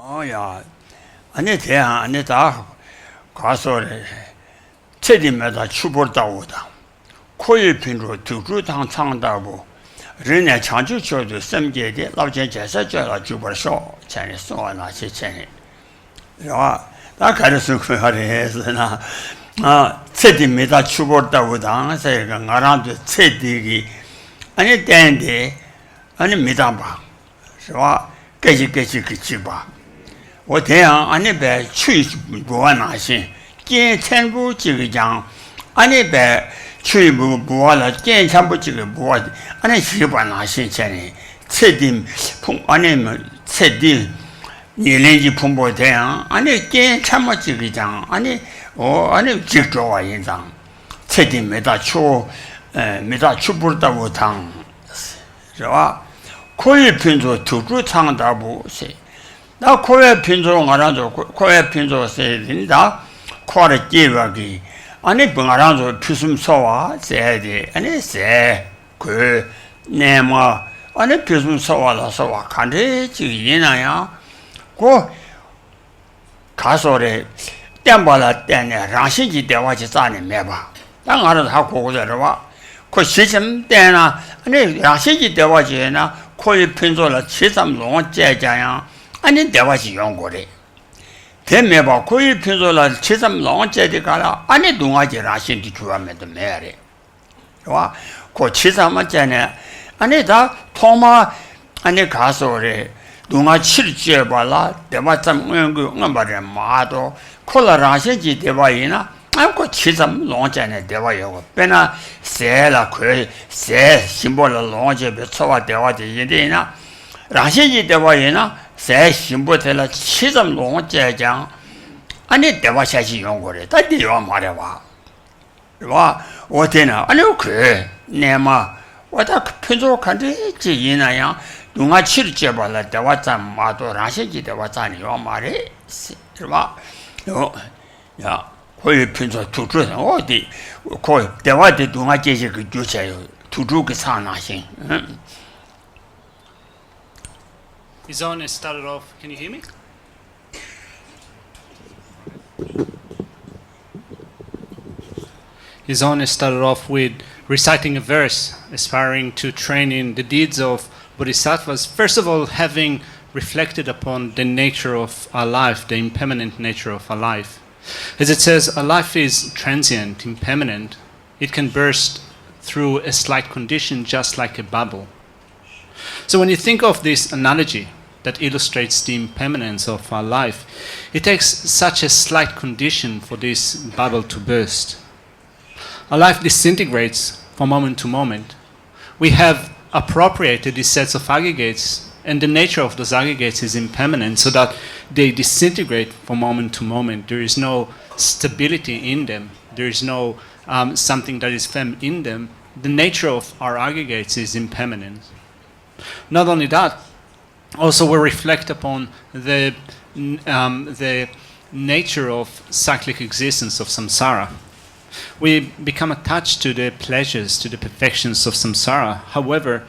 야, 아니 대한 아니 다 가서래 체림에다 추벌다오다. 코일 핀으로 두주당 창다고人家长久觉得身边的老姐姐是觉得就不少，钱的少那些钱的，是吧？那开始是可的是呢，彻底没到出国到无当，这个我让就彻底的，俺你点的，俺你没当吧，是吧？该去吧。我这样俺那边去不完那些，见全部这个讲，俺那边。去不完了，见全部这个不完，俺那习惯那些钱呢，彻底碰俺那么彻底，年龄就碰不这样，俺那见全部这个讲，俺那俺那执着啊一张，彻底没到出不到无汤，是吧？可以拼作土著汤大不是，那可以拼作我让做，可以拼作是人家靠的计划的。아니 벙아랑도 피숨 소와 제데 아니 세 그 네마 아니 피숨 소와라 소와 간데 지인아야 고 가서래 땜발라 땜네 랑신지 대화지 자네 매봐 당아를 하고 그러와 그 시점 때나 아니 랑신지 대화지나 코이 핀소라 치삼롱 제자야 아니 대화지 연구래 대매바 거의 편소라 치삼 롱제디 가라 안에 동아지 라신디 주하면도 매래. 와, 그 치삼만 전에 안에 다 토마 안에 가서래 동아 칠지에 발라 대마참 응그 응바래 마도 콜라 라신지 대바이나 아고 치삼 롱제네 대바요. 배나 세라 그세 심벌 롱제 베쳐와 대화지 인데나 라신지 대바이나 새 신부텔라 치점 농제장 아니 대화샷이 용거래 다 뒤와 말해봐 와 어때나 아니 그 내마 와다 편족한데 지인아야 동아 칠제 발라 대화 참 마도 라시지 대화 잔이요 말해 봐 야 거의 편족 두주 어디 거의 대화대 동아 제시 그 주체요 두주 그 사나신 His own has started off. Can you hear me? His own has started off with reciting a verse, aspiring to train in the deeds of bodhisattvas. First of all, having reflected upon the nature of our life, the impermanent nature of our life. As it says, our life is transient, impermanent. It can burst through a slight condition just like a bubble. So when you think of this analogy that illustrates the impermanence of our life, it takes such a slight condition for this bubble to burst. Our life disintegrates from moment to moment. We have appropriated these sets of aggregates, and the nature of those aggregates is impermanent, so that they disintegrate from moment to moment. There is no stability in them. There is no something that is firm in them. The nature of our aggregates is impermanent. Not only that, also we reflect upon the nature of cyclic existence of samsara. We become attached to the pleasures, to the perfections of samsara. However,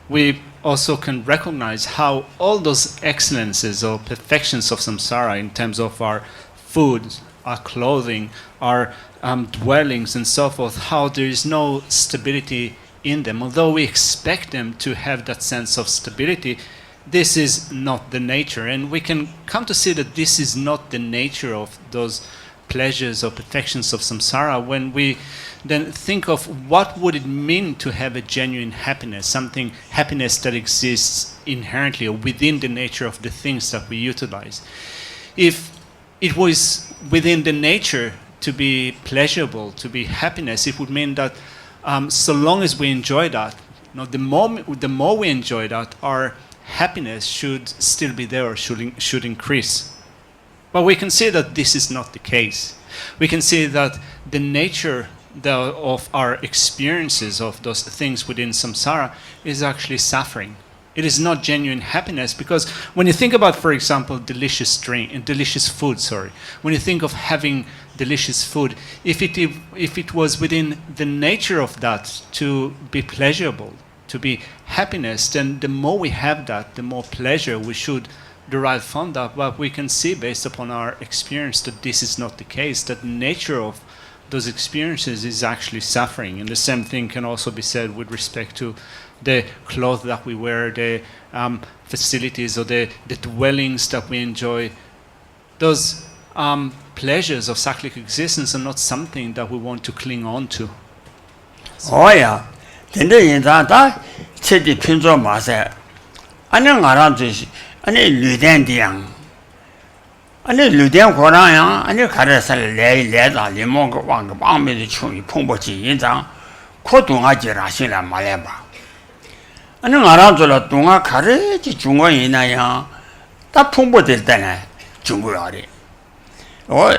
we also can recognize how all those excellences or perfections of samsara in terms of our food, our clothing, our dwellings and so forth, how there is no stability in them. Although we expect them to have that sense of stability, this is not the nature. And we can come to see that this is not the nature of those pleasures or perfections of samsara when we then think of what would it mean to have a genuine happiness, happiness that exists inherently or within the nature of the things that we utilize. If it was within the nature to be pleasurable, to be happiness, it would mean that so long as we enjoy that, the more we enjoy that, our happiness should still be there or should increase. But we can see that this is not the case. We can see that the nature of our experiences of those things within samsara is actually suffering. It is not genuine happiness, because when you think about, for example, delicious food, when you think of having delicious food, if it was within the nature of that to be pleasurable, to be happiness, then the more we have that, the more pleasure we should derived from that, but we can see based upon our experience that this is not the case, that the nature of those experiences is actually suffering. And the same thing can also be said with respect to the clothes that we wear, the facilities or the dwellings that we enjoy. Those pleasures of cyclic existence are not something that we want to cling on to. Oh yeah, then the inzada chedi pinzo mase. Ane ngaran zishi, ane luden diang. Ane luden korang yang, ane karasal le da limong wang wang me de chung pongbo ji inzang, ko dunga ji rashin la maleba. Ane ngaran zola dunga kare ji jungo ina yang, ta pongbo del tane jungo yari. O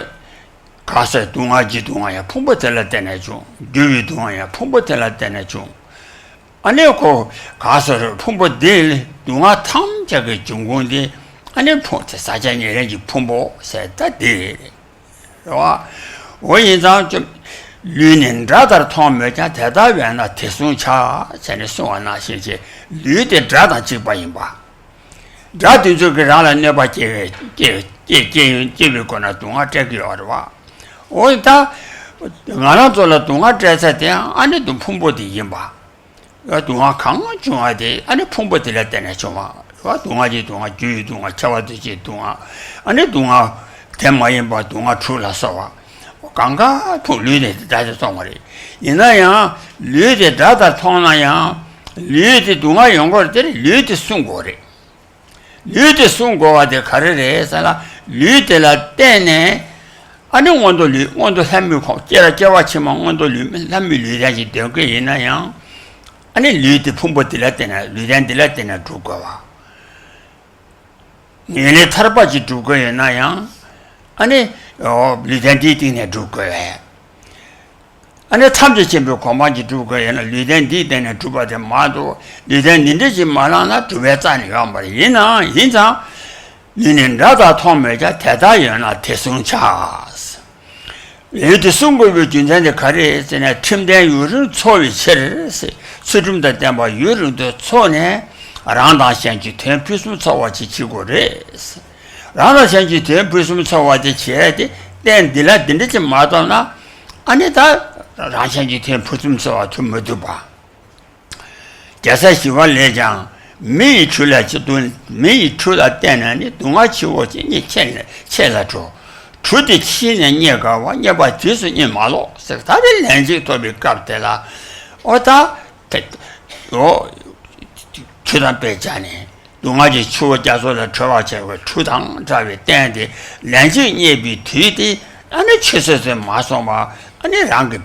kasa dunga ji dunga ya pongbo del tane chung, gyuwi dunga ya pongbo del tane chung. 아니 고 가서 풍부들 동아 탐자의 중공데 아니 포트 사장이라지 풍부 세다데 와 원인상 좀 류는 라다를 통하면 대답이나 대송차 전에 송하나 시제 류의 라다 직바인 봐 라도 저거라 내가 제비거나 동아 저기로 와 어디다 나나 돌아 동아 제사대 아니도 풍부디 임봐 동아 강원 중화대 아니 풍부들 때네 좀아 동아지 동아 주의 동아 차와듯이 동아 아니 동아 대마인 봐 동아 출라서 와 강가 돌리네 다시 송아리 이나야 류제 다다 통나야 류제 동아 연구를 때리 류제 송고래 류제 송고와데 가르래 살아 류제라 때네 아니 원도 삼미고 깨라깨와치만 원도 삼미류자지 되게 이나야 아니 류드 풍부들 때나 류단들 때나 두고와 얘네 타르바지 두고에 나야 아니 류단디디네 두고에 아니 탐지심도 고만지 두고에 류단디 때나 두바데 마도 류단디지 말하나 두베자니가 말이나 인자 니는 라다 통매자 대다연아 대승차스 류드 송고를 준전에 가리에서나 팀대 유를 초위 체르세 수름다 때마 유르도 손에 라나산지 템피스 차와지 지고레스 라나산지 템피스 차와지 지에데 땡딜라 딘데지 마다나 아니다 라산지 템피스 차와 좀 모두 봐 자사시와 내장 미 출라지도 미 출라 때나니 동아치고지 니 첼라죠 주디 치는 얘가와 얘봐 뒤스니 말로 다들 렌지 도비 깝텔라 어다 추당 빼자네 동아지 추워 자소를 저와체고 추당 자위 땡데 렌지 예비 뒤디 아니 치서서 마소마 아니 랑게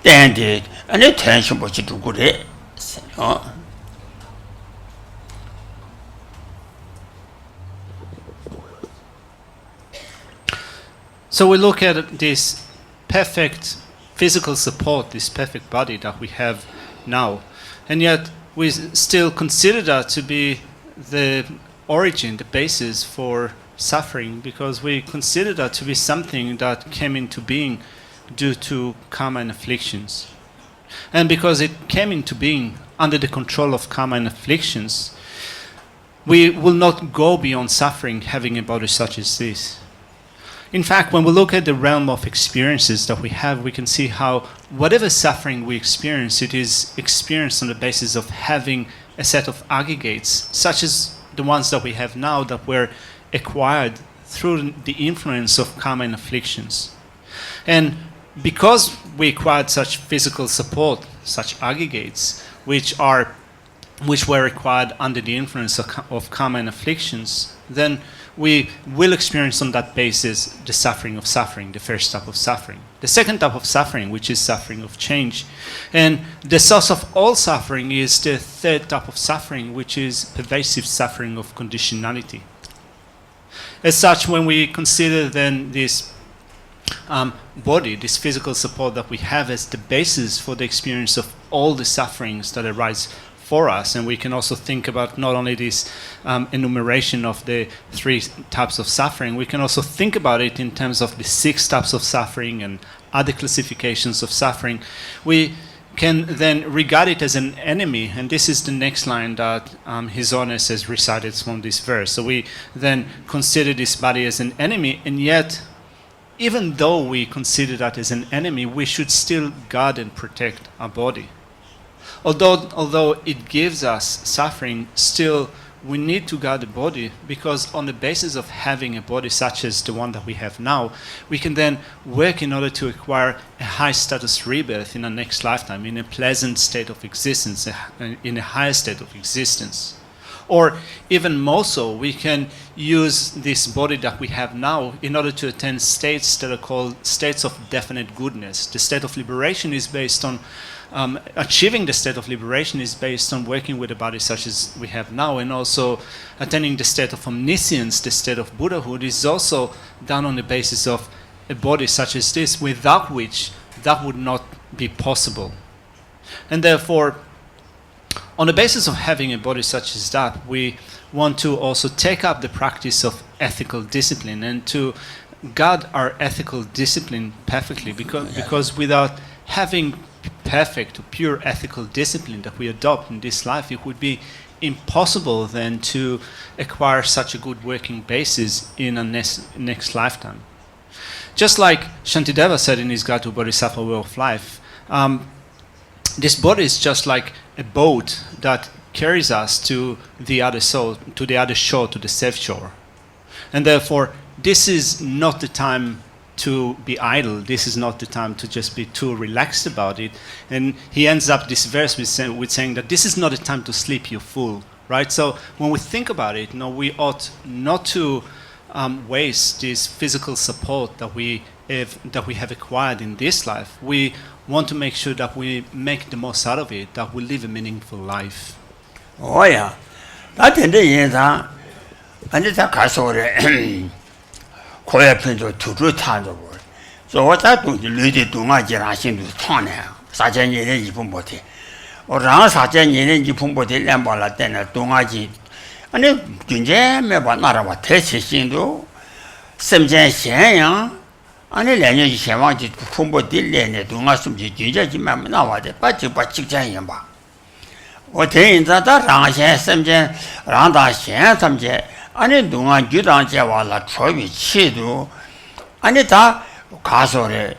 땡데 아니 텐션 보지 두고래 So we look at this perfect physical support, this perfect body that we have now, and yet we still consider that to be the origin, the basis for suffering, because we consider that to be something that came into being due to karma and afflictions. And because it came into being under the control of karma and afflictions, we will not go beyond suffering having a body such as this. In fact, when we look at the realm of experiences that we have, we can see how whatever suffering we experience, it is experienced on the basis of having a set of aggregates, such as the ones that we have now that were acquired through the influence of karma and afflictions. And because we acquired such physical support, such aggregates, which were acquired under the influence of karma and afflictions, then we will experience on that basis the suffering of suffering, the first type of suffering. The second type of suffering, which is suffering of change. And the source of all suffering is the third type of suffering, which is pervasive suffering of conditionality. As such, when we consider then this body, this physical support that we have as the basis for the experience of all the sufferings that arise for us, and we can also think about not only this enumeration of the three types of suffering, we can also think about it in terms of the 6 types of suffering and other classifications of suffering. We can then regard it as an enemy, and this is the next line that His Holiness has recited from this verse. So we then consider this body as an enemy, and yet, even though we consider that as an enemy, we should still guard and protect our body. Although it gives us suffering, still we need to guard the body, because on the basis of having a body such as the one that we have now, we can then work in order to acquire a high status rebirth in our next lifetime, in a pleasant state of existence, in a higher state of existence. Or even more so, we can use this body that we have now in order to attain states that are called states of definite goodness. The state of liberation is based on achieving the state of liberation is based on working with a body such as we have now, and also attaining the state of omniscience, the state of Buddhahood, is also done on the basis of a body such as this, without which that would not be possible. And therefore, on the basis of having a body such as that, we want to also take up the practice of ethical discipline and to guard our ethical discipline perfectly, because without having perfect, pure ethical discipline that we adopt in this life, it would be impossible then to acquire such a good working basis in a next lifetime. Just like Shantideva said in his Guide to Bodhisattva Way of Life, this body is just like a boat that carries us to the other shore, to the safe shore. And therefore, this is not the time to be idle. This is not the time to just be too relaxed about it. And he ends up this verse with saying that this is not a time to sleep, you fool. Right? So when we think about it, we ought not to waste this physical support that we have acquired in this life. We want to make sure that we make the most out of it, that we live a meaningful life. Oh yeah, that in the end, and it's a castle. Koya pinto tutu tanto bo. So what I do, lady do my generation to ton now. Such a year you put it. Or round such a year you put it, Lambola, then a dungaji. And if Junja, me but not about testing do. Some Jan Shan, and a language she wanted to pumbo dilly and do not some Junja, now, but you but Chickayamba. What in that round Shan, some Jan, round Shan, some Jan. 아니 동안 규단 제와라 초비 치도 아니 다 가서래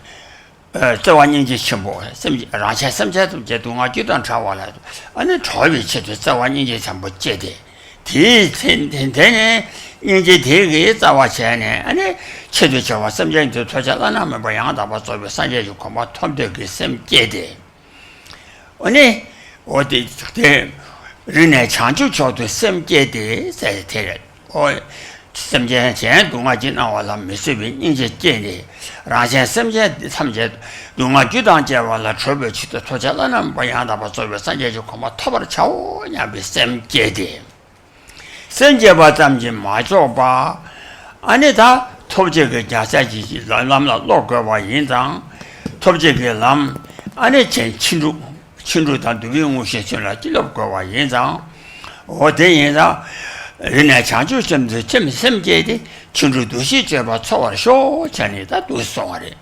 저완인지 첨보 섬지 라샤 섬제도 제 동안 규단 차와라 아니 초비 치도 저완인지 전부 제대 디텐텐텐에 이제 되게 자와체네 아니 치도 저와 섬제도 터자라나면 뭐 양다 봐 저비 산제주 고마 톰되게 섬제대 아니 어디 그때 르네 창조 저도 섬제대 세테래 Some Jan, do not get our Mississippi in the Jenny. Rajan Semjet, some jet, do not get on Javala trouble to the Tojalan, Bayanda was over Sanjay to come up top of the chow, and be Sam Jetty. Sanjay Batam Jim Majoba, Anita, Tobjek Jasaji, Lam Loka Yinzang, Tobjek Lam, Anichen Chindu than doing Mushin like Loka Yinzang, or day in the Renunciation the Jim Semjedi, Chindu Dushi Jeba Tower Show, Chanita do sorry.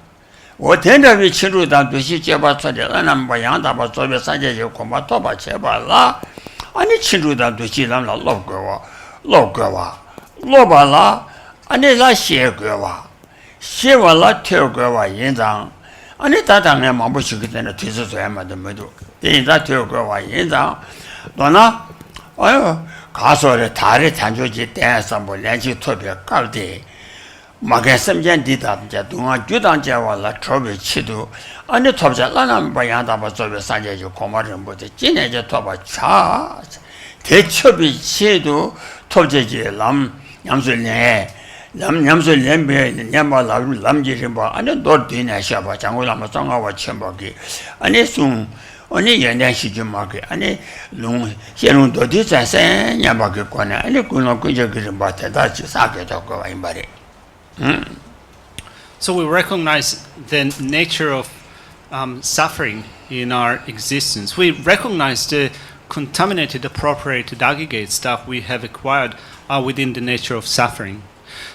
What then have we Chindu than Dushi Jeba Todan and Bayanda was over Sanjay Komatoba Cheba La, and it Chindu than Dushi Lam Logawa, Lobala, and a la Shegawa, Shevala Tergawa Yinzang, and it that I'm a Mabushik and a Tizzo to Emma the Middle. In that Tergawa Yinzang, Donna, oh. 가서를 다리 단조지 대해서 뭐 렌지 토비 깔대 막에 섬전 디다자 동안 규단자와라 초비 치도 아니 톱자라는 바야다 버저베 산제주 고마를 못해 진해져 토바 차 대초비 치도 톱제지 람 냠술네 냠술렘베 냠발라 람지리 뭐 아니 너디네 샤바 장고라마 정하와 첨박이 아니 숭 아니 연대시지 마게 아니 롱 현웅도 디자세 냐바게 권에 아니 군노 그저기를 받다 사게 적고 이 말이 So we recognize the nature of suffering in our existence. We recognize the contaminated, appropriated aggregates that we have acquired are within the nature of suffering.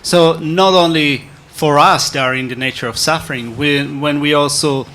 So not only for us they are in the nature of suffering, when we also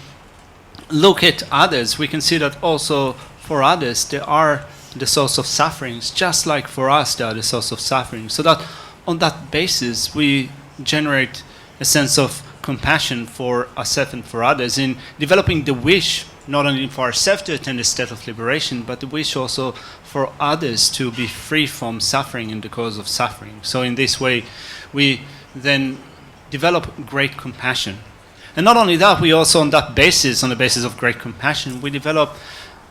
look at others, we can see that also for others they are the source of sufferings, just like for us they are the source of suffering. So that on that basis we generate a sense of compassion for ourselves and for others in developing the wish not only for ourselves to attain the state of liberation, but the wish also for others to be free from suffering and the cause of suffering. So in this way we then develop great compassion. And not only that, we also on the basis of great compassion, we develop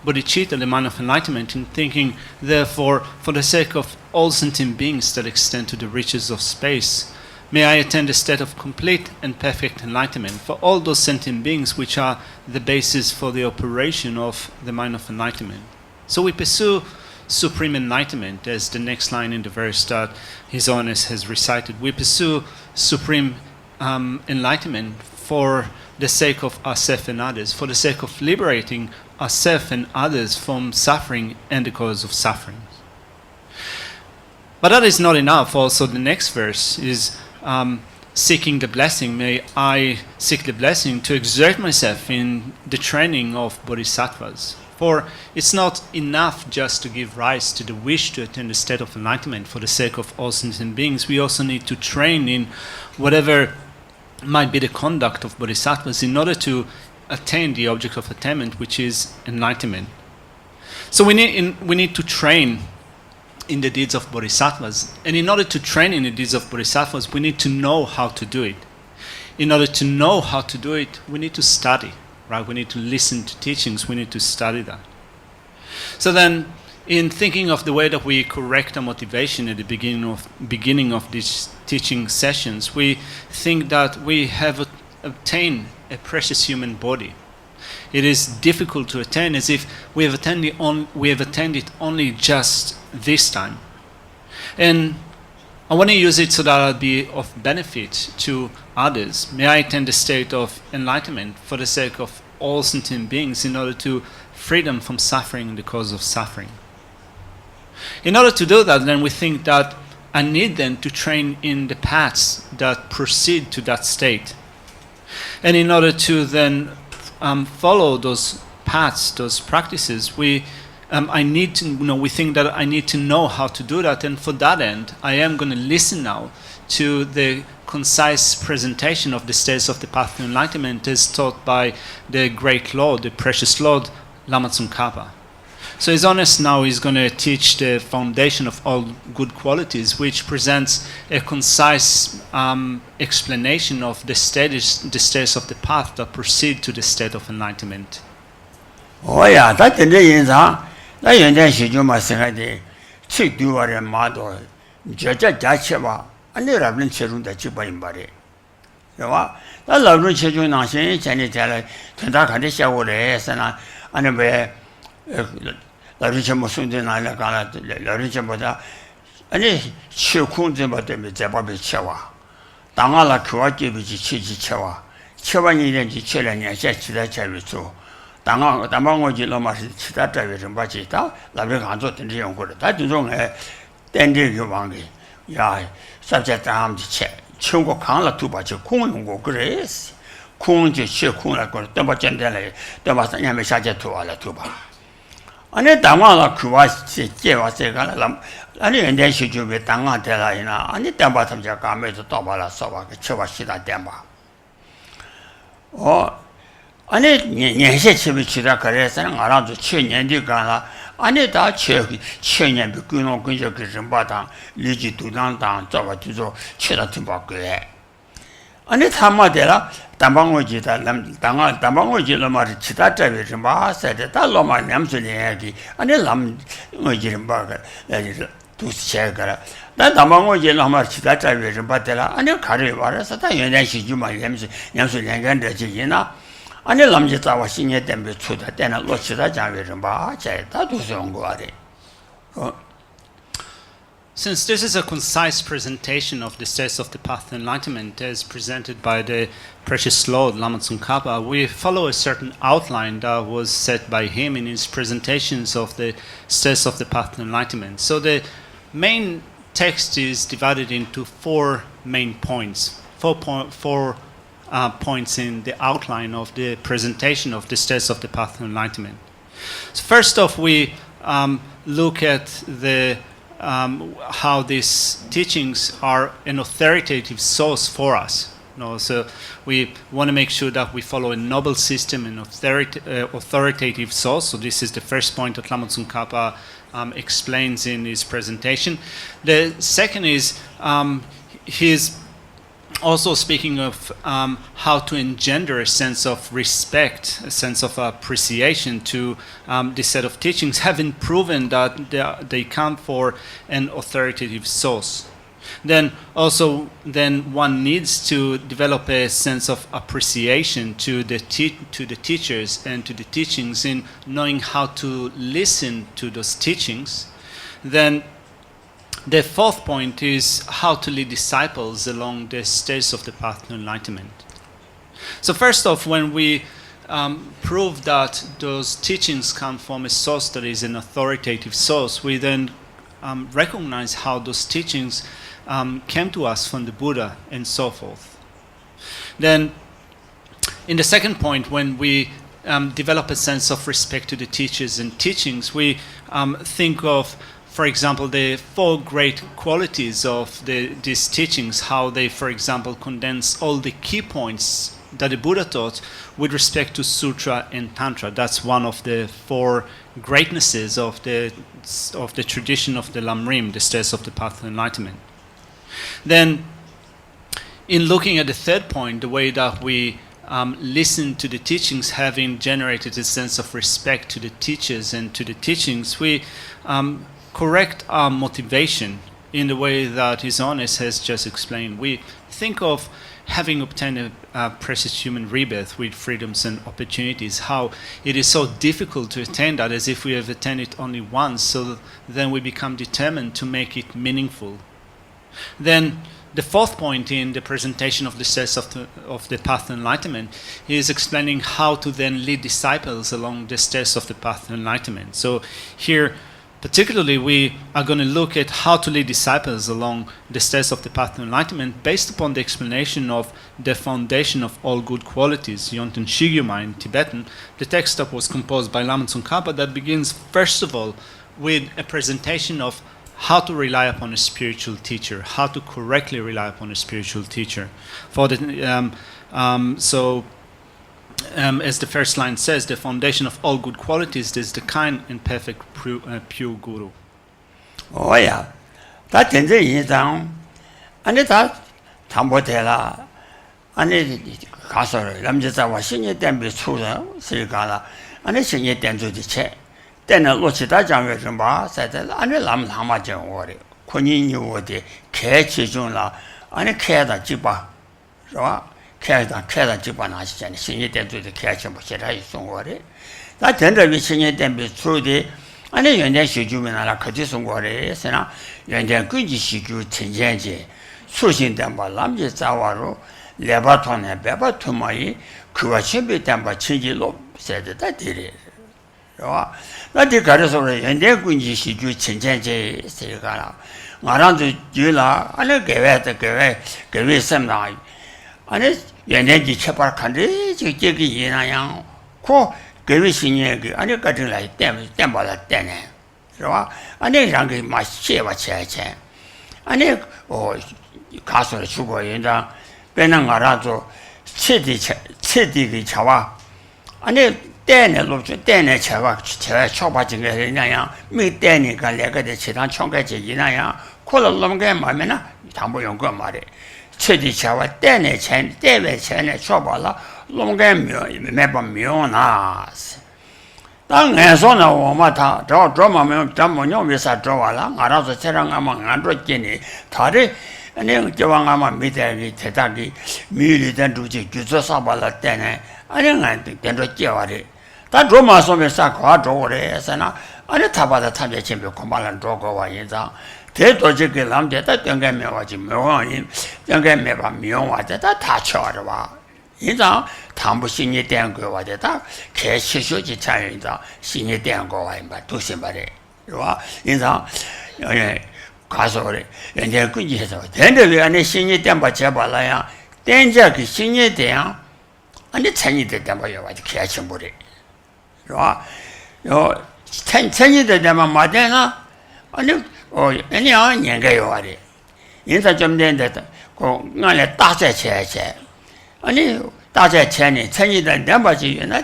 bodhichitta, the mind of enlightenment, in thinking, therefore, for the sake of all sentient beings that extend to the reaches of space, may I attain the state of complete and perfect enlightenment for all those sentient beings which are the basis for the operation of the mind of enlightenment. So we pursue supreme enlightenment, as the next line in the verse that His Holiness has recited. We pursue supreme enlightenment for the sake of ourselves and others, for the sake of liberating ourselves and others from suffering and the cause of suffering. But that is not enough. Also, the next verse is seeking the blessing. May I seek the blessing to exert myself in the training of bodhisattvas. For it's not enough just to give rise to the wish to attain the state of enlightenment for the sake of all sentient beings. We also need to train in whatever might be the conduct of bodhisattvas in order to attain the object of attainment, which is enlightenment. So we need to train in the deeds of bodhisattvas. And in order to train in the deeds of bodhisattvas, we need to know how to do it. In order to know how to do it, we need to study, right? We need to listen to teachings, we need to study that. So then, in thinking of the way that we correct our motivation at the beginning of these teaching sessions, we think that we have obtained a precious human body. It is difficult to attain, as if we have attained it only just this time. And I want to use it so that I'll be of benefit to others. May I attain the state of enlightenment for the sake of all sentient beings in order to free them from suffering and the cause of suffering. In order to do that, then we think that I need then to train in the paths that proceed to that state. And in order to then follow those paths, those practices, we think that I need to know how to do that. And for that end, I am going to listen now to the concise presentation of the states of the path to enlightenment as taught by the great Lord, the precious Lord, Lama Tsongkhapa. So His Holiness now is going to teach the foundation of all good qualities, which presents a concise explanation of the states of the path that proceed to the state of enlightenment. Oh yeah, that's the reason. That you then should do my second chick do a model. Jaja Jacheva, and the Rabbin Cherun that you buy in body. You know, that Lavin Cherun, and tell Tantaka, the show and where La Richamosun, La Richamoda, and a chilkun but the Zababi Chewa. Dangala Kuaki, which is Chichi Chewa. Chewa needed the children and said to that cherry. Tamango Giloma Chitata Rinpoche, La Viganzo and Rion. That is wrong, 10 days you want. Yeah, subject armed check. Chungo Kala Tubachi, Kungo Grace. Kunji Shikuna, Tambachendele, Tambasanya Shaja to Ala Tuba. And then Tamala Kuwas, Jeva Segalam, and then she do with Tanga Telaina, and the Tambatam Jacame to Tobala Sova, Chevashida Damba. Oh, and it Yenshechivich Caress and around the Chin and Digana, and it are Chin and Bukuno Kunja Batan, Ligi to Dantan, Tova to Chila Tubac. And it Hamadela, Tamangoji, Tamangoji Lomar Chitata Rimba said that Loma Namsuni, and a lam Mojimburger, that is to Shagara. That Tamangoji Lomar Chitata Rimbatella, and a Carivara, Satan, and she do my Yamsu and Gina, and a lamjeta was singing them to that, then a lot Chitata Rimba, that was on Guadi. Since this is a concise presentation of the states of the path to enlightenment as presented by the precious Lord Lama Tsongkhapa, we follow a certain outline that was set by him in his presentations of the states of the path to enlightenment. So the main text is divided into 4 main points, four points in the outline of the presentation of the steps of the path to enlightenment. So first off, we look at how these teachings are an authoritative source for us. So we want to make sure that we follow a noble system, an authoritative source. So this is the first point that Lama Tsongkhapa explains in his presentation. The second is he's also speaking of how to engender a sense of respect, a sense of appreciation to this set of teachings, having proven that they come for an authoritative source. Then one needs to develop a sense of appreciation to the teachers and to the teachings in knowing how to listen to those teachings. Then the fourth point is how to lead disciples along the stairs of the path to enlightenment. So first off, when we prove that those teachings come from a source that is an authoritative source, we then recognize how those teachings came to us from the Buddha and so forth. Then in the second point, when we develop a sense of respect to the teachers and teachings, we think of, for example, the four great qualities of these teachings, how they, for example, condense all the key points that the Buddha taught with respect to Sutra and Tantra. That's one of the four greatnesses of the tradition of the lamrim, the stairs of the path to enlightenment. Then, in looking at the third point, the way that we listen to the teachings, having generated a sense of respect to the teachers and to the teachings, we correct our motivation in the way that His Holiness has just explained. We think of having obtained a precious human rebirth with freedoms and opportunities, how it is so difficult to attain that, as if we have attained it only once, so then we become determined to make it meaningful. Then the fourth point in the presentation of the steps of the path to enlightenment is explaining how to then lead disciples along the steps of the path to enlightenment. So here, particularly, we are going to look at how to lead disciples along the steps of the path to enlightenment based upon the explanation of the foundation of all good qualities, Yonten Shigyuma in Tibetan, the text that was composed by Lama Tsongkhapa that begins, first of all, with a presentation of how to rely upon a spiritual teacher, how to correctly rely upon a spiritual teacher. As the first line says, the foundation of all good qualities is the kind and perfect pure guru. Oh yeah, that in the Yizang, and it has Tambotela, and it Castle, Lamjata was singing them with Susa, Sirigala, and it's singing them to the chair. Then a Lucida Jang Bar said, and a lamb hamajan worry, Kunin you would catch Juna, and a care that Jiba. Care that Jibanash and singing them to the catch and Bushera, don't worry. That tender we singing them through the and then she do in a Kadison worry, and then good she do Tinjanji, Susin them by Lamji Zawaro, Lebaton and Beba to my Kuachimbi them by Chingilo, said that did it. That the Garisori and then good she do Tinjanji, Sirigala. Around the Jula, and I gave it some night. And it's Yanji Chapar country, Jiggy in a young co, gave it and you got like them by that ten. And then young must share a chair. And then, Castle Sugar in the Benangarazo, Chidi Chawa. And then looked at Danny Chava, Chopping in a young, meet Danny, Galega, the Chitan Chongaji in a young, call a long game, my mena, Tambo young grandmother. Chedi Chawa, Danny Chen, David Chen, Chobala, long game, remember Mionas. Tang as on a womata, drama, Jamon, with a drawala, around the Terang among 100 guinea, Tari, and then Javangama Mitari, Tetagi, Mili, then to Jusabala Tene, and then to Javari. That drama so we sack hard over and a taba the time chamber Kamal and Drogo in the Teto Lam that young game watching Mion, young game never Mion was that touch or in the Tambu senior dango was that cash should Italian the senior dango but to somebody. You are in the Castle and then good years. Then the senior Damba Chabalaya, 땡자기 신에 대한 아니 천이 되다 뭐야 와지 개침물이 요 천이 되다만 맞대나 아니 아니야 년가요 와리 인사 좀 된다 고 나래 다제 제제 아니 다제 제니 천이 된다 뭐지 나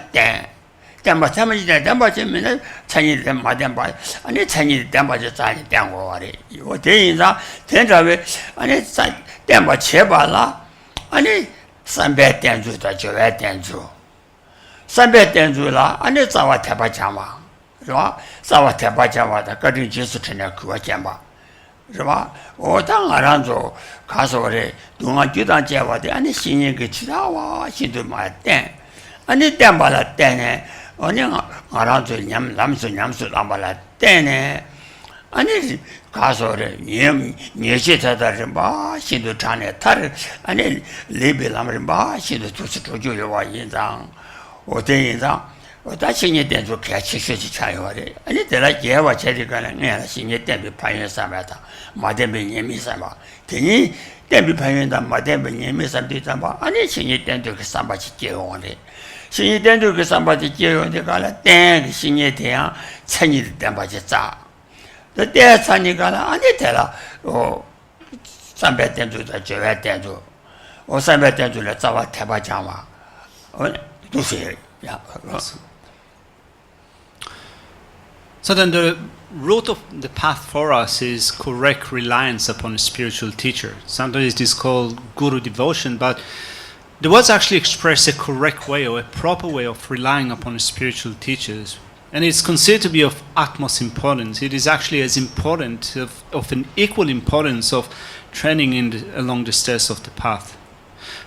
땡바 참이다 땡바지면 천이 된 맞된 봐 아니 천이 된 바지 자니 땡고 와리 요 대인사 된자왜 아니 땡바 제발라 아니 300点주다 900点주 300点주啦 아니 자와 대바자마 是吧 자와 대바자마다 거리 지수트네 그거 잼바 是吧 오당 알아서 가서 그래 동안 주단 제와데 아니 신이 그 지다와 신도 말때 아니 땜발라 때네 아니 알아서 남수 남발라 때네 아니 가서 그래 예시다다를 봐 신도 전에 탈 아니 레벨함을 봐 신도 조조요 와 인상 어때 인상 어다 신이 된저 같이 쉬지 차요래 아니 내가 예와 제리가는 내가 신이 때비 파연 삼아다 마데면 예미 삼아 되니 때비 파연다 마데면 예미 삼디다 봐 아니 신이 된저 그 삼바지 깨오네 신이 된저 그 삼바지 깨오네 가라 땡 신이 대야 천이 된 바지 자 때 산이가나 아니 되라 300点 주다 900点 주 300点 주를 자와 대바자마 두세 야 So then the root of the path for us is correct reliance upon a spiritual teacher. Sometimes it is called guru devotion, but the words actually express a correct way or a proper way of relying upon spiritual teachers. And it's considered to be of utmost importance. It is actually as important, of an equal importance of training along the stairs of the path.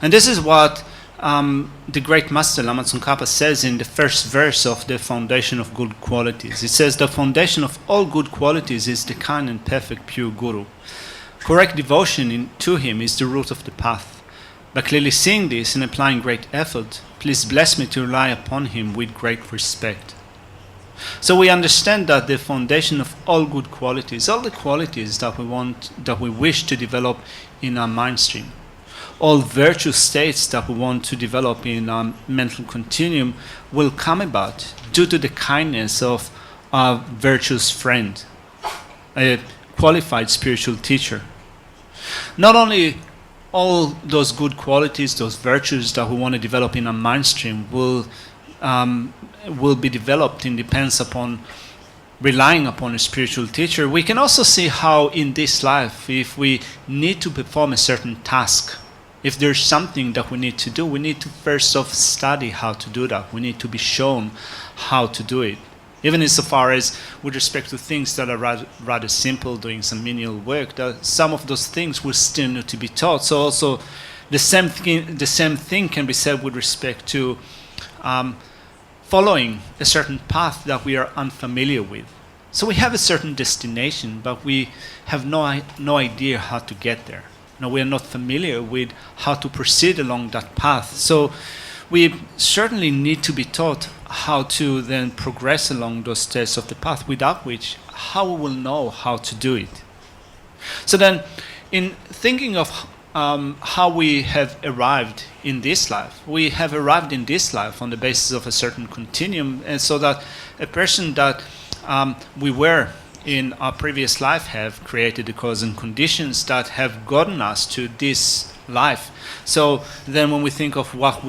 And this is what the great master Lama Tsongkhapa says in the first verse of the foundation of good qualities. It says the foundation of all good qualities is the kind and perfect pure guru. Correct devotion to him is the root of the path. By clearly seeing this and applying great effort, please bless me to rely upon him with great respect. So we understand that the foundation of all good qualities, all the qualities that we wish to develop in our mind stream, all virtue states that we want to develop in our mental continuum will come about due to the kindness of our virtuous friend, a qualified spiritual teacher. Not only all those good qualities, those virtues that we want to develop in our mind stream will be developed and depends upon relying upon a spiritual teacher. We can also see how in this life, if we need to perform a certain task, if there's something that we need to do, we need to first off study how to do that. We need to be shown how to do it. Even insofar as with respect to things that are rather simple, doing some menial work, that some of those things will still need to be taught. So also the same thing can be said with respect to following a certain path that we are unfamiliar with. So we have a certain destination, but we have no idea how to get there. No, we are not familiar with how to proceed along that path. So we certainly need to be taught how to then progress along those steps of the path, without which how we will know how to do it. So then, in thinking of how we have arrived in this life, we have arrived in this life on the basis of a certain continuum, and so that a person that we were in our previous life have created the cause and conditions that have gotten us to this life. So then when we think of what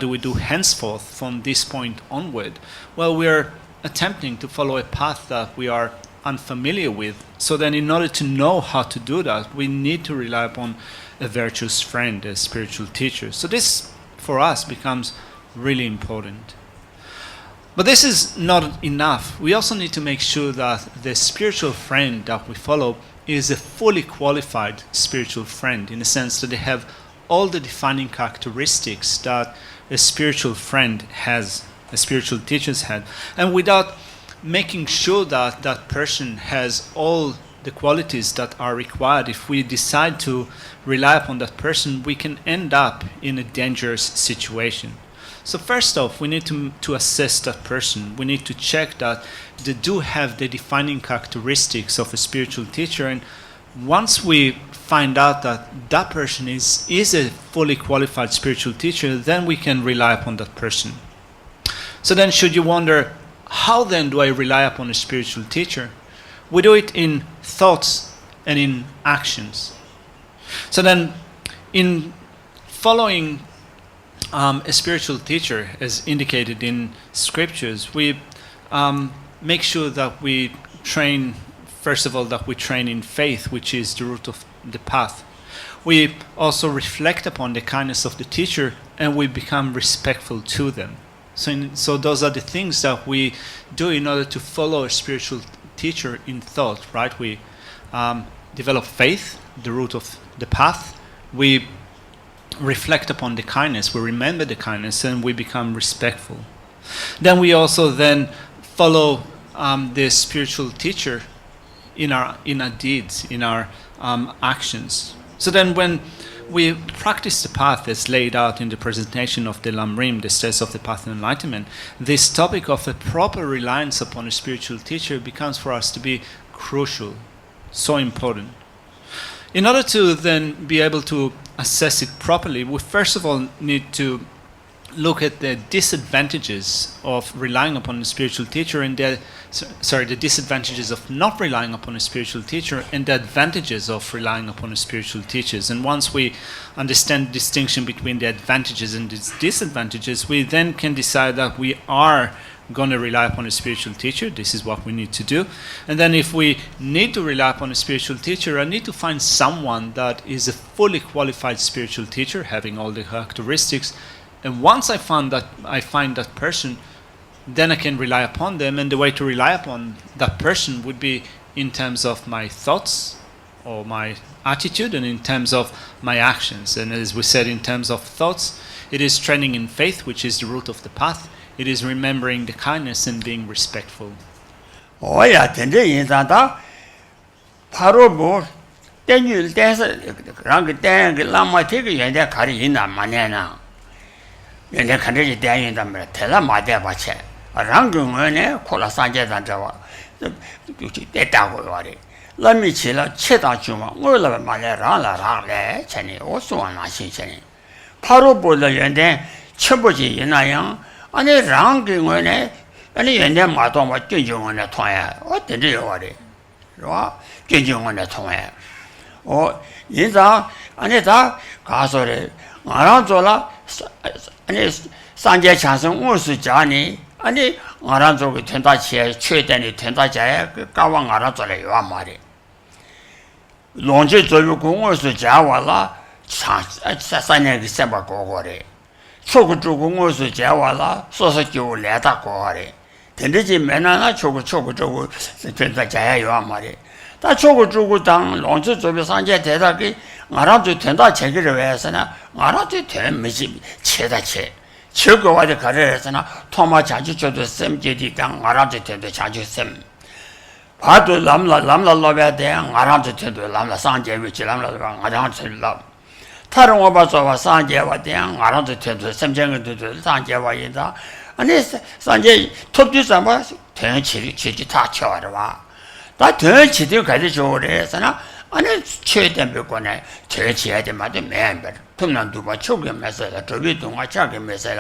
do we do henceforth from this point onward, well, we're attempting to follow a path that we are unfamiliar with. So then in order to know how to do that, we need to rely upon a virtuous friend, a spiritual teacher. So this for us becomes really important. But this is not enough. We also need to make sure that the spiritual friend that we follow is a fully qualified spiritual friend, in the sense that they have all the defining characteristics that a spiritual friend has, a spiritual teacher's had, and without making sure that that person has all the qualities that are required. If we decide to rely upon that person, we can end up in a dangerous situation. So first off, we need to assess that person. We need to check that they do have the defining characteristics of a spiritual teacher, and once we find out that that person is a fully qualified spiritual teacher, then we can rely upon that person. So then should you wonder, how then do I rely upon a spiritual teacher? We do it in thoughts and in actions. So then in following a spiritual teacher, as indicated in scriptures, we make sure that we train, first of all, that we train in faith, which is the root of the path. We also reflect upon the kindness of the teacher, and we become respectful to them. So those are the things that we do in order to follow a spiritual teacher in thought, right? We develop faith, the root of the path. We reflect upon the kindness, we remember the kindness, and we become respectful. Then we also then follow the spiritual teacher in our deeds, in our actions. So then when we practice the path as laid out in the presentation of the lamrim, the steps of the path of enlightenment, this topic of a proper reliance upon a spiritual teacher becomes for us to be crucial, so important. In order to then be able to assess it properly, we first of all need to look at the disadvantages of relying upon a spiritual teacher and the disadvantages of not relying upon a spiritual teacher and the advantages of relying upon a spiritual teacher. And once we understand the distinction between the advantages and the disadvantages, we then can decide that we are going to rely upon a spiritual teacher. This is what we need to do. And then if we need to rely upon a spiritual teacher, I need to find someone that is a fully qualified spiritual teacher, having all the characteristics. And once I find that person, then I can rely upon them. And the way to rely upon that person would be in terms of my thoughts or my attitude, and in terms of my actions. And as we said, in terms of thoughts, it is training in faith, which is the root of the path. It is remembering the kindness and being respectful. Oh yeah, 바로 뭐 땡줄 땡서 그런 땡 라마 되게 연대 가리 있나 마냐나 연대 간지 땡인다 말 대라 마대 받체 랑경원에 콜라 산제단 저와 됐다고 말이 라미치라 체다 주마 뭐라 말래 라라라래 전에 오수와나 신신이 바로 보다 연대 쳐보지 이나양 아니 랑경원에 아니 연대 마도 뭐 땡중원에 통해 어떤지 요리 와 땡중원에 통해 인자 아니 다 가서래 나랑 졸라 아니 산제 찬성 무슨 자니 아니 나랑 저기 된다치에 최대니 된다자에 그 가왕 나랑 졸래 요 말이 론제 저기 공원에서 자와라 산에 그 semba 고고래 초고 공원에서 자와라 소소 교 내다 고거래 된대지 맨날 초고 저거 된다자에 요 말이 다 초고 주고 당 론제 저기 산제 대다기 나랑도 된다 제기를 해서나 나랑도 된 미지 체다체 저거와도 가려서나 토마 자주 줘도 셈제디 당 나랑도 된다 자주 셈 봐도 람라라베 대 나랑도 된다 람라 산제 위치 람라가 나랑도 람 다른 거 봐서 산제와 대 나랑도 된다 셈쟁도 산제와 인다 아니 산제 톱디서 뭐 대치리 다 쳐와라 와 다 대치도 가지고 그래서나 아니 최대한 몇번에 제치해야 되마도 매번 통난도 봐 초기 메시지 저기 동화 작게 메시지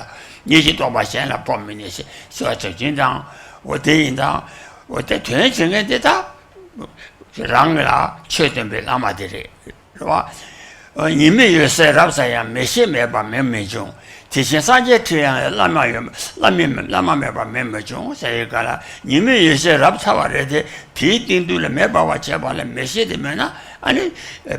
니지 또 봐셔라 보면이시 소저 진당 어디인다 어디 대칭에 되다 랑라 최대한 몇 아마들이 와 이미 요새 랍사야 메시 매바 매매중 대신 산제 트양 라마메바 매매중 세가라 이미 요새 랍사와레데 비딩도를 매바와 제발에 메시되면은 아니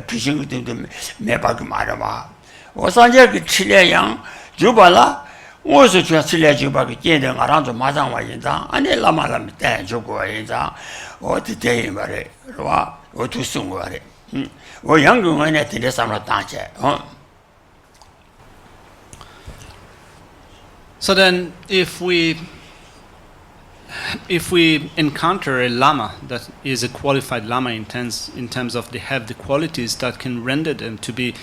비싱도 매바그 말아봐 오산제 그 칠레양 주발라 어서 저 칠레 주바그见的 알아서 마장와 인자 아니 라마람 때 주고 인자 어디 돼 말해 와 어디 쓴 거래 양궁원에 들여서는 당체 So then if we encounter a lama that is a qualified lama in terms of they have the qualities that can render them to be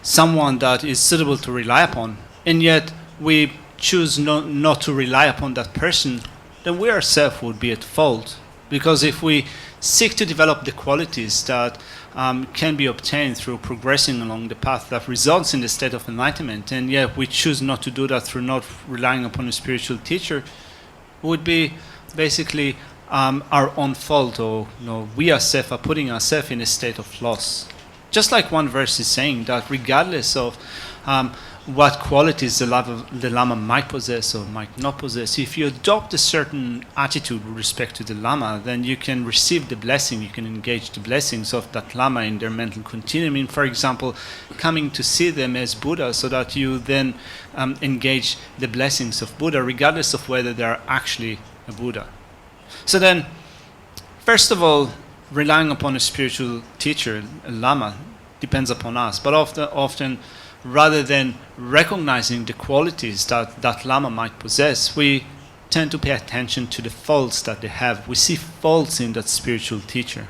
someone that is suitable to rely upon, and yet we choose not to rely upon that person, then we ourselves would be at fault. Because if we seek to develop the qualities that can be obtained through progressing along the path that results in the state of enlightenment, and yet we choose not to do that through not relying upon a spiritual teacher, would be basically our own fault, or we ourselves are putting ourselves in a state of loss. Just like one verse is saying that regardless of what qualities the Lama might possess or might not possess, if you adopt a certain attitude with respect to the Lama, then you can receive the blessing, you can engage the blessings of that Lama in their mental continuum. In, for example, coming to see them as Buddha, so that you then engage the blessings of Buddha, regardless of whether they are actually a Buddha. So then, first of all, relying upon a spiritual teacher, a Lama, depends upon us. But often, rather than recognizing the qualities that Lama might possess, we tend to pay attention to the faults that they have. We see faults in that spiritual teacher.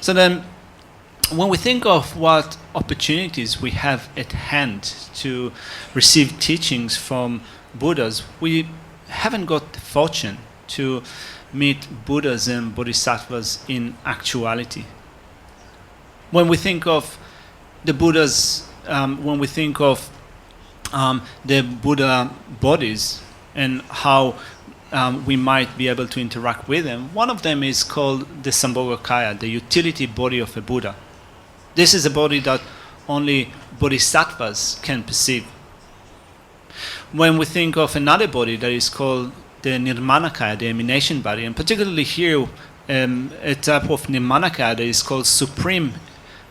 So then, when we think of what opportunities we have at hand to receive teachings from Buddhas, we haven't got the fortune to meet Buddhas and Bodhisattvas in actuality. When we think of the Buddhas, when we think of the Buddha bodies and how we might be able to interact with them, one of them is called the Sambhogakaya, the utility body of a Buddha. This is a body that only Bodhisattvas can perceive. When we think of another body that is called the Nirmanakaya, the emanation body, and particularly here a type of Nirmanakaya that is called Supreme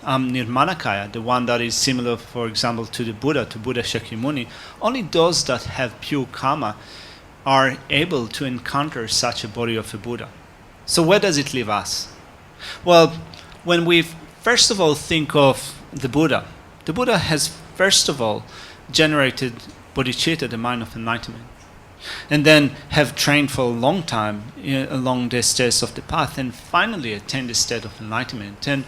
Nirmanakaya, the one that is similar, for example, to the Buddha, to Buddha Shakyamuni, only those that have pure karma are able to encounter such a body of a Buddha. So where does it leave us? Well, when we first of all think of the Buddha has first of all generated bodhichitta, the mind of enlightenment, and then have trained for a long time along the stairs of the path, and finally attained the state of enlightenment. And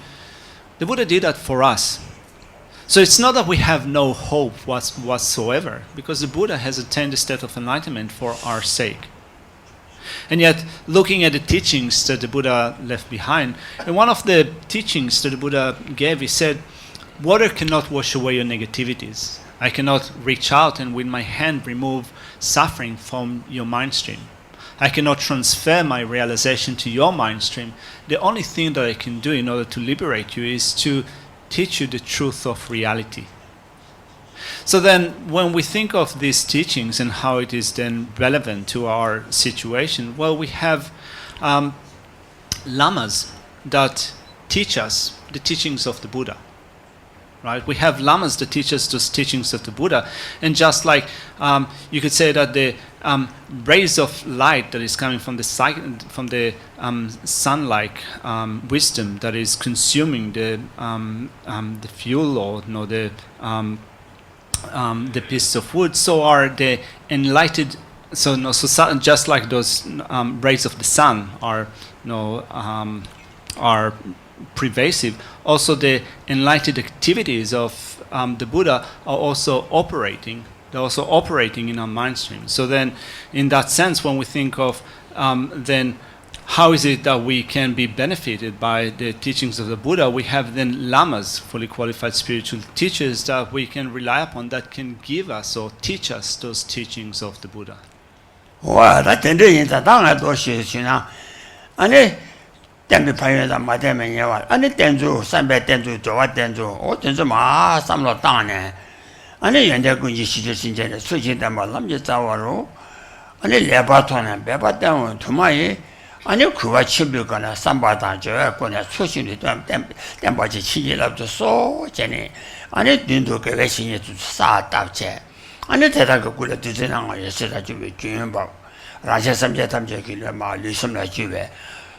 the Buddha did that for us. So it's not that we have no hope whatsoever, because the Buddha has attained the state of enlightenment for our sake. And yet, looking at the teachings that the Buddha left behind, and one of the teachings that the Buddha gave, he said, water cannot wash away your negativities. I cannot reach out and with my hand remove suffering from your mind stream. I cannot transfer my realization to your mind stream. The only thing that I can do in order to liberate you is to teach you the truth of reality. So then, when we think of these teachings and how it is then relevant to our situation, well, we have lamas that teach us the teachings of the Buddha. Right? We have lamas that teach us those teachings of the Buddha, and just like you could say that the rays of light that is coming from the sun-like wisdom that is consuming the fuel, or the pieces of wood, so are the enlightened. So just like those rays of the sun are pervasive, also the enlightened activities of the Buddha are also operating. They're also operating in our mind stream. So then, in that sense, when we think of then how is it that we can be benefited by the teachings of the Buddha, we have then lamas, fully qualified spiritual teachers that we can rely upon, that can give us or teach us those teachings of the Buddha. Wow, that Tempe Payada Madame Yawa, and the Tenzu, Sambe Tenzu, Joa Tenzu, or Tenzu Ma, Samlo Tane, and the Yandagunji Shin, switching them a Lamjatawaro, and the Lebaton and Bebaton to my, and you could Chibukana, Sambata, Joakona, switching the Tembaji Chili of the soul, Jenny, and it didn't do Gavation to Sat Tapche, and the Tetaku to Zenang, you said that you were dreaming about Raja Samjatam Jakilama, Lisum like you were.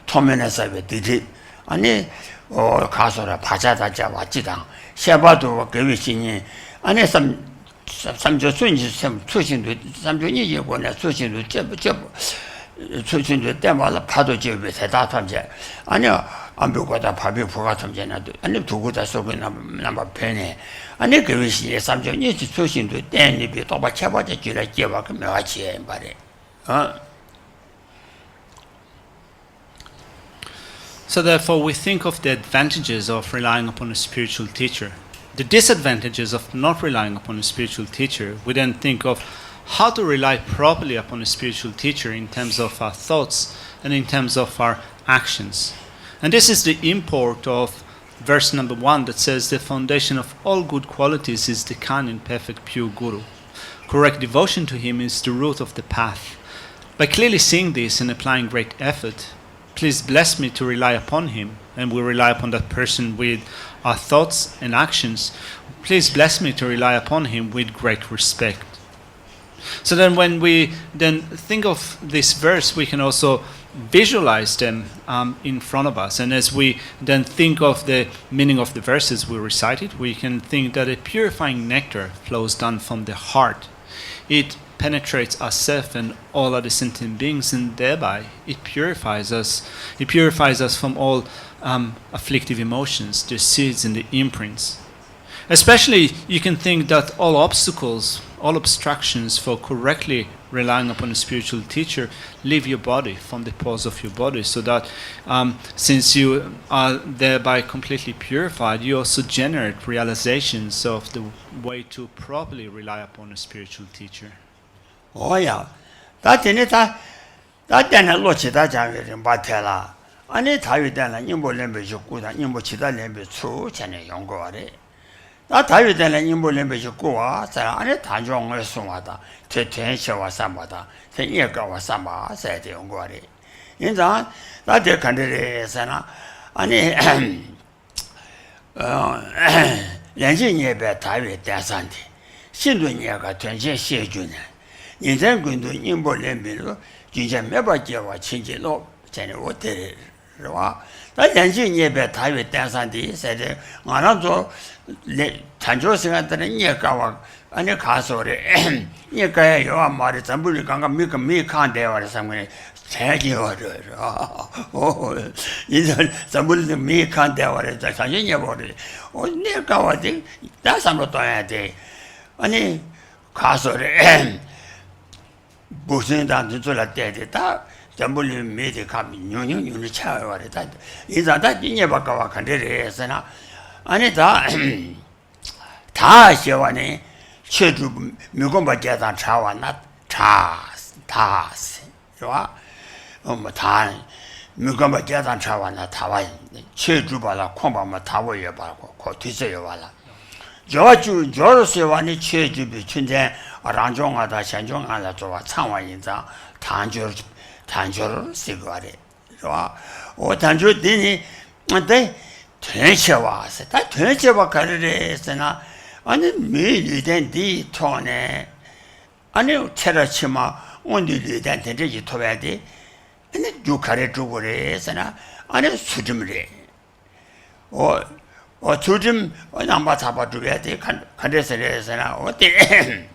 토면에서 되지 아니 가서라 바자다자 왔지당 샤바도 그위신이 아니 삼조 순지 수신도 삼조니 예고나 수신도 제부 수신도 때마다 파도 제베 대다 탐제 아니야 안 배고다 밥이 부가 탐제나도 아니 두고다 속에 남바 편에 아니 그위신이 삼조니 수신도 때니비 또 바쳐바자 지라 제바 그 매화치 말에 So therefore we think of the advantages of relying upon a spiritual teacher. The disadvantages of not relying upon a spiritual teacher, we then think of how to rely properly upon a spiritual teacher in terms of our thoughts and in terms of our actions. And this is the import of verse number 1 that says the foundation of all good qualities is the kind and perfect pure Guru. Correct devotion to him is the root of the path. By clearly seeing this and applying great effort, please bless me to rely upon him, and we rely upon that person with our thoughts and actions. Please bless me to rely upon him with great respect. So then when we then think of this verse, we can also visualize them in front of us. And as we then think of the meaning of the verses we recited, we can think that a purifying nectar flows down from the heart. It penetrates ourselves and all other sentient beings, and thereby it purifies us. It purifies us from all afflictive emotions, the seeds and the imprints. Especially, you can think that all obstacles, all obstructions for correctly relying upon a spiritual teacher leave your body, from the pores of your body, so that since you are thereby completely purified, you also generate realizations of the way to properly rely upon a spiritual teacher. Oh yeah, that in it, that then a lot of that in Batella. And it how you done a nimble lembe good and nimble chita lembe true, and a young gore. That how you done a nimble lembe go, and it had young Sumata, to Tensha was Samata, the Yaka was Sama, said the young gore. In that the country is an Lanjin Yebe Tyree Dasanti. Sindun Yaka 20 Junior. In then going to Nimbo Lembe, Ginger Mebaja, changing no, Jenny Water. That Lanjin Yebe Tyree Dasanti said, Manazo Tanjos and Yakawa, and a castle. Yaka, you are married, somebody can make me can't there or somewhere. Thank you. Oh, somebody me can't there or something about it. Oh, Nikawa, that's not a day. Any castle. Bushing down to the dead, somebody made a come in the child or that. Is that in Yabakawa country? And it Tashawani, Chedu, Mugomba Gaden Trawa, not Tas. You are? Matan, Mugomba Gaden Trawa, not Tawa, Chedubala, Comba Matawa Yabako, Tisayawala. George Jorosewani Chedu between them. Ranjong ada Shanjong ala Joa Changwa Yinza, Tanjur Sigari. Or Tanjur Dini, and they Tenchewas, that Tenchewa Karisana, and then me then D tone, and you Terachima, only then Tenji Tovadi, and then you carry Jugores, and then Sudimre. Or Sudim, or Nambataba to get the Candeseres, and what the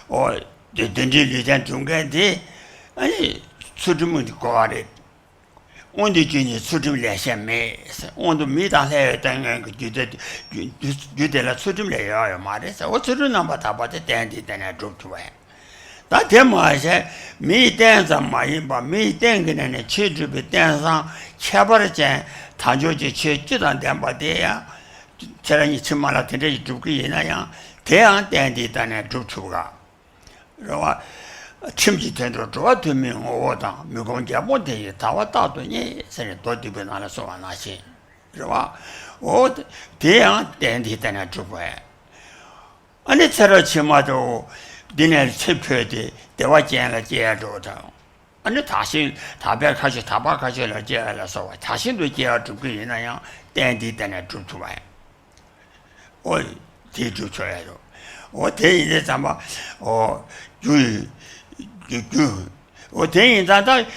or the Dunji then to get the Sudum got it. Only genius Sudum Lesson Mays, on the meat and hair, you did a Sudum layer, Maris, or Sudum number about the dandy, then I dropped away. That time I said, me dance on my imba, me thinking and a children be dance on Chabarachan, Tanjoji Church, and then by there, telling you to Malatin to Guyana. They aren't dandy than a Drutuga. Chimchi tender draw to me or water, Mugonja Body, Tower Tatuni, said Dodi Banana so anashi. Oh, they aren't dandy than a Drupa. And it's a Chimado, dinner chipperty, the Vajrayana jail daughter. And the Tashin, Tabakashi, Tabakashi, jail, so Tashin to jail to Guyana, dandy than a Drutua. Oh, did you try? Or take it summer, or you, or take that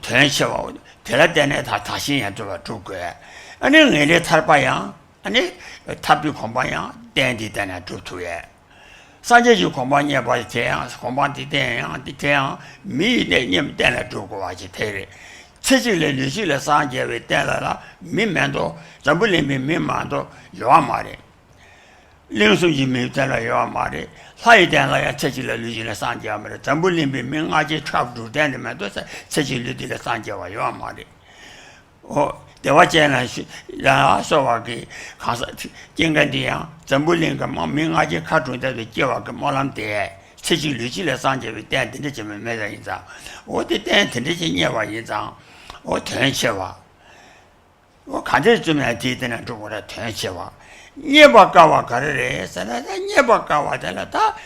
tension, tell it then at Tashin to a Druga. And then a little Tarpaya, and a Tapu Combaya, dandy than a Drutua. Sanjay you combine by the combine the town, me the name than a Drugo agitated. Cicely Lucilla Sanjay with Della, Mimando, Zabuli Mimando, your married. Linsu Jimmy tell your married. High than like a Cicely Lucilla Sanjay, Zabuli Ming, I just traveled to Denman, Cicely Lucilla Sanjay, your married. 대화 제나 라서와게 가서 진간디야 전부링가 명하게 가중대도 제와가 몰람대 체질 리질의 상제비 때한테 좀 매자 인자 어디 때한테 진예와 인자 텐셔와 간절 좀 해지되는 쪽으로 텐셔와 예바가와 가르래 살아다 예바가와 달라다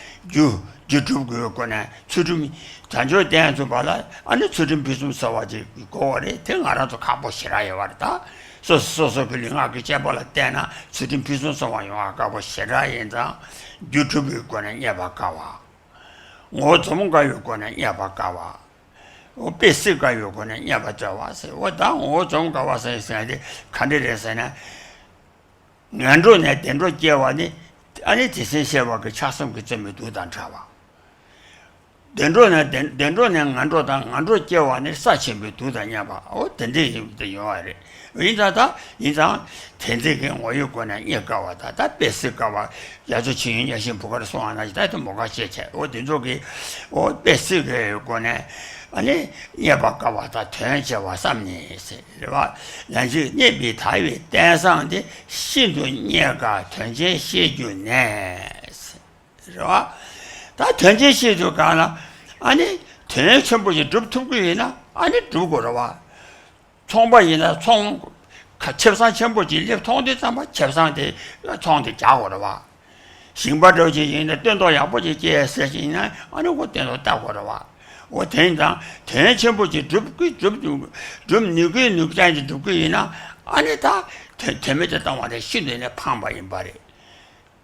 주주그거나 수준 단조 대한서 봐라 아니 수준 비좀 써와지 고래 등 알아서 가보시라요 왔다 소소소 그링하게 잡아라 때나 수준 비좀 써와요 가보시라인자 유튜브 거는 예바가와 뭐 전문가요 거는 예바가와 베스가요 거는 예바자와서 와다 오 전문가와서 했는데 간들에서는 난로네 된로 제와니 아니 디센시와 그 차선 그 점에 두단 차와 된로네 난로당 난로 제와니 사치비 두단냐 봐 된데도 요아래 인자다 인자 된데게 오요거나 예가와다 다 베스가와 야주 친인 야신 부가를 소환하지 다도 뭐가 제체 된조기 베스게 거네 아니 예바가와다 전체와 삼니세 봐 난지 예비 타위 대상의 신도 예가 전체 시주네 봐 다 전체 시주 가나 아니 전체 전부지 줍투기나 아니 두고로 와 총바이나 총 첩상 전부지 일 통대 삼아 첩상대 총대 자고로 와 신바저지인의 된도 야보지 제세지나 아니 그 된도 따고로 와我天上天全部去좀 누구의 누구자인지 누구이나 아니다天没得当我的训练的胖吧人吧的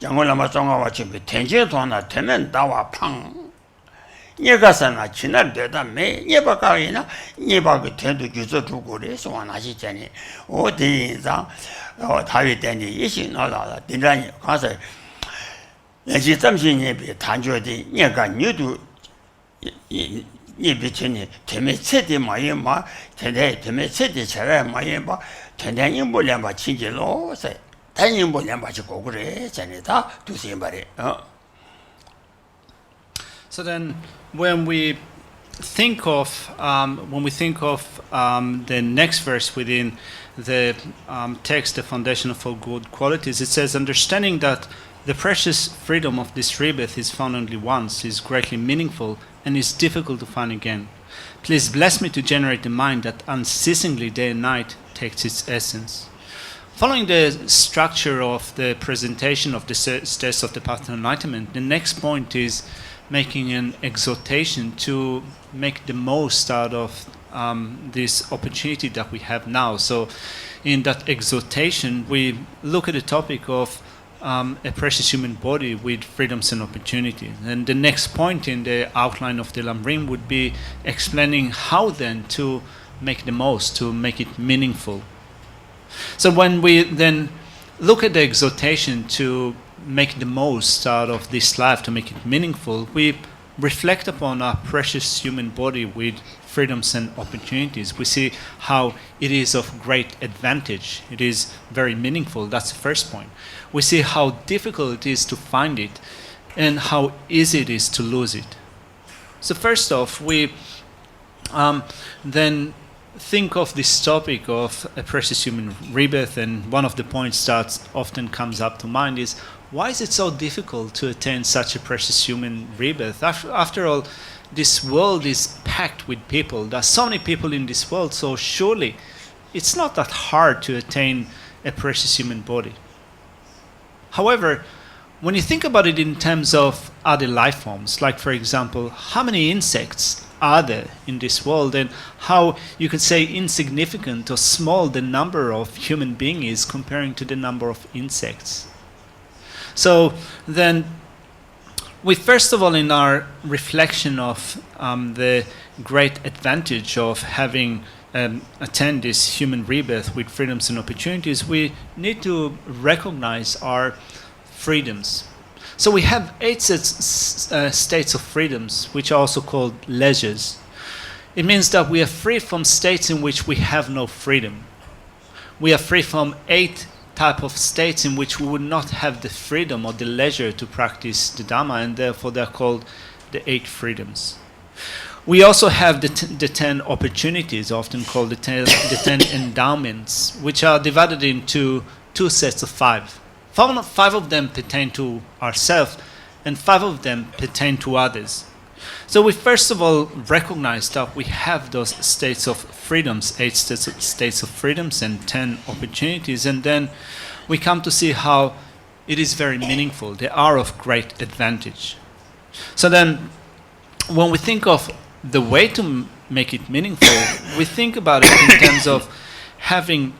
讲过了嘛中国去天天团呢天们打我胖你个生啊去那得的没你不搞人呢你把个天都就是出国的是往哪些讲呢我天上他有点的一心老了顶着你刚才那些这么些年比谈觉的你个你都예비천이 때문에 세대 마에 마 때문에 세대 차가 마에 마天天 인보련 바 친절로서 단 인보련 바지 고그래 전에다 두세 말에 So then when we think of the next verse within the text, the foundation of all good qualities, it says, understanding that the precious freedom of this rebirth is found only once, is greatly meaningful, and is difficult to find again. Please bless me to generate the mind that unceasingly day and night takes its essence. Following the structure of the presentation of the states of the path to enlightenment, the next point is making an exhortation to make the most out of this opportunity that we have now. So in that exhortation, we look at the topic of a precious human body with freedoms and opportunities. And the next point in the outline of the lamrim would be explaining how then to make the most, to make it meaningful. So when we then look at the exhortation to make the most out of this life, to make it meaningful, we reflect upon our precious human body with freedoms and opportunities. We see how it is of great advantage. It is very meaningful. That's the first point. We see how difficult it is to find it and how easy it is to lose it. So first off, we then think of this topic of a precious human rebirth, and one of the points that often comes up to mind is, why is it so difficult to attain such a precious human rebirth? After all, this world is packed with people. There are so many people in this world, so surely it's not that hard to attain a precious human body. However, when you think about it in terms of other life forms, like for example, how many insects are there in this world, and how you could say insignificant or small the number of human beings is comparing to the number of insects. So then we first of all, in our reflection of the great advantage of having attend this human rebirth with freedoms and opportunities, we need to recognize our freedoms. So we have 8 states of freedoms, which are also called leisures. It means that we are free from states in which we have no freedom. We are free from 8 type of states in which we would not have the freedom or the leisure to practice the Dhamma, and therefore they're called the 8 freedoms. We also have the 10 opportunities, often called the 10 endowments, which are divided into 2 sets of 5. 5 of them pertain to ourselves, and 5 of them pertain to others. So we first of all recognize that we have those states of freedoms, 8 states of freedoms and 10 opportunities, and then we come to see how it is very meaningful. They are of great advantage. So then, when we think of the way to make it meaningful, we think about it in terms of having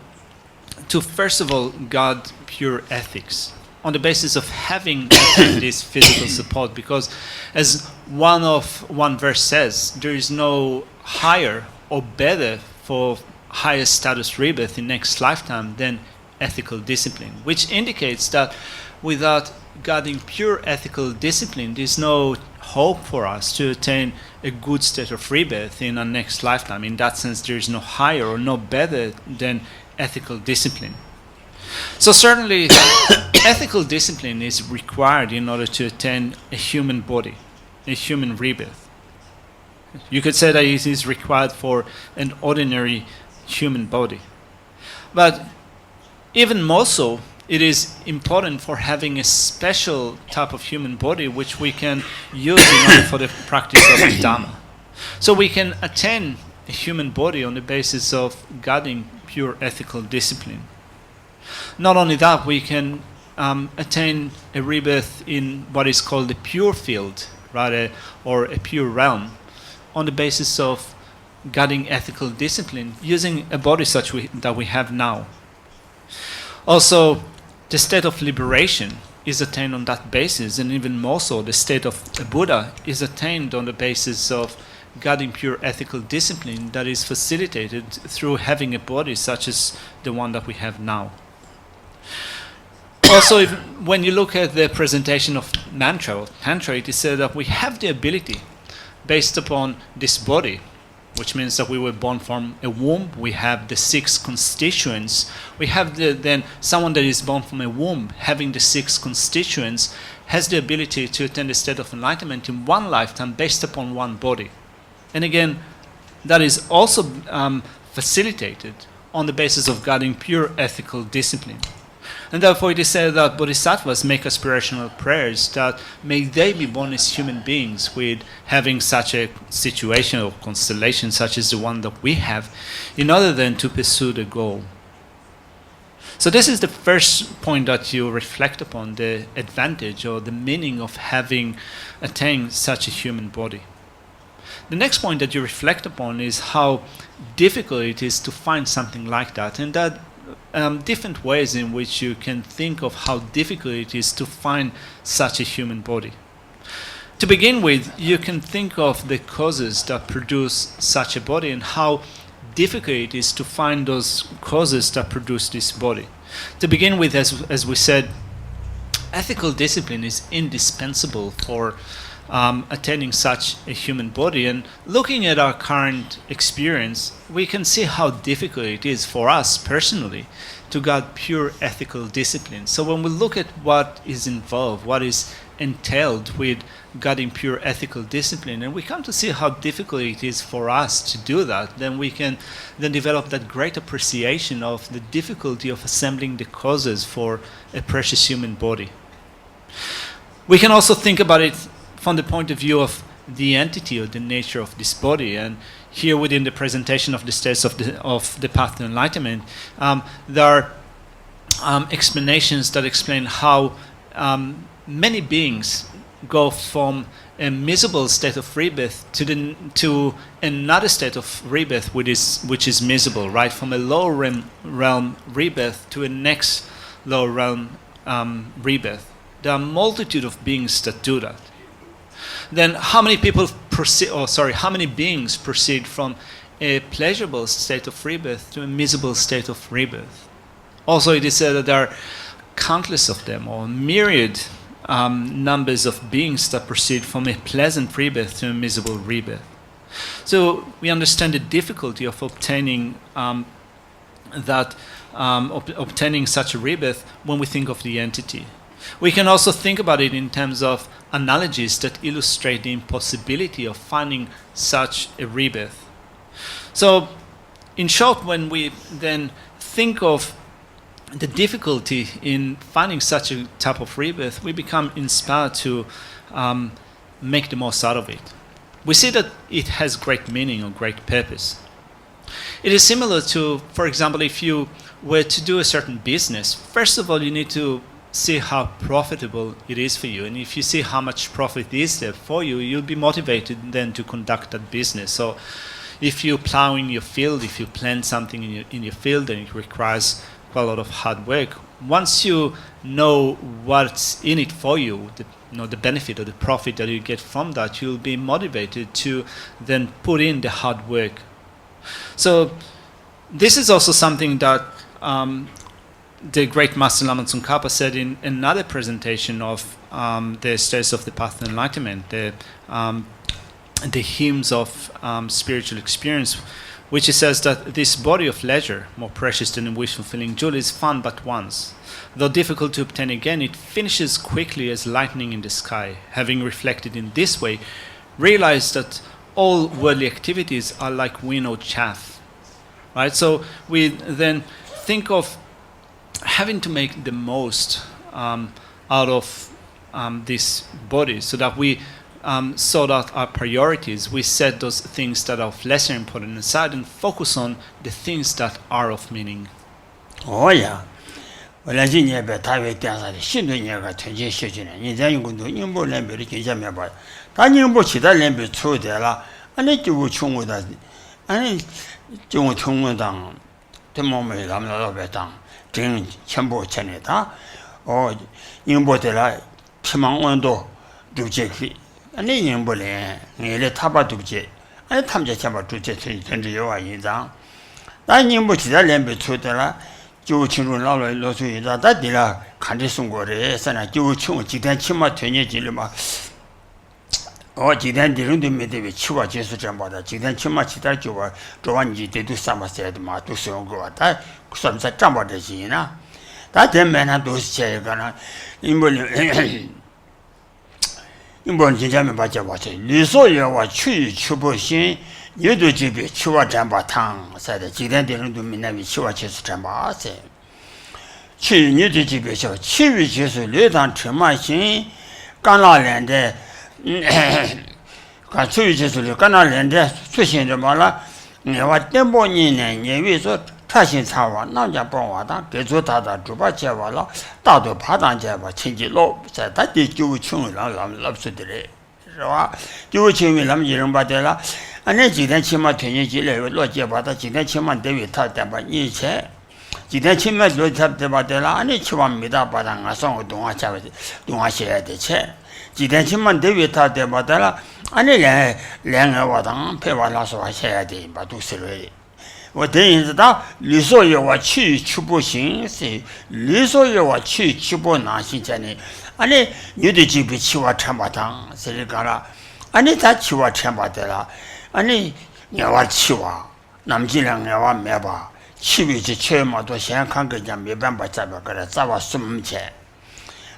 to, first of all, guard pure ethics on the basis of having this physical support, because as one verse says, there is no higher or better for higher status rebirth in next lifetime than ethical discipline, which indicates that without guarding pure ethical discipline, there's no hope for us to attain a good state of rebirth in our next lifetime. In that sense, there is no higher or no better than ethical discipline. So certainly, ethical discipline is required in order to attain a human body, a human rebirth. You could say that it is required for an ordinary human body. But even more so, it is important for having a special type of human body which we can use in order for the practice of the Dhamma. So we can attain a human body on the basis of guarding pure ethical discipline. Not only that, we can attain a rebirth in what is called the pure field, right, or a pure realm, on the basis of guarding ethical discipline using a body such that we have now. Also, the state of liberation is attained on that basis, and even more so, the state of a Buddha is attained on the basis of guarding pure ethical discipline that is facilitated through having a body such as the one that we have now. Also, when you look at the presentation of mantra or tantra, it is said that we have the ability, based upon this body, which means that we were born from a womb, we have the 6 constituents. We have then someone that is born from a womb, having the 6 constituents, has the ability to attain the state of enlightenment in one lifetime based upon one body. And again, that is also facilitated on the basis of guarding pure ethical discipline. And therefore it is said that bodhisattvas make aspirational prayers that may they be born as human beings with having such a situation or constellation such as the one that we have, in order then to pursue the goal. So this is the first point that you reflect upon, the advantage or the meaning of having attained such a human body. The next point that you reflect upon is how difficult it is to find something like that, and that different ways in which you can think of how difficult it is to find such a human body. To begin with, you can think of the causes that produce such a body and how difficult it is to find those causes that produce this body. To begin with, as we said, ethical discipline is indispensable for attaining such a human body. And looking at our current experience, we can see how difficult it is for us personally to guard pure ethical discipline. So when we look at what is involved, what is entailed with guarding pure ethical discipline, and we come to see how difficult it is for us to do that, then we can then develop that great appreciation of the difficulty of assembling the causes for a precious human body. We can also think about it from the point of view of the entity or the nature of this body. And here within the presentation of the states of the path to enlightenment, there are explanations that explain how many beings go from a miserable state of rebirth to another state of rebirth which is miserable, right? From a lower realm rebirth to a next lower realm rebirth. There are a multitude of beings that do that. Then how many beings proceed from a pleasurable state of rebirth to a miserable state of rebirth? Also, it is said that there are countless of them, or myriad numbers of beings that proceed from a pleasant rebirth to a miserable rebirth. So we understand the difficulty of obtaining obtaining such a rebirth when we think of the entity. We can also think about it in terms of analogies that illustrate the impossibility of finding such a rebirth. So, in short, when we then think of the difficulty in finding such a type of rebirth, we become inspired to make the most out of it. We see that it has great meaning or great purpose. It is similar to, for example, if you were to do a certain business, first of all, you need to see how profitable it is for you. And if you see how much profit is there for you, you'll be motivated then to conduct that business. So if you plow in your field, if you plant something in your field, and it requires quite a lot of hard work, once you know what's in it for you, the benefit or the profit that you get from that, you'll be motivated to then put in the hard work. So this is also something that the great Master Lama Tsongkhapa said in another presentation of the States of the Path of Enlightenment, the hymns of spiritual experience, which he says that this body of leisure, more precious than a wish-fulfilling jewel, is found but once. Though difficult to obtain again, it finishes quickly as lightning in the sky. Having reflected in this way, realize that all worldly activities are like winnowed chaff. Right? So we then think of having to make the most out of this body, so that we sort out our priorities. We set those things that are of lesser importance aside and focus on the things that are of meaning. Oh yeah. Well, as in your bed, I will dance at the Shindu to Jeshin, and then you go to Nimbo Lamber, Kijamaba. Tanimbo Chida Lamber through there, and let you chung with us. And you chung down the moment I'm not better. Drink Chambo Chaneta or Nimbo de la Timanondo Dubjeki, and then Nimbole, nearly Taba Dubje, and Tamja Chaba to Jet 20 years down. That Nimbo Chida Lamber through there. 就清楚老了老岁的，他对了，看着送过来，现在就清几天起码推荐进来嘛。我几天的人都没得去过结束这么的，几天起码起点就我做完你这都三八岁的嘛，都使用过，但算不算这么的些呢？但这面上都是这一个呢，因为今天没把这话说，你说要我去不行。 有的这边去我占把汤，晒的几天的人都没那边去我去是占把噻。去你的这边说，7月就是6趟车马行，刚那年的，刚7月就是刚那年的出现什么了？你话等半年呢，你为说tra行查完，那家帮我当，给做他的猪把接完了，大多爬当接吧，亲戚老在他的就穷人老说的嘞，是吧？就穷人他们一人把的了。 那几天起码推荐进来，老结巴他今天起码得为他得把年钱，今天起码老他得把得了，那起码没得把他俺上个东华下东华写的钱，今天起码得为他得把得了，那两个我当陪我老师话写的把都是了。我等于知道，你说要我去不行是，你说要我去不难行钱的，那有的这边去我全把当是这个了，那咱去我全把得了。 아니 내가 치와 남지랑 내가 매봐 치비지 최마도 생각한 거냐 매번 받자봐 그래 잡아 숨체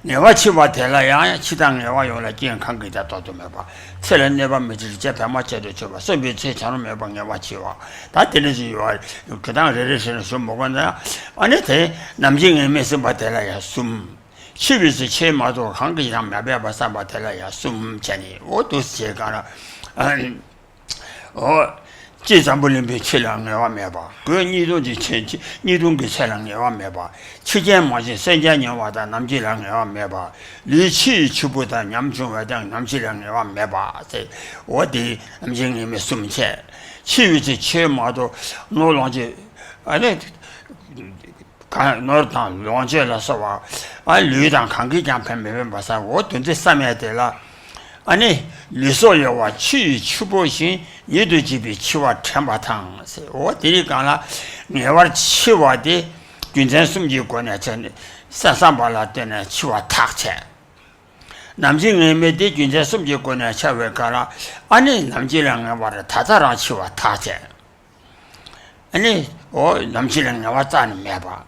내가 치와 될라야 치당 내가 요라健康 거다 또도 매봐 세련 내가 매질 제배 맞게도 줘봐 선비 제 자는 매번 내가 치와 다 되는지 요 그당 레레션을 좀 먹었나 아니 대 남지에 매서 받을라야 숨 치비지 최마도 한 거랑 매번 잡아 될라야 숨체니 어도 제가라这咱不能被吃两年万没吧？个你都的钱，你都给吃两年万没吧？期间嘛是3年年万的，咱们这两年万没吧？你去不得，咱们中外的，咱们这两年万没吧？这我的咱们今年没送钱，去这钱嘛都弄上去，那看弄上弄去了是吧？旅当看给讲拍没办法噻，我蹲在上面的了。 아니, 리소야 와 치보신 얘도 집에 치와 참바탕. 어디리 가나 내가 치와데 균전 숨지고네 전 산산발라 때네 치와 탁체. 남진에 메데 균전 숨지고네 차왜 가라. 아니, 남지랑 와라 다다라 치와 탁체. 아니, 남지랑 와자는 매봐.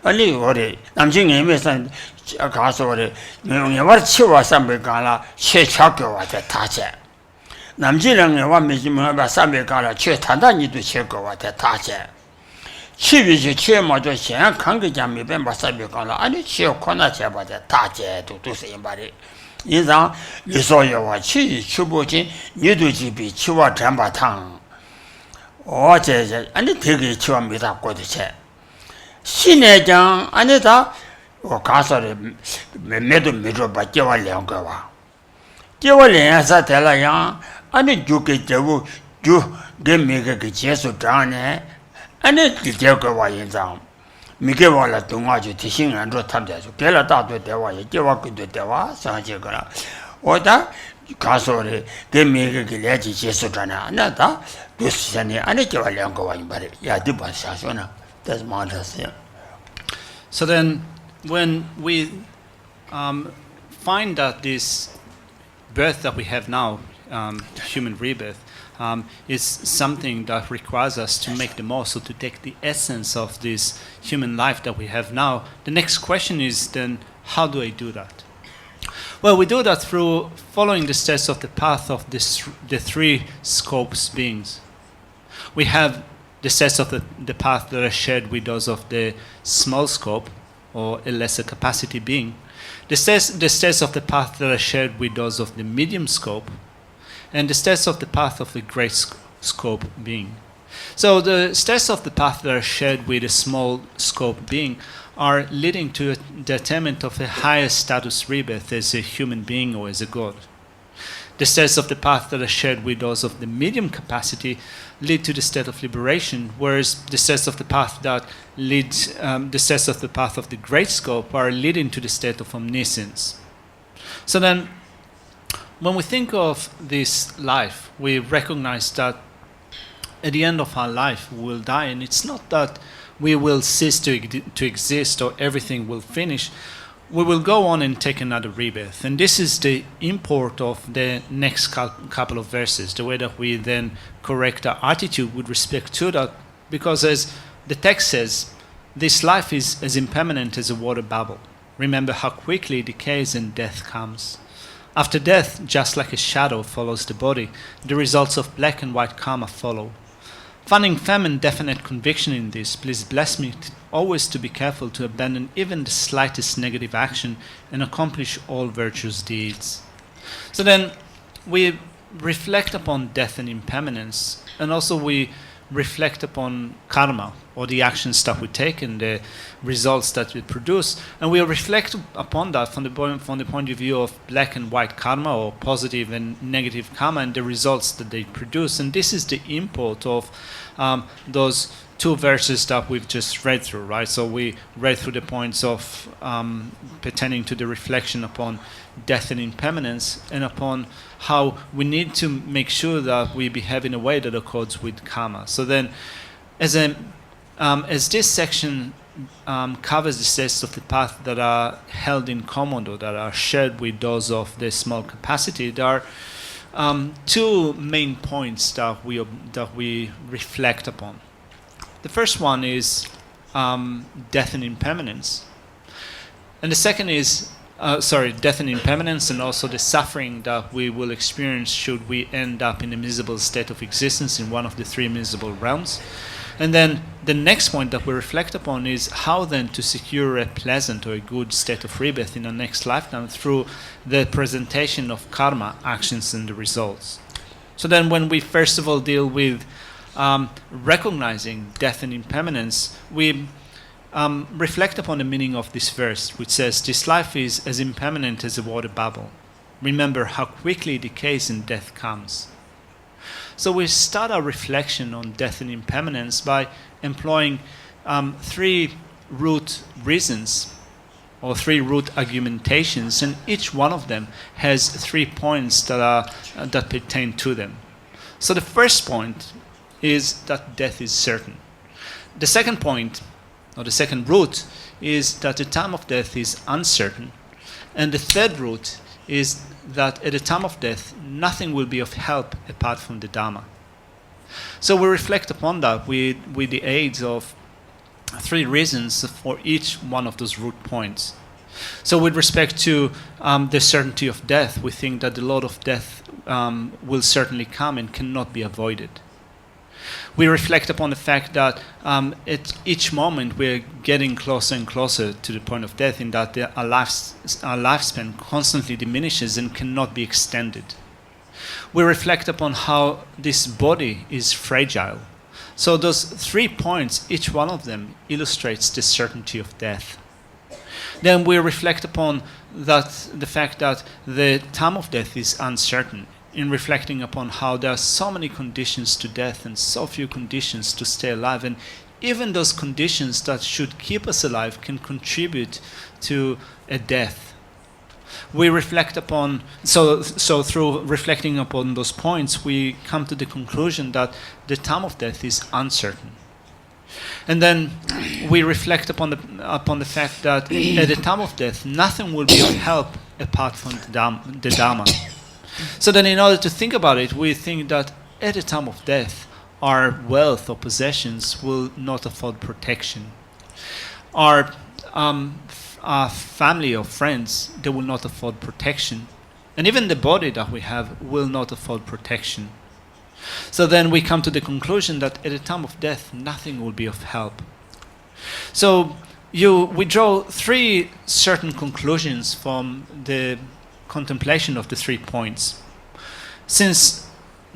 아니 우리 남진님에서 가서 우리 명예와 치와 삼백가라 최착교와대 다제 남진랑에 와미지면 봐 삼백가라 최단단이도 최거와대 다제 치비지 최마저 현 관계자미변 봐 삼백가라 아니 최코나 제바대 다제도 두세 말이 인상 리소여와 치 추보지 니도지비 치와 잠바탕 어제제 아니 되게 치와입니다 고도체 신의장 아니다 가서를 매도 매도 받게와 량거와 깨월에서 될라야 아니 죽게 되고 주 개미게 제수 장에 아니 뒤져거와 인상 미개와라 동아주 티싱안로 탐자주 결라다도 대화에 깨와기도 대화 상제거라 오다 가서를 개미게 내지 제수 장에 나다 두시잖니 아니 깨와 량거와 이 말이 야디바 사소나. That's my understanding. So then, when we find that this birth that we have now, human rebirth, is something that requires us to make the most, so to take the essence of this human life that we have now, the next question is then, how do I do that? Well, we do that through following the steps of the path of the three scopes beings. We have the steps of the path that are shared with those of the small scope, or a lesser capacity being. The steps of the path that are shared with those of the medium scope, and the steps of the path of the great scope being. So the steps of the path that are shared with a small scope being are leading to the attainment of a higher status rebirth as a human being or as a god. The steps of the path that are shared with those of the medium capacity lead to the state of liberation, whereas the steps of the path that lead, the steps of the path of the great scope are leading to the state of omniscience. So then, when we think of this life, we recognize that at the end of our life we will die, and it's not that we will cease to exist or everything will finish. We will go on and take another rebirth. And this is the import of the next couple of verses, the way that we then correct our attitude with respect to that, because as the text says, this life is as impermanent as a water bubble. Remember how quickly it decays and death comes. After death, just like a shadow follows the body, the results of black and white karma follow. Finding firm and definite conviction in this, please bless me always to be careful to abandon even the slightest negative action and accomplish all virtuous deeds. So then we reflect upon death and impermanence, and also we reflect upon karma, or the actions that we take and the results that we produce, and we reflect upon that from the point of view of black and white karma, or positive and negative karma, and the results that they produce. And this is the import of those two verses that we've just read through, right? So we read through the points of pertaining to the reflection upon death and impermanence, and upon how we need to make sure that we behave in a way that accords with karma. So then, as this section covers the steps of the path that are held in common, or that are shared with those of the small capacity, there are two main points that we reflect upon. The first one is death and impermanence, and the second is death and impermanence, and also the suffering that we will experience should we end up in a miserable state of existence in one of the three miserable realms. And then the next point that we reflect upon is how then to secure a pleasant or a good state of rebirth in our next lifetime through the presentation of karma, actions, and the results. So then when we first of all deal with recognizing death and impermanence, we reflect upon the meaning of this verse, which says, "This life is as impermanent as a water bubble. Remember how quickly it decays and death comes." So we start our reflection on death and impermanence by employing three root reasons, or three root argumentations, and each one of them has 3 points that pertain to them. So the first point is that death is certain. The second point, or the second root, is that the time of death is uncertain. And the third root is that at the time of death, nothing will be of help apart from the Dharma. So we reflect upon that with the aids of three reasons for each one of those root points. So with respect to the certainty of death, we think that the load of death will certainly come and cannot be avoided. We reflect upon the fact that at each moment we're getting closer and closer to the point of death, in that our lifespan constantly diminishes and cannot be extended. We reflect upon how this body is fragile. So those 3 points, each one of them illustrates the certainty of death. Then we reflect upon the fact that the time of death is uncertain, in reflecting upon how there are so many conditions to death and so few conditions to stay alive, and even those conditions that should keep us alive can contribute to a death. We reflect upon, so through reflecting upon those points, we come to the conclusion that the time of death is uncertain. And then we reflect upon the fact that at the time of death, nothing will be of help apart from the Dharma. So then, in order to think about it, we think that at the time of death, our wealth or possessions will not afford protection. Our family or friends, they will not afford protection. And even the body that we have will not afford protection. So then we come to the conclusion that at the time of death, nothing will be of help. So we draw 3 certain conclusions from the contemplation of the 3 points. Since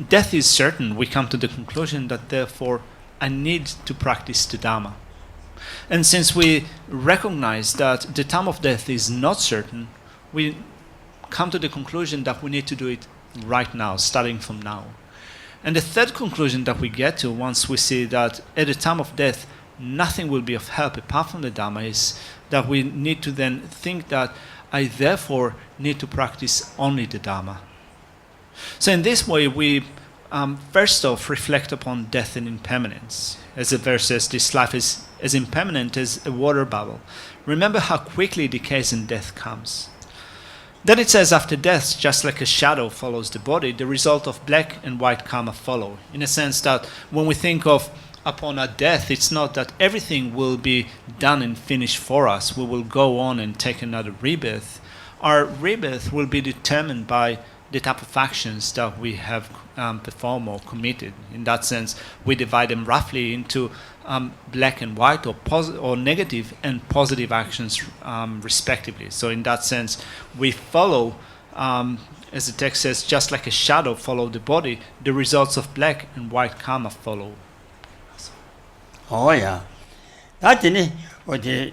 death is certain, we come to the conclusion that therefore I need to practice the Dharma. And since we recognize that the time of death is not certain, we come to the conclusion that we need to do it right now, starting from now. And the third conclusion that we get to once we see that at the time of death nothing will be of help apart from the Dharma is that we need to then think that I therefore need to practice only the Dharma. So in this way we first off reflect upon death and impermanence. As the verse says, this life is as impermanent as a water bubble. Remember how quickly decays and death comes. Then it says, after death, just like a shadow follows the body, the result of black and white karma follow. In a sense that when we think of upon our death, it's not that everything will be done and finished for us. We will go on and take another rebirth. Our rebirth will be determined by the type of actions that we have performed or committed. In that sense, we divide them roughly into black and white, or negative and positive actions respectively. So in that sense, we follow, as the text says, just like a shadow follow the body, the results of black and white karma follow. Oh yeah. That's it. What the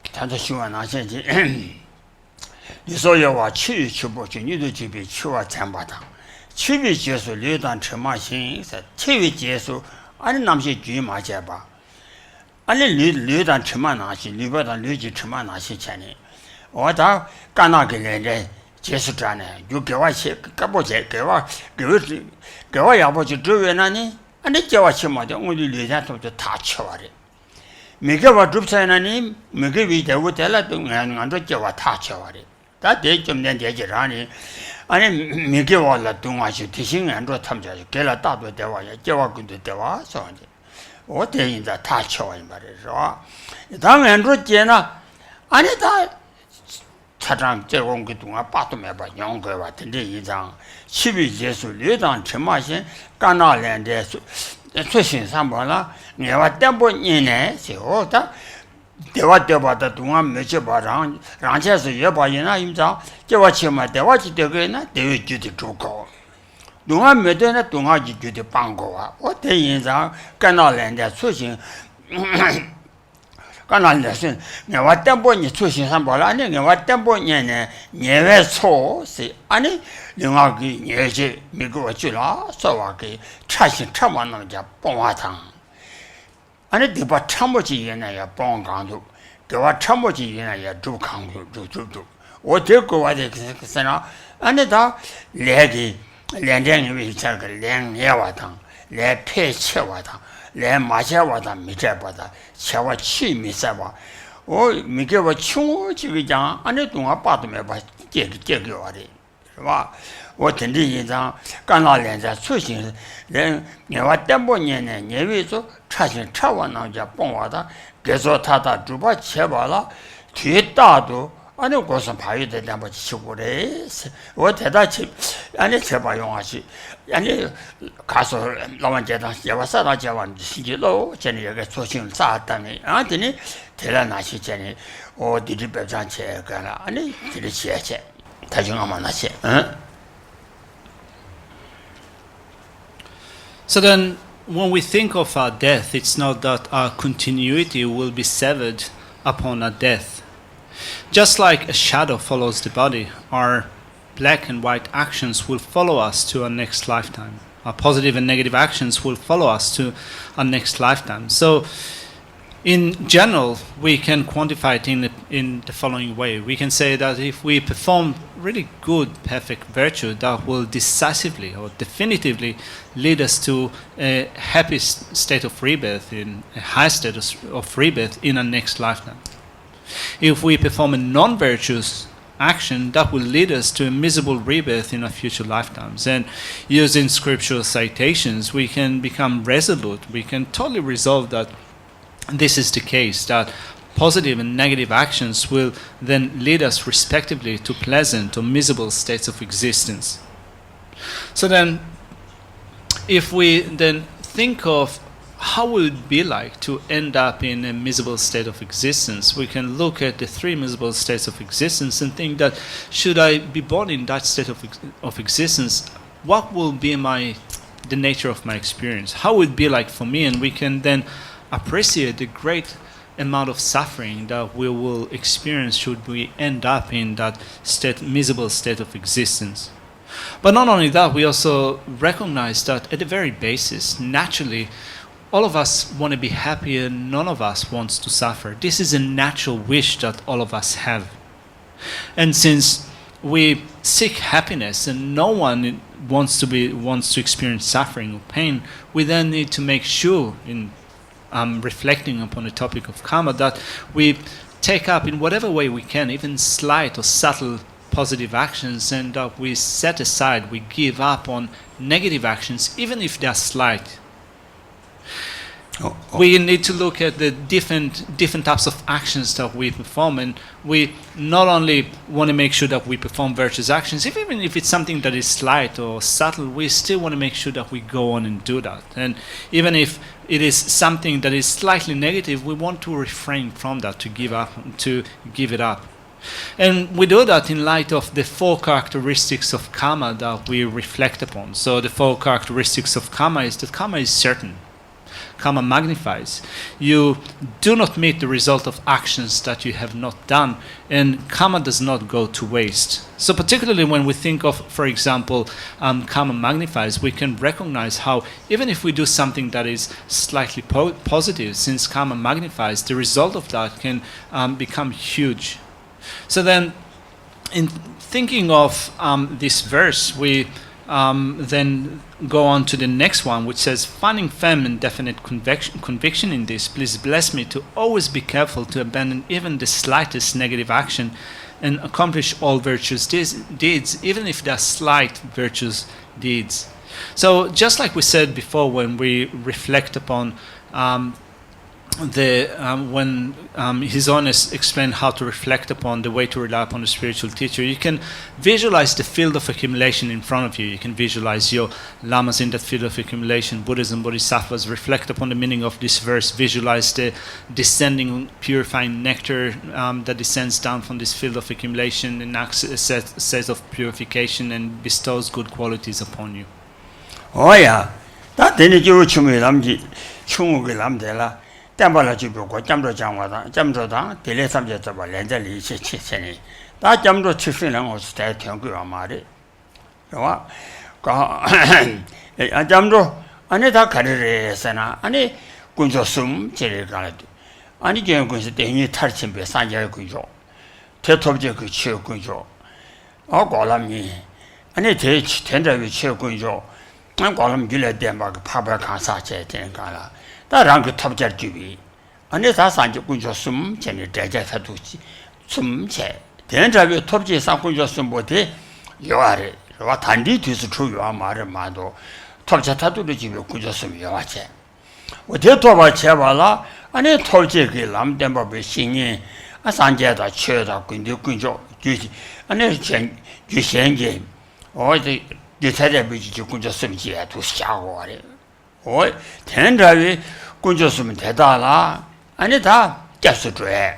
tantra shuan na xian ji. 你说要我去不去，你都去别去我参巴当，去别结束六段车马行，是去别结束，俺们那些军马结巴，俺们六段车马那些600段6级车马那些钱呢，我到干那个人家结束站呢，就给我去，给不去，给我要不去周围那呢，俺那叫我去嘛的，我就6天都就他去我的。 每个我住在那里，每个月我在那都按照叫我他去我的，但这今年这几场呢，俺每个我了东啊去提醒按照他们家给了大多电话也叫我工作电话说的，我等于在他去我嘛的是吧？他们按照接呢，俺这他车上这我给东啊把都没把养过吧，等这一张7月结束6张车马线干那连的。 出行上班了，我话点不年呢，是哦，他对我的东啊没去把让钱是也把人那一张，叫我去嘛，对我去这个呢，对我就得足够，东啊没得呢，东啊就得帮过啊，我对人上干那人的出行，干那人是，我话点不你出行上班了，我话点不年呢，年外错是，俺呢。 另外个年纪没给我去了，说话给吃完那家帮我汤，俺那地方吃不起人呢也帮扛住，给我吃不起人呢也煮扛住，我这个我这个身上，俺那他来个连这因为这个连年瓦汤，来配吃瓦汤，来马些瓦汤没这把的，吃我去没啥吧，我没给我穷这个讲，俺那东西把都没把借给我的。 是吧？我听的一张干老连在出行人你话电波年呢年为做查询查完那家帮我的给说他的主把切完了最大多아니 고선 봐야 되다 뭐 치고래 뭐 대다치 아니 제발 용하시 아니 가서 라만제다 제와사다 제완 시기로 전에 여기 소신을 쌓았다니 아더니 대란하시 전에 어디리 배잔체 가라 아니 들으시야체 다중아만 하시 So then when we think of our death, it's not that our continuity will be severed upon our death. Just like a shadow follows the body, our black and white actions will follow us to our next lifetime. Our positive and negative actions will follow us to our next lifetime. So, in general, we can quantify it in the following way. We can say that if we perform really good, perfect virtue, that will decisively or definitively lead us to a happy state of rebirth, in a high state of rebirth in our next lifetime. If we perform a non-virtuous action, that will lead us to a miserable rebirth in our future lifetimes. And using scriptural citations, we can become resolute. We can totally resolve that this is the case, that positive and negative actions will then lead us respectively to pleasant or miserable states of existence. So then, if we then think of how would it be like to end up in a miserable state of existence, we can look at the three miserable states of existence and think that should I be born in that state of existence, what will be the nature of my experience? How would it be like for me? And we can then appreciate the great amount of suffering that we will experience should we end up in that miserable state of existence. But not only that, we also recognize that at the very basis, naturally, all of us want to be happy and none of us wants to suffer. This is a natural wish that all of us have. And since we seek happiness and no one wants to experience suffering or pain, we then need to make sure, in reflecting upon the topic of karma, that we take up in whatever way we can, even slight or subtle positive actions, and that we set aside, we give up on negative actions, even if they are slight. We need to look at the different types of actions that we perform, and we not only want to make sure that we perform virtuous actions, even if it's something that is slight or subtle, we still want to make sure that we go on and do that. And even if it is something that is slightly negative, we want to refrain from that, to give it up. And we do that in light of the four characteristics of karma that we reflect upon. So the four characteristics of karma is that karma is certain. Karma magnifies. You do not meet the result of actions that you have not done, and karma does not go to waste. So particularly when we think of, for example, karma magnifies, we can recognize how even if we do something that is slightly positive, since karma magnifies, the result of that can become huge. So then, in thinking of this verse, we then go on to the next one, which says, finding firm and definite conviction in this, please bless me to always be careful to abandon even the slightest negative action and accomplish all virtuous deeds, even if they are slight virtuous deeds. So just like we said before, when we reflect upon when His Holiness explained how to reflect upon the way to rely upon the spiritual teacher, you can visualize the field of accumulation in front of you. You can visualize your lamas in that field of accumulation, Buddhas and Bodhisattvas. Reflect upon the meaning of this verse. Visualize the descending, purifying nectar that descends down from this field of accumulation and acts as a sense of purification and bestows good qualities upon you. Oh yeah, that didn't you chungu Tambala Jubuko, Jamdo Jamwada, Jamdoda, the less subject of a lender, Chini. That Jamdo Chifin was stay Tangu Amari. Jamdo, Anita Carriere Sana, Ani Gunjo Sum, Cherry Galadi. Ani Jam Gunjo, the new touching beside Yakujo. Tetobje Kucho Gunjo. Oh, Golami. Ani teach tender with Chokunjo. I'm Golam Gila Denmark, Papa Kansache, Tenkala. 다 랑그 탑자 주비 안에 다 산지 군조 숨 전에 대자 사두지 숨체 대자비 탑지 상군조 숨 못해 요아래 와 단디 뒤에서 주요한 말을 마도 털자타도를 집에 꾸졌으면 여와체 어디도봐 제발라 아니 털제기 남된법의 신이 아산제다 쳐다 근데 주시 아니 주신게 어디 대차대 비지 꾸졌으면 지야도 샤고 아래 텐라위 꾸졌으면 대다라 아니 다 capsule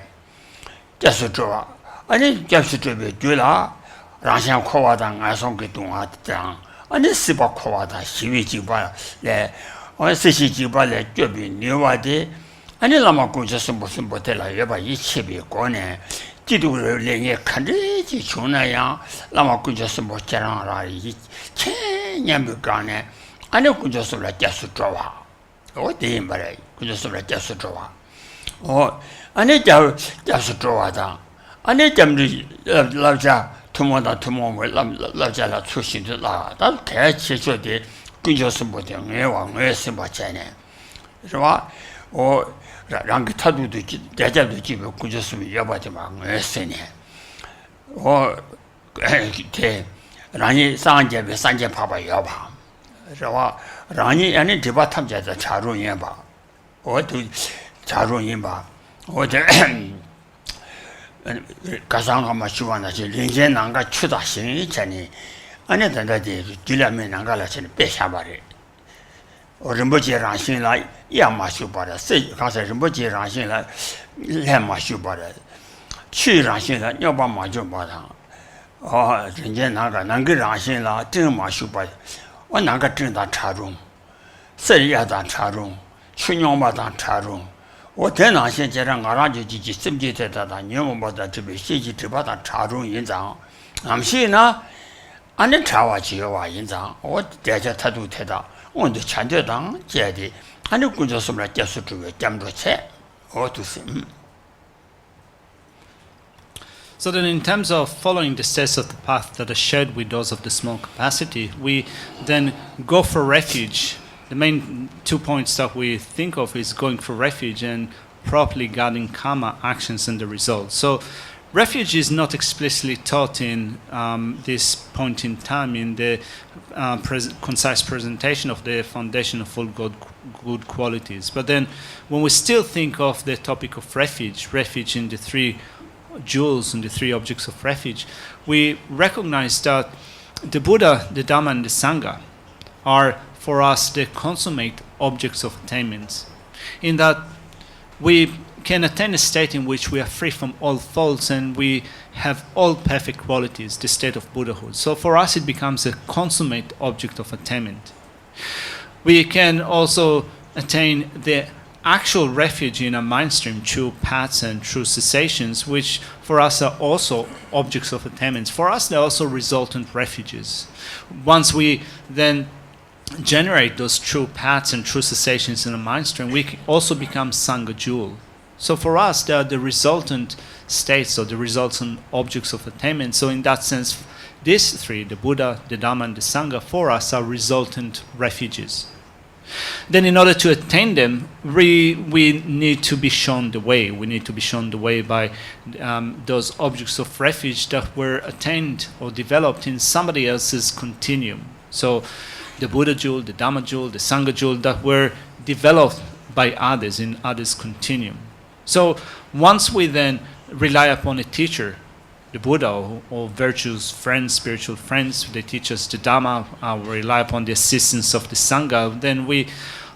아니 capsule 줄라 라시안 코와당 아송게 동아장 아니 시바 코와다 시위지바 네 어시시지바레 껴비 니와데 아니 라마 꾸졌으면 무슨 못해라 여봐 이치비 고네 지도를 내게 칸지지 주나야 라마 꾸졌으면 못 자랑하라 이 체념부간에 아니 꾸졌으면 capsule 어디 말해 꾸졌으면 capsule 아니 잡수 좋아다. 아니 잠리 라자 투모다 투모를 라자라 출신들 라. 다 대체적이 근저스 못해. 외왕외스 맞잖아. 그래서 랑기 타도도 대자도 집에 근저스 여봐지 막 외스네. 대 라니 상제베 상제 봐봐 여봐. 그래서 라니 아니 디바 탐자자 자루에 봐. 어디 자루에 봐. 어제 가상하마 시원하지 린젠 난가 추다신 있잖니 아니 단다지 길라면 난가라신 빼샤바리 림보지랑 신라 야마슈바라 세 가서 림보지랑 신라 레마슈바라 취랑 신라 녀바마주바라 린젠 난가 난가랑 신라 정마슈바 와 난가 정다 차중 세야다 차중 춘용마다 차중 我天哪！现在让俺让就甚至在他你们把他这边信息只把他查中印章，俺们呢，俺那查完去哇印章，我大家态度太大，我就强调当接的，俺那工作什么结束之后讲不出来，我都是So then in terms of following the steps of the path that are shared with those of the small capacity, we then go for refuge. The main 2 points that we think of is going for refuge and properly guarding karma, actions, and the results. So refuge is not explicitly taught in this point in time in the concise presentation of the foundation of all good qualities. But then when we still think of the topic of refuge in the 3 jewels and the 3 objects of refuge, we recognize that the Buddha, the Dhamma, and the Sangha are for us the consummate objects of attainment, in that we can attain a state in which we are free from all faults and we have all perfect qualities, the state of Buddhahood. So for us it becomes a consummate object of attainment. We can also attain the actual refuge in a mind stream through paths and through cessations, which for us are also objects of attainment. For us they're also resultant refuges. Once we then generate those true paths and true cessations in the mind stream, we also become Sangha jewel. So for us, they are the resultant states or the resultant objects of attainment. So in that sense, these 3, the Buddha, the Dhamma, and the Sangha, for us are resultant refuges. Then in order to attain them, we need to be shown the way. We need to be shown the way by those objects of refuge that were attained or developed in somebody else's continuum. So the Buddha jewel, the Dhamma jewel, the Sangha jewel that were developed by others in others' continuum. So once we then rely upon a teacher, the Buddha or virtuous friends, spiritual friends, they teach us the Dhamma, we rely upon the assistance of the Sangha, then we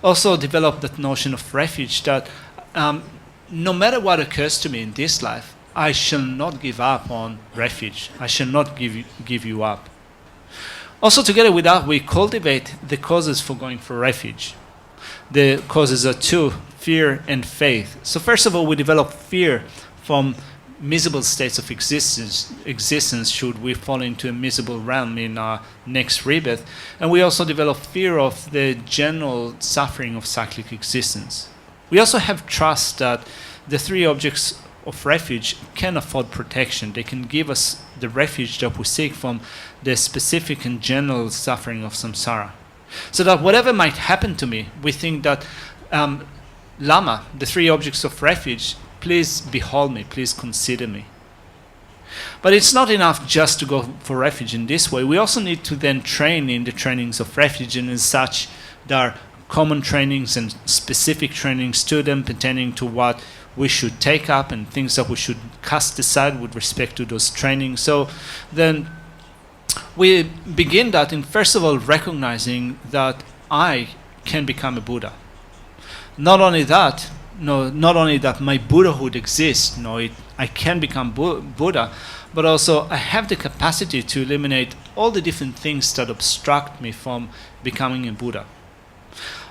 also develop that notion of refuge that no matter what occurs to me in this life, I shall not give up on refuge. I shall not give you up. Also, together with that, we cultivate the causes for going for refuge. The causes are 2, fear and faith. So first of all, we develop fear from miserable states of existence should we fall into a miserable realm in our next rebirth. And we also develop fear of the general suffering of cyclic existence. We also have trust that the 3 objects of refuge can afford protection. They can give us the refuge that we seek from the specific and general suffering of samsara. So that whatever might happen to me, we think that Lama, the 3 objects of refuge, please behold me, please consider me. But it's not enough just to go for refuge in this way. We also need to then train in the trainings of refuge, and as such, there are common trainings and specific trainings to them pertaining to what we should take up and things that we should cast aside with respect to those trainings. So then we begin that in first of all recognizing that I can become a Buddha. Not only that, not only that my Buddhahood exists, I can become Buddha, but also I have the capacity to eliminate all the different things that obstruct me from becoming a Buddha.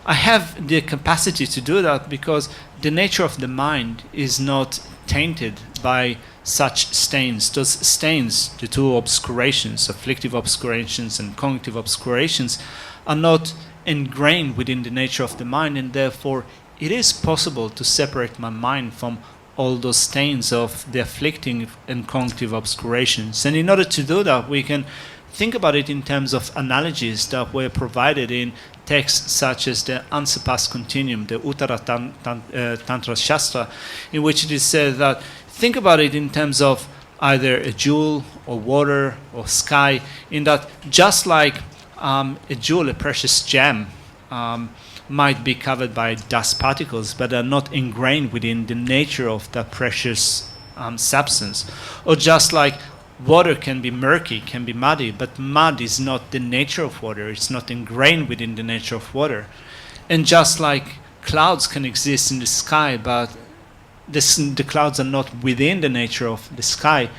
I have the capacity to do that because the nature of the mind is not tainted by such stains. Those stains, the two obscurations, afflictive obscurations and cognitive obscurations, are not ingrained within the nature of the mind, and therefore it is possible to separate my mind from all those stains of the afflicting and cognitive obscurations. And in order to do that, we can think about it in terms of analogies that were provided in texts such as the Unsurpassed Continuum, the Uttara Tantra Shastra, in which it is said that think about it in terms of either a jewel or water or sky, in that just like a jewel, a precious gem, might be covered by dust particles, but are not ingrained within the nature of that precious substance. Or just like water can be murky, can be muddy, but mud is not the nature of water, it's not ingrained within the nature of water. And just like clouds can exist in the sky, but the clouds are not within the nature of the sky,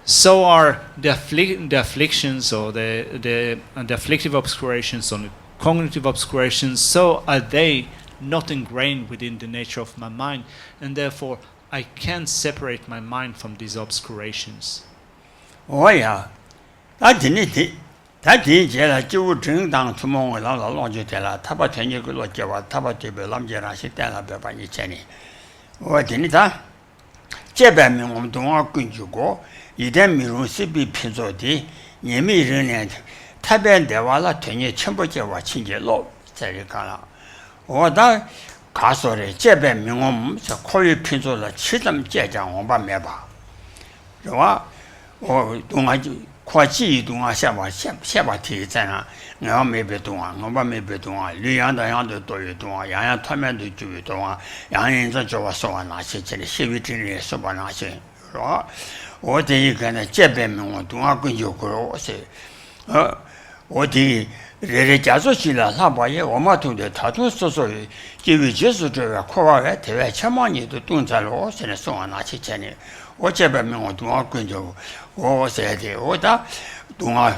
so are the afflictions or the afflictive obscurations or the cognitive obscurations, so are they not ingrained within the nature of my mind, and therefore I can separate my mind from these obscurations. Oh yeah, that didn't you drink down tomorrow, Longitella, Tabatani, Tabati, Lamjera, Sitella, Bebani Chenny. Oh, didn't that? Jebam, don't walk in you go, you then mirror Sibi Pizzoti, Yemi Renant. Taben Dewala Tony Chamberja watching your law, Sericana. Or that Casore, Jebem Mingum, the Koi Pinzo, the Chitam Jajang on Bameba. Joa, or Dunga Quachi, Dunga Shabati, Zana, now maybe Dunga, Nova maybe Dunga, Lianda Yanda Doyu Dunga, Yan Taman do you Dunga, Yan in the Jova Sovana, Shivitin Sobanashi. Or they can Jebem Dunga Gunjo say. 어디 레레자소실라 사바에 오마토데 타투소소이 기위제스드가 코와에 대외 참만이도 동자로 세네 송하나 치체니 어제배명 동아 근저 오세데 오다 동아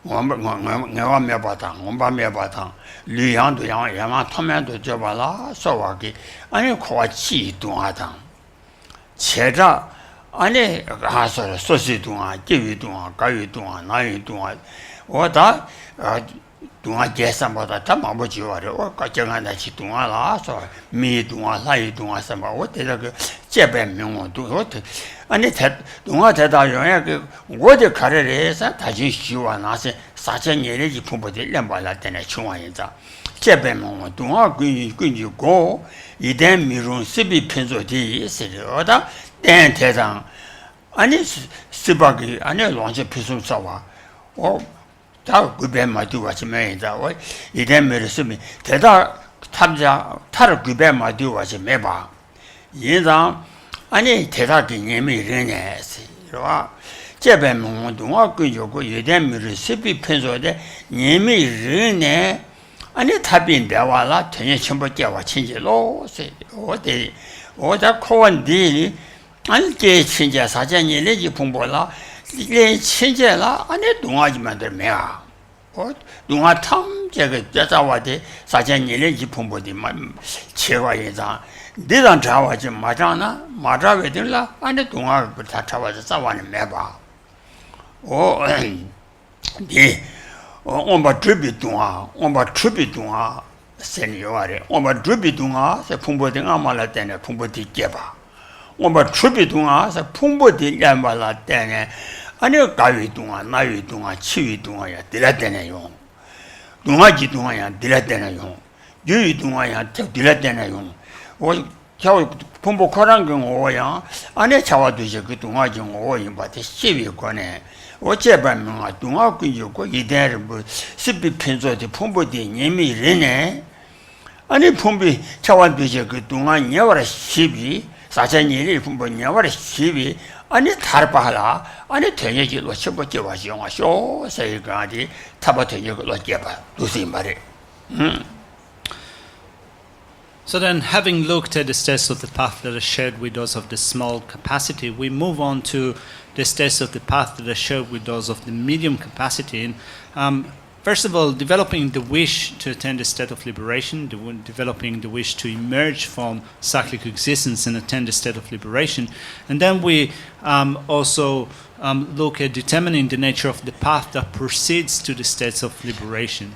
내가 매바다 엄바 매바다 리양도 야마 토면도 줘봐라 소와기 아니 코와치 동하다 제자 아니 가서 소시 동아 기위 동아 가위 동아 나이 동아 오다 동아 계산보다 더 많지 와요. 가정하나 지 동아라서 미 동아 사이 동아 삼아 어때서 그 제배 명호도 어때 아니 동아 대다 영에 그 어디 가래에서 다시 시와 나서 사천 예례지 풍부들 렘발라 때네 중앙이다. 제배 명호 동아 근지고 이된 미룬 시비 편조디 있어요다. 된 대상 아니 스바기 아니 런체 피숨 싸와 다 구배마 두가지 매다 와 이래 메르스미 대다 탐자 타르 구배마 두가지 매봐 인상 아니 대다기 님이 이래네스와 제배몽 동아 그요고 이래 메르스비 편소데 님이 이래네 아니 답인데 와라 전에 전부 깨와 친지로세 어디 어다 코원디 안게 친자 사전이 내지 풍보라 이게 친제라 안에 동아지만 되면 동아 탐 제가 자자와데 사전일에 지품보디 제와이다 내단 자와지 맞잖아 맞아야 될라 안에 동아 다 잡아서 싸와는 매봐 네 엄마 드비 동아 세니요아래 엄마 드비 동아 세 품보디 아말라 때네 품보디 깨봐 엄마 드비 동아 세 품보디 야말라 때네 아니 가위 동안 나위 동안 치위 동안이야 들었대네요. 동아지 동안이야 들었대네요. 유위 동안이야 들었대네요. 저 본부 거란경 오야 안에 차와도지 그 동아정 오인 바데 시위권에 어째반명아 동아군이고 이대를 뭐 습비 편조대 본부대 님이래네 아니 본부 차와도지 그 동안 여러 시비 사천일이 본부 여러 시비 아니 달바라 아니 되게지로 셔버지 와시용하쇼 세가디 타바되게로 제바 루시 말이 So then, having looked at the steps of the path that are shared with those of the small capacity, we move on to the steps of the path that are shared with those of the medium capacity. And, first of all, developing the wish to attain the state of liberation, developing the wish to emerge from cyclic existence and attain the state of liberation. And then we also look at determining the nature of the path that proceeds to the states of liberation.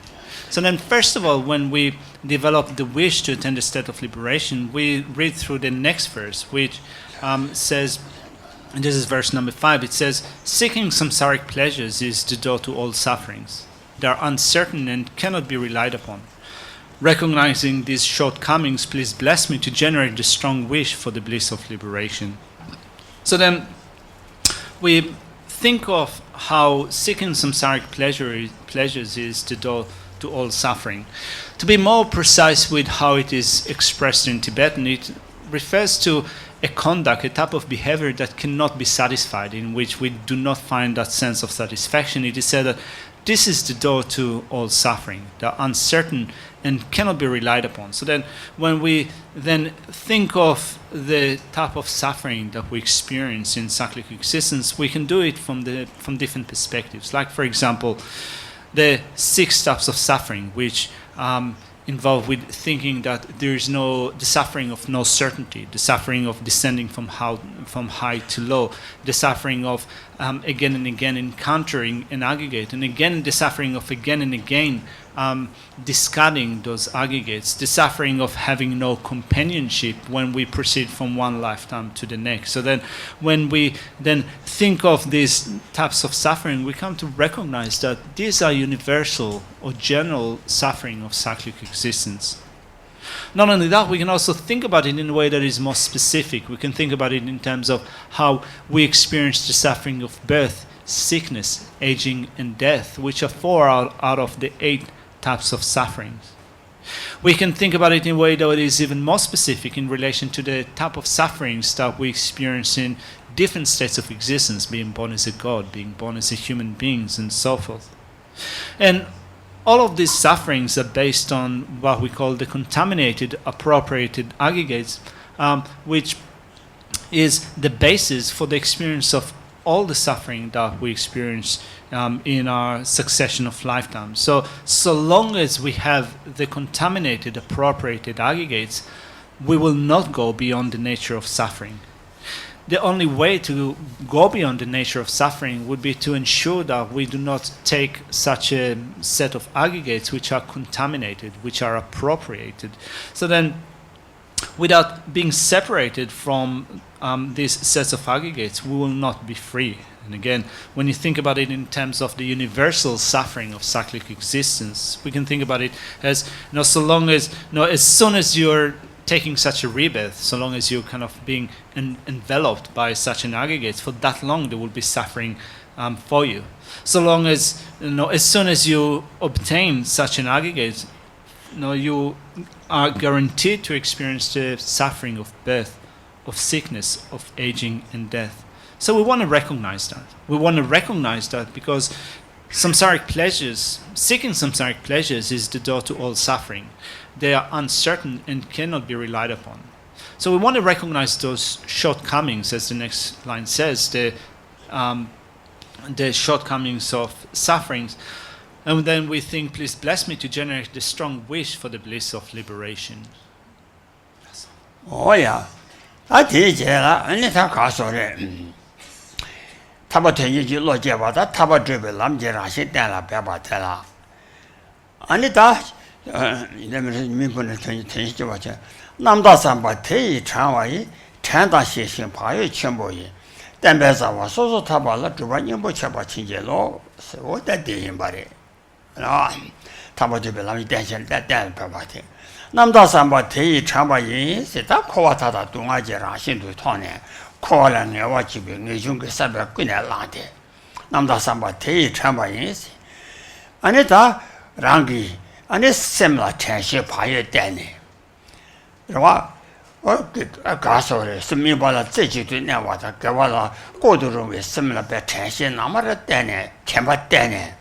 So then, first of all, when we develop the wish to attain the state of liberation, we read through the next verse, which says, and this is verse number 5, it says, "Seeking samsaric pleasures is the door to all sufferings. They are uncertain and cannot be relied upon. Recognizing these shortcomings, please bless me to generate the strong wish for the bliss of liberation." So then, we think of how seeking samsaric pleasures is the door to all suffering. To be more precise with how it is expressed in Tibetan, it refers to a conduct, a type of behavior that cannot be satisfied, in which we do not find that sense of satisfaction. It is said that this is the door to all suffering. They are uncertain and cannot be relied upon. So then, when we then think of the type of suffering that we experience in cyclic existence, we can do it from different perspectives. Like, for example, the 6 types of suffering, which involve with thinking that there is the suffering of no certainty, the suffering of descending from high to low, the suffering of again and again encountering an aggregate, and again the suffering of again and again discarding those aggregates, the suffering of having no companionship when we proceed from one lifetime to the next. So then when we then think of these types of suffering, we come to recognize that these are universal or general suffering of cyclic existence. Not only that, we can also think about it in a way that is more specific. We can think about it in terms of how we experience the suffering of birth, sickness, aging, and death, which are 4 out of the 8 types of sufferings. We can think about it in a way that is even more specific in relation to the type of sufferings that we experience in different states of existence, being born as a god, being born as a human beings, and so forth. And all of these sufferings are based on what we call the contaminated, appropriated aggregates, which is the basis for the experience of all the suffering that we experience in our succession of lifetimes. So long as we have the contaminated, appropriated aggregates, we will not go beyond the nature of suffering. The only way to go beyond the nature of suffering would be to ensure that we do not take such a set of aggregates which are contaminated, which are appropriated. So then, without being separated from these sets of aggregates, we will not be free. And again, when you think about it in terms of the universal suffering of cyclic existence, we can think about it as, so long as, as soon as you're taking such a rebirth, so long as you're kind of being enveloped by such an aggregate, for that long there will be suffering for you. So long as, as soon as you obtain such an aggregate, you are guaranteed to experience the suffering of birth, of sickness, of aging and death. So we want to recognize that. We want to recognize that because samsaric pleasures, seeking samsaric pleasures is the door to all suffering. They are uncertain and cannot be relied upon. So we want to recognize those shortcomings, as the next line says, the shortcomings of sufferings. And then we think, please bless me to generate the strong wish for the bliss of liberation. Oh yeah. I did it. I need to go there. 타바테지 로제바다 타바드베 람제라시 때라 배바텔라. 아니다. 이러면 민분을 ten시 봐자. 남다산바 대이 창와이 찬다시신 바의 첨보이. 땜배사와 소소 타발라 주반이 뭐 쳐봐 친제로 어때 대인 말이. 아. 타바드베 람이 대신 때 배바테. 남다 삼바 대이 참바 인세다 코와타다 동아지라 신도 토네 코와랑 여와집에 내중게 사베 끄네 라데 남다 삼바 대이 참바 인세 아니다 랑기 아니 셈라 텐시 파예 때네 와 가서래 스미발라 제지도 내와다 개발라 고도로 셈라 배 텐시 남아라 때네 쳔바 때네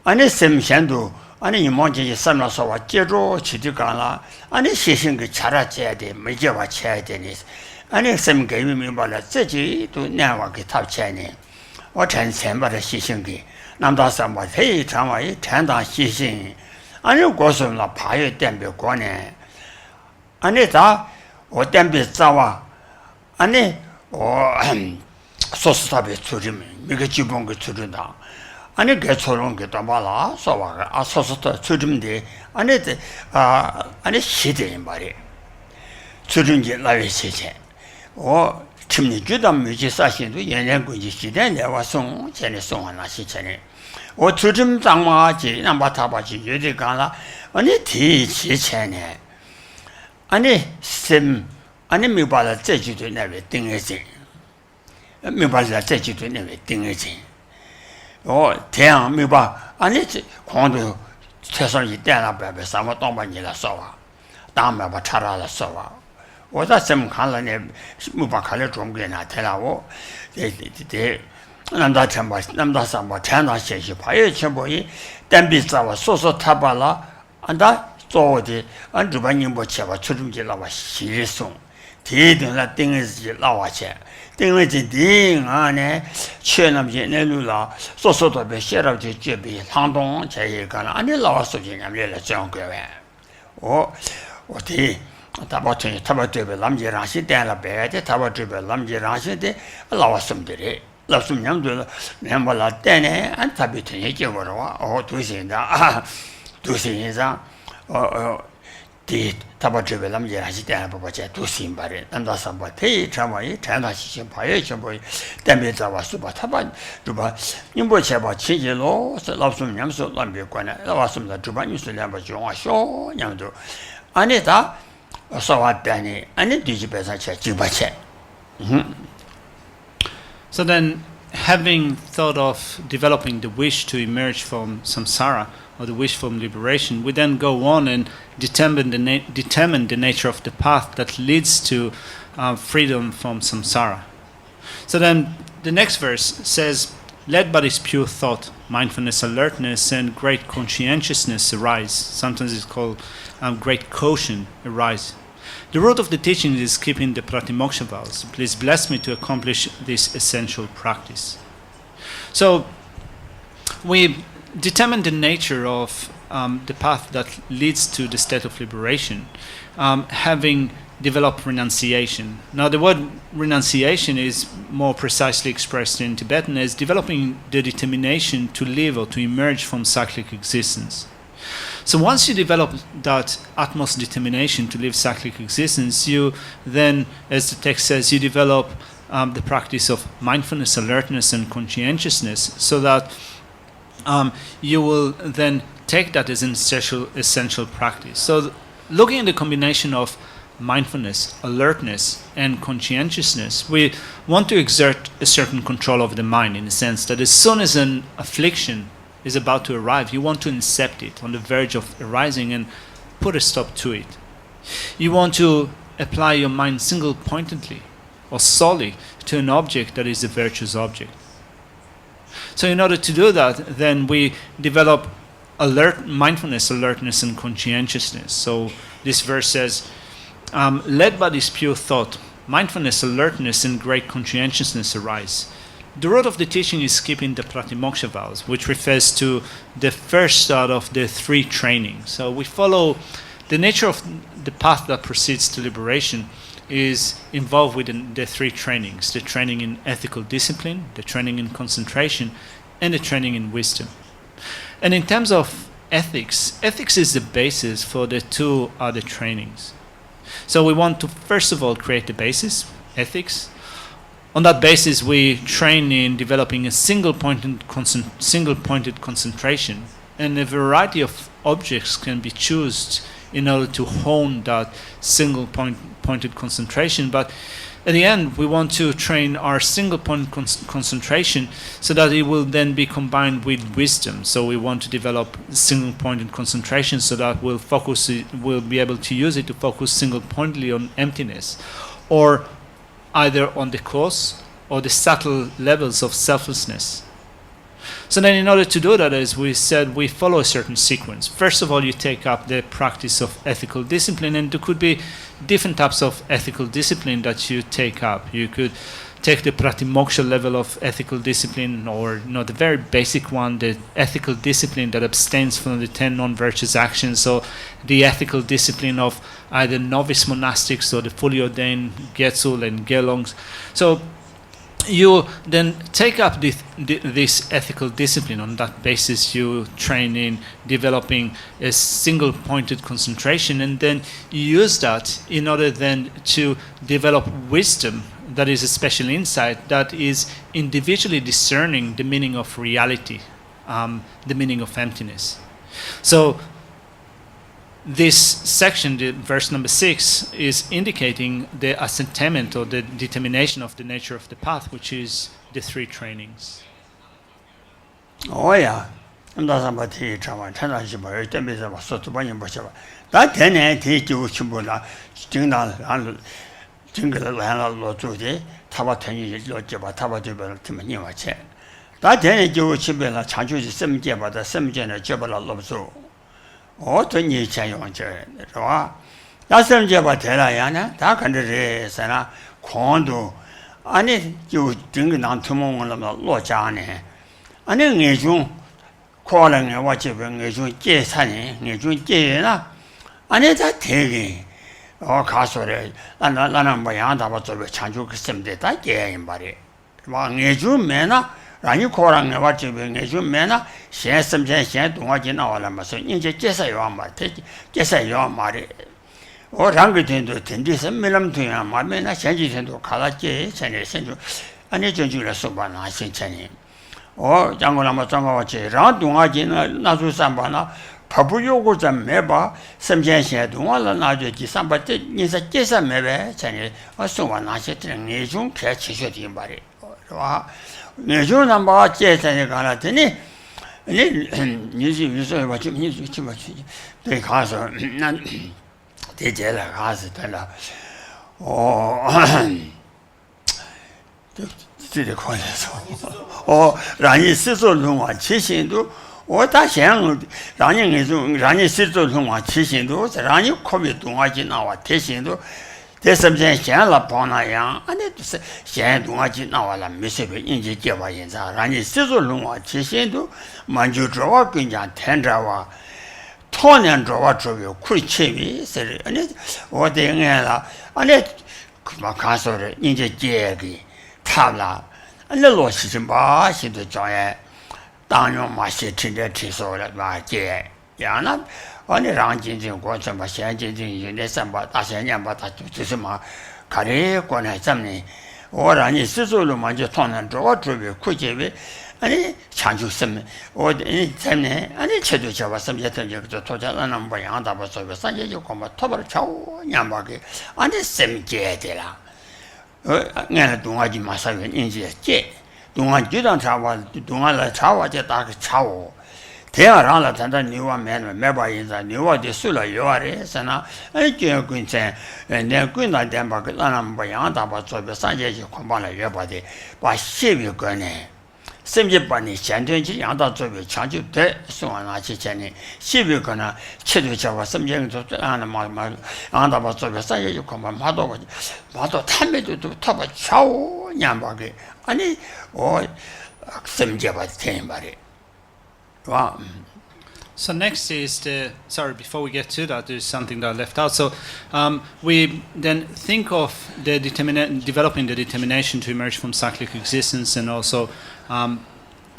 아니 셈현도 아니 이모지 셈라서와 제조 지디가라 아니 시신게 차라져야 돼 메제와 쳐야 되니 아니 셈 개미미발라 제지도 내와게 탑쳐네 어전 셈바의 시신게 남다 삼바 회의 장화의 단다 시신 아니 고선라 파에 땜be 권에 아니 다 어땜be 자와 아니 소스탑에 줄이면 이게 기본 거 줄인다 아니 개처럼 게 담아라 소와가 소스탑 줄임데 아니 시대 말이 줄인게 나의 세제 침리 주담 뮤지 사신도 연연군지 시대 내와 송 전에 송하나 시전에 줄임 장마지 남바타바지 예리가나 아니 뒤치체네 아니 셈 아니 미발라 제주도 내외 띵해지 미발라 제주도 내외 띵해지 대양 미바 아니 공도 최선이 때나 배배 삼아 동반이라 써와 다음에 봐 차라라 써와我在怎么看了呢？没把看了中国那太了我，남다 참바 남다 삼바 찬다 शे시 파에 첨보이 담비자와 소소 타발라 안다 조디 안주반님 보체와 추름지 나와 시리송 대등라 땡이지 나와체 땡이지 딩 안에 최남지 내루라 소소도 배 셰라지 제비 상동 제일가나 아니 나와서 지냐면래 정거에 어디 타바트니 타바트베 남지라시 때라 배데 타바트베 남지라시데 나왔음들이 라스님도 nem발라 때네 안 타비트 얘기거라 두신다 두신이자 디 타바트베 남지라시 때라 보자 두신 바래 남다삼바 대이 참아이 잔다시신 바에 전부 때면자와 수바 타바 두바 님보 제바 치질로 라스님도 남비관에 나왔습니다 두바 뉴스lem바 종아쇼 냥도 아니다 서와때니 아니 뒤집어서 지바체 So then, having thought of developing the wish to emerge from samsara, or the wish from liberation, we then go on and determine the nature of the path that leads to freedom from samsara. So then, the next verse says, led by this pure thought, mindfulness, alertness, and great conscientiousness arise. Sometimes it's called great caution arise. The root of the teaching is keeping the pratimoksha vows. Please bless me to accomplish this essential practice. So, we determine the nature of the path that leads to the state of liberation, having developed renunciation. Now, the word renunciation is more precisely expressed in Tibetan as developing the determination to live or to emerge from cyclic existence. So once you develop that utmost determination to live cyclic existence, you then, as the text says, you develop the practice of mindfulness, alertness, and conscientiousness, so that you will then take that as an essential practice. So looking at the combination of mindfulness, alertness, and conscientiousness, we want to exert a certain control over the mind, in the sense that as soon as an affliction is about to arrive, you want to incept it on the verge of arising and put a stop to it. You want to apply your mind single-pointedly or solely to an object that is a virtuous object. So in order to do that, then we develop mindfulness, alertness, and conscientiousness. So this verse says, led by this pure thought, mindfulness, alertness, and great conscientiousness arise. The root of the teaching is keeping the pratimoksha vows, which refers to the first start of the three trainings. So we follow the nature of the path that proceeds to liberation is involved within the three trainings: the training in ethical discipline, the training in concentration, and the training in wisdom. And in terms of ethics, ethics is the basis for the two other trainings. So we want to first of all create the basis, ethics. On that basis, we train in developing a single-pointed concentration, and a variety of objects can be chosen in order to hone that single pointed concentration. But at the end, we want to train our single point concentration so that it will then be combined with wisdom. So we want to develop single pointed concentration so that we'll be able to use it to focus single pointedly on emptiness, or either on the cause or the subtle levels of selflessness. So then in order to do that, as we said, we follow a certain sequence. First of all, you take up the practice of ethical discipline, and there could be different types of ethical discipline that you take up. You could take the pratimoksha level of ethical discipline, or the very basic one, the ethical discipline that abstains from the 10 non-virtuous actions, so the ethical discipline of either novice monastics or the fully ordained Getsul and Gelongs. So you then take up this ethical discipline. On that basis, you train in developing a single-pointed concentration, and then you use that in order then to develop wisdom, that is a special insight that is individually discerning the meaning of reality, the meaning of emptiness. So this section, the verse number 6, is indicating the assentiment or the determination of the nature of the path, which is the 3 trainings. Oh yeah, I'm not about to travel. Tantra is about it. There is a sort of one in Bushava. That 10 and teach you Chimbula, Stingla, and Jingle Land Lotude, Taba 10 years, Lojaba, Taba Jubel, Timaniwa Che. That 10 you Chibella, Chanju, 7 Jabba, the 7 general Jabala Lobso. 我对你前用这是吧？那什么叫把天了呀呢？他看着这啥呢？宽度，俺呢就整个当土木那么落家呢，俺那眼中，可能我这边眼中接产呢，眼中接了，俺那在天个，我看说的，那不样的，我做个长久个什么的，他接人吧的，是吧？眼中没呢。 让你可能我这边我就没了，现什么现东我就拿了嘛，说人家介绍要嘛，他介绍要嘛的，我上个天都天地是没那么多样嘛，没那前几天都看了这现在现在，俺那就来说吧，那现在呢，我讲过了嘛，讲过这让东我进那就上班了，跑步有个咱没吧，什么现东我了那就去上班，这你说介绍没呗？现在我说完那些这那种开汽车的嘛的，是吧？ 你就那么介绍你干了，真的，你说我就你对他说那对这了还是对了，哦，这得可能说，哦，让你始终通往七心都，我打想让你那种让你始终通往七心都，让你可别东啊去那我七心都。 这是不是现了帮那样？俺那就是现东啊，去那完了没事呗，人家结巴人啥，让你始终弄啊，其实都蛮就知道跟人家谈着哇，讨论着哇，这个可以切为是的，俺那我对俺了，俺那嘛看说的，人家结个他了，俺那老西什么现在这样，当然嘛是听着听说了嘛结，呀那。 俺那让进进过什么现进进有那什么大些年吧，他就是嘛，看的过来怎么呢？我让你始终了嘛，就讨论着我准备苦结为，俺那强求什么？我怎么呢？俺那吃就吃吧，什么也东西就拖着那不样的吧，所以三节就光把拖把敲娘把给，俺那什么结的啦？俺那东华就马上人家结，东华就当茶话，东华来茶话就打个茶话。 天上了，咱这牛啊没把人家牛啊就收了油啊的，是那就跟前，那跟那点把个那不样大把做个三节就恐怕了越把的，把血血个呢，甚至把你前天去养到做个抢救的，送往那去前呢，血血个呢，吃就吃吧，甚至做让那嘛养到把做个三节就恐怕马到他们都他把敲娘把个，俺你我甚至把天把的。 Wow. So next is sorry, before we get to that, there's something that I left out. So we then think of developing the determination to emerge from cyclic existence, and also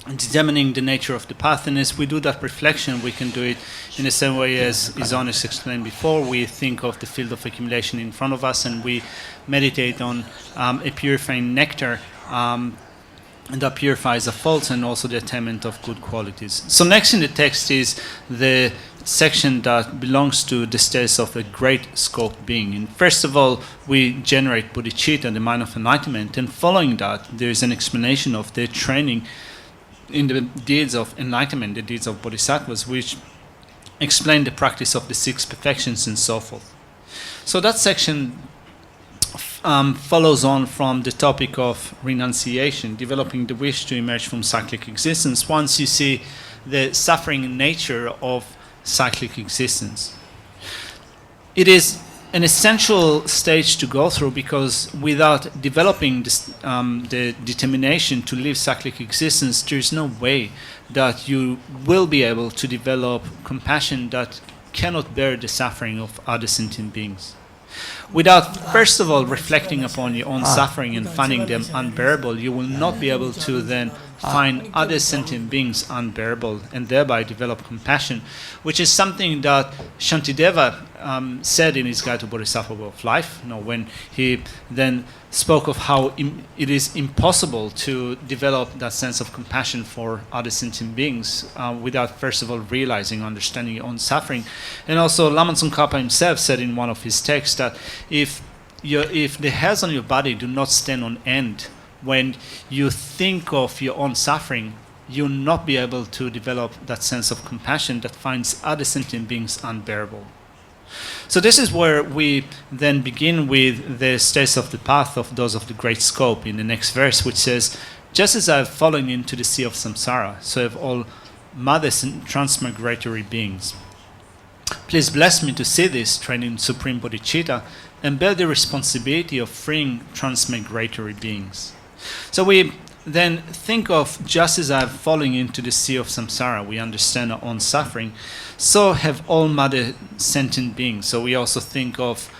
determining the nature of the path. And as we do that reflection, we can do it in the same way as Isonis explained before. We think of the field of accumulation in front of us, and we meditate on a purifying nectar. And that purifies the faults and also the attainment of good qualities. So next in the text is the section that belongs to the status of the great scope being. And first of all, we generate bodhicitta, the mind of enlightenment, and following that, there is an explanation of the training in the deeds of enlightenment, the deeds of bodhisattvas, which explain the practice of the 6 perfections and so forth. So that section follows on from the topic of renunciation, developing the wish to emerge from cyclic existence once you see the suffering nature of cyclic existence. It is an essential stage to go through because without developing this, the determination to live cyclic existence, there is no way that you will be able to develop compassion that cannot bear the suffering of other sentient beings. Without first of all reflecting upon your own suffering and finding them unbearable, you will not be able to then find other sentient beings unbearable and thereby develop compassion, which is something that Shantideva said in his Guide to Bodhisattva Way of Life, when he then spoke of how it is impossible to develop that sense of compassion for other sentient beings without first of all realizing, understanding your own suffering. And also Lama Tsongkhapa himself said in one of his texts that if the hairs on your body do not stand on end when you think of your own suffering, you'll not be able to develop that sense of compassion that finds other sentient beings unbearable. So this is where we then begin with the states of the path of those of the great scope in the next verse, which says, just as I have fallen into the sea of samsara, so have all mothers and transmigratory beings. Please bless me to see this, training supreme bodhicitta, and bear the responsibility of freeing transmigratory beings. So we then think of just as I have fallen into the sea of samsara, we understand our own suffering, so have all mother sentient beings. So we also think of,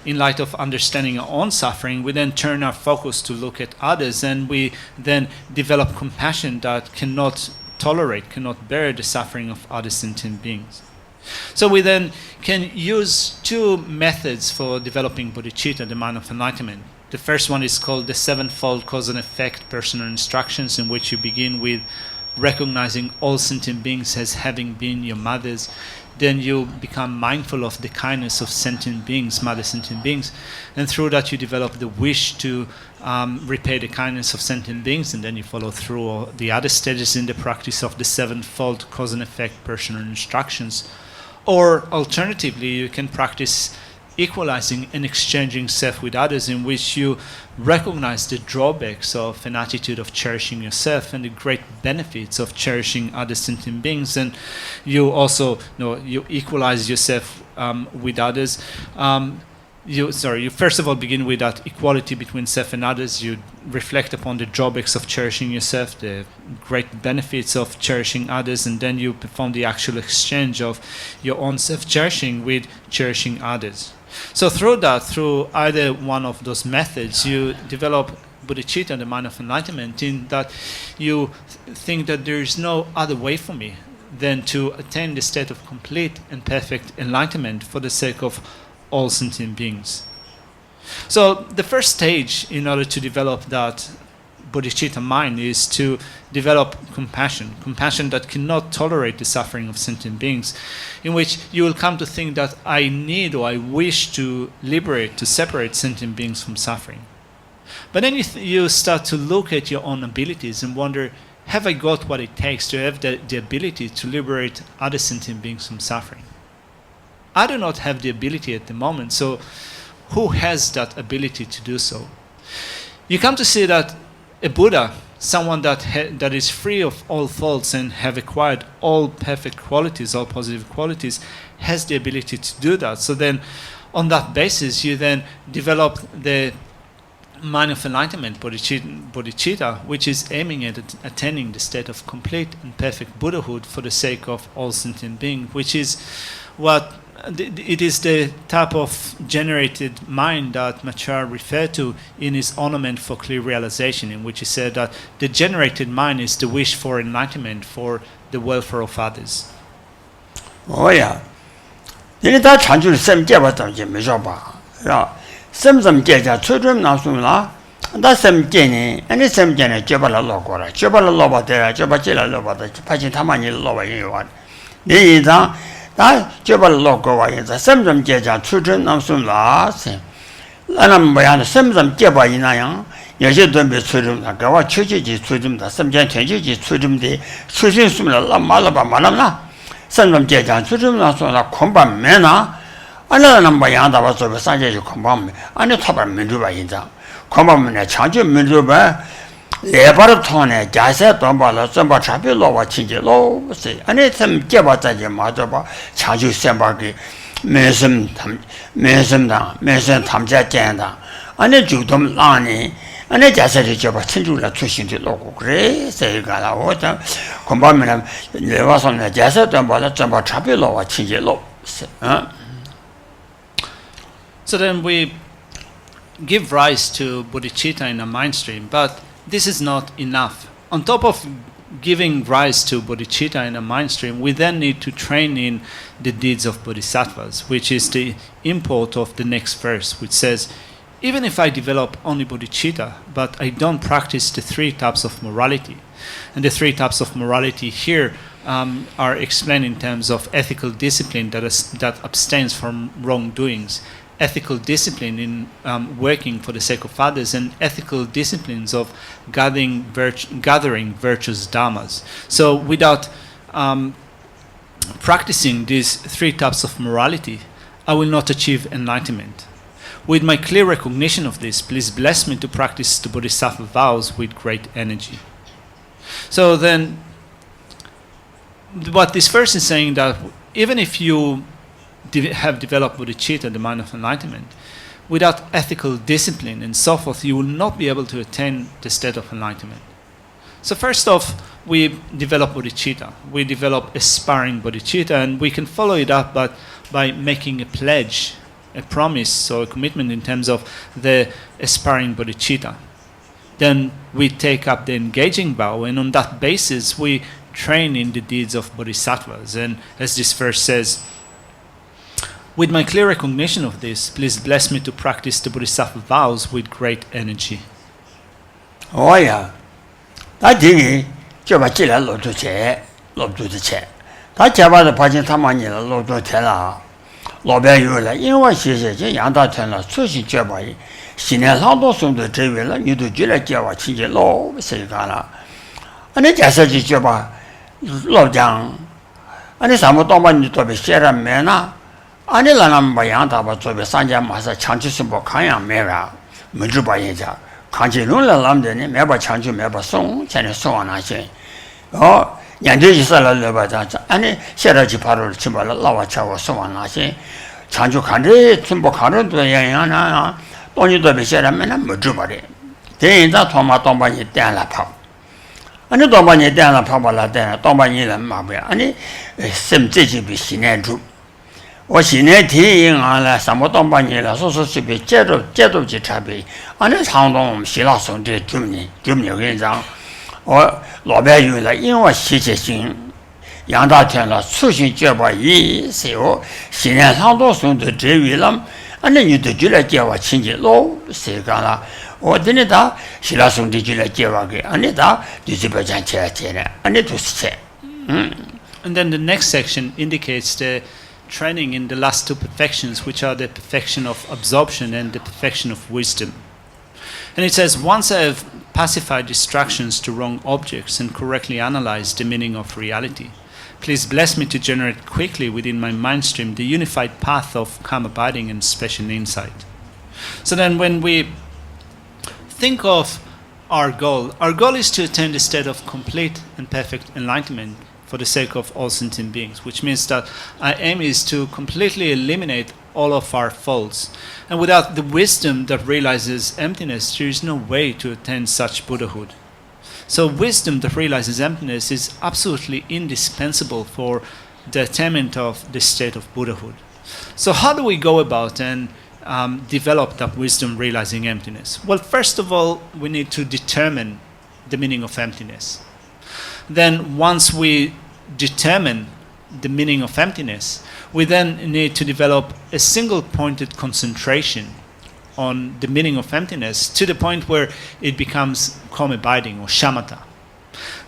in light of understanding our own suffering, we then turn our focus to look at others, and we then develop compassion that cannot tolerate, cannot bear the suffering of other sentient beings. So we then can use 2 methods for developing bodhicitta, the mind of enlightenment. The first one is called the 7-fold cause and effect personal instructions, in which you begin with recognizing all sentient beings as having been your mothers. Then you become mindful of the kindness of sentient beings, mother sentient beings, and through that you develop the wish to repay the kindness of sentient beings, and then you follow through all the other stages in the practice of the 7-fold cause and effect personal instructions. Or alternatively, you can practice equalizing and exchanging self with others, in which you recognize the drawbacks of an attitude of cherishing yourself and the great benefits of cherishing other sentient beings, and you also you equalize yourself with others. You first of all begin with that equality between self and others. You reflect upon the drawbacks of cherishing yourself, the great benefits of cherishing others, and then you perform the actual exchange of your own self-cherishing with cherishing others. So through either one of those methods, you develop bodhicitta, the mind of enlightenment, in that you think that there is no other way for me than to attain the state of complete and perfect enlightenment for the sake of all sentient beings. So the first stage in order to develop that bodhicitta mind is to develop compassion that cannot tolerate the suffering of sentient beings, in which you will come to think that I need or I wish to liberate, to separate sentient beings from suffering. But then you start to look at your own abilities and wonder, have I got what it takes to have the ability to liberate other sentient beings from suffering? I do not have the ability at the moment, so who has that ability to do so? You come to see that a Buddha, someone that is free of all faults and have acquired all perfect qualities, all positive qualities, has the ability to do that. So then, on that basis, you then develop the mind of enlightenment, bodhicitta, which is aiming at attaining the state of complete and perfect Buddhahood for the sake of all sentient beings, which is what it is the type of generated mind that Machar referred to in his ornament for clear realization, in which he said that the generated mind is the wish for enlightenment for the welfare of others. Oh yeah. Then that change sem jeba ta je me ba. Ya. Sem je ja chudrum na su la. Da sem je ni, ani sem je ne jeba la lo ko la. Jeba la lo ba de, jeba je la lo ba de, pa jin ta ma ni lo ba yin wa. Ni yi da 다 저발 놓고 와서 섬좀 제자 추전 남순 라세 나는 뭐야 섬좀 제바 이나양 여제도 몇 추름 나가와 처지지 추름다 섬전 전지지 추름데 추신수면 말라봐 말라나 섬좀 제자 추름 나서나 공반 매나 안나는 뭐야 다 봐서 산제지 공반 안에 타발 민주바 인자 공반문에 장주 민주바 레바르 통에 자세 돈발로 점바 잡히로와 친지로 아니 참 제바자지 맞아봐 자주 셈바기 매섬 탐자 짠다 아니 주동 라니 아니 자세를 잡아 친주라 출신들 오고 그래 세가라 오자 공부하면 레바선에 자세 돈발로 점바 잡히로와 친지로 So then we give rise to bodhicitta in a mind stream, but this is not enough. On top of giving rise to bodhicitta in a mind stream, we then need to train in the deeds of bodhisattvas, which is the import of the next verse, which says, even if I develop only bodhicitta, but I don't practice the 3 types of morality, and the 3 types of morality here are explained in terms of ethical discipline that abstains from wrongdoings, ethical discipline in working for the sake of others, and ethical disciplines of gathering virtuous dharmas. So without practicing these 3 types of morality, I will not achieve enlightenment. With my clear recognition of this, please bless me to practice the bodhisattva vows with great energy. So then, what this verse is saying, that even if you have developed bodhicitta, the mind of enlightenment, without ethical discipline and so forth, you will not be able to attain the state of enlightenment. So first off, we develop bodhicitta. We develop aspiring bodhicitta, and we can follow it up by making a pledge, a promise or a commitment in terms of the aspiring bodhicitta. Then we take up the engaging vow, and on that basis we train in the deeds of bodhisattvas. And as this verse says, with my clear recognition of this, please bless me to practice the bodhisattva vows with great energy. Oh yeah. That thing, 저봐 지라 로도체, 로도체. 다 잡아도 파진 타만이라 로도체라. 로배유라 인원 시세제 양다천라 수시 저봐이. 신의 상도성도 제외라 유도 지라 제와 친제 로 세가라. 아니 자서지 저봐. 로장. 아니 사무 동반이 또 베셔라 메나. 아니 라남 바양다 봐 저베 산자 마사 창치스 뭐 강양 메라. 먼저 봐야자. 강진론라 람데네 매바 창주 매바 송 전에 송하나시. 년제지 살라려 봐자. 아니 셔라지 바로 침발라 라와 차고 송하나시. 창주 간데 침보 가는도 양양나. 돈이도 베셔라면 먼저 봐래. 대인자 토마 동반이 땡라 파. 아니 동반이 땡라 파발라 땡 동반이는 마부야. 아니 셈제지비 신내주 我现在听了什么东半年了，说是被接触去差别，俺那长东希腊兄弟就没跟上，我老板有了，因为谢谢心，杨大天了，出行结巴一是我现在长东兄弟这位了，俺那女的就来接我亲戚老谁干了，我今天他希腊兄弟就来接我给，俺那他就是不讲钱了，俺那都是钱，And then the next section indicates the training in the last 2 perfections, which are the perfection of absorption and the perfection of wisdom. And it says, once I have pacified distractions to wrong objects and correctly analyzed the meaning of reality, please bless me to generate quickly within my mind stream the unified path of calm abiding and special insight. So then when we think of our goal is to attain the state of complete and perfect enlightenment for the sake of all sentient beings, which means that our aim is to completely eliminate all of our faults. And without the wisdom that realizes emptiness, there is no way to attain such Buddhahood. So wisdom that realizes emptiness is absolutely indispensable for the attainment of the state of Buddhahood. So how do we go about and develop that wisdom realizing emptiness? Well, first of all, we need to determine the meaning of emptiness. Then once we determine the meaning of emptiness, we then need to develop a single pointed concentration on the meaning of emptiness to the point where it becomes calm abiding or shamatha.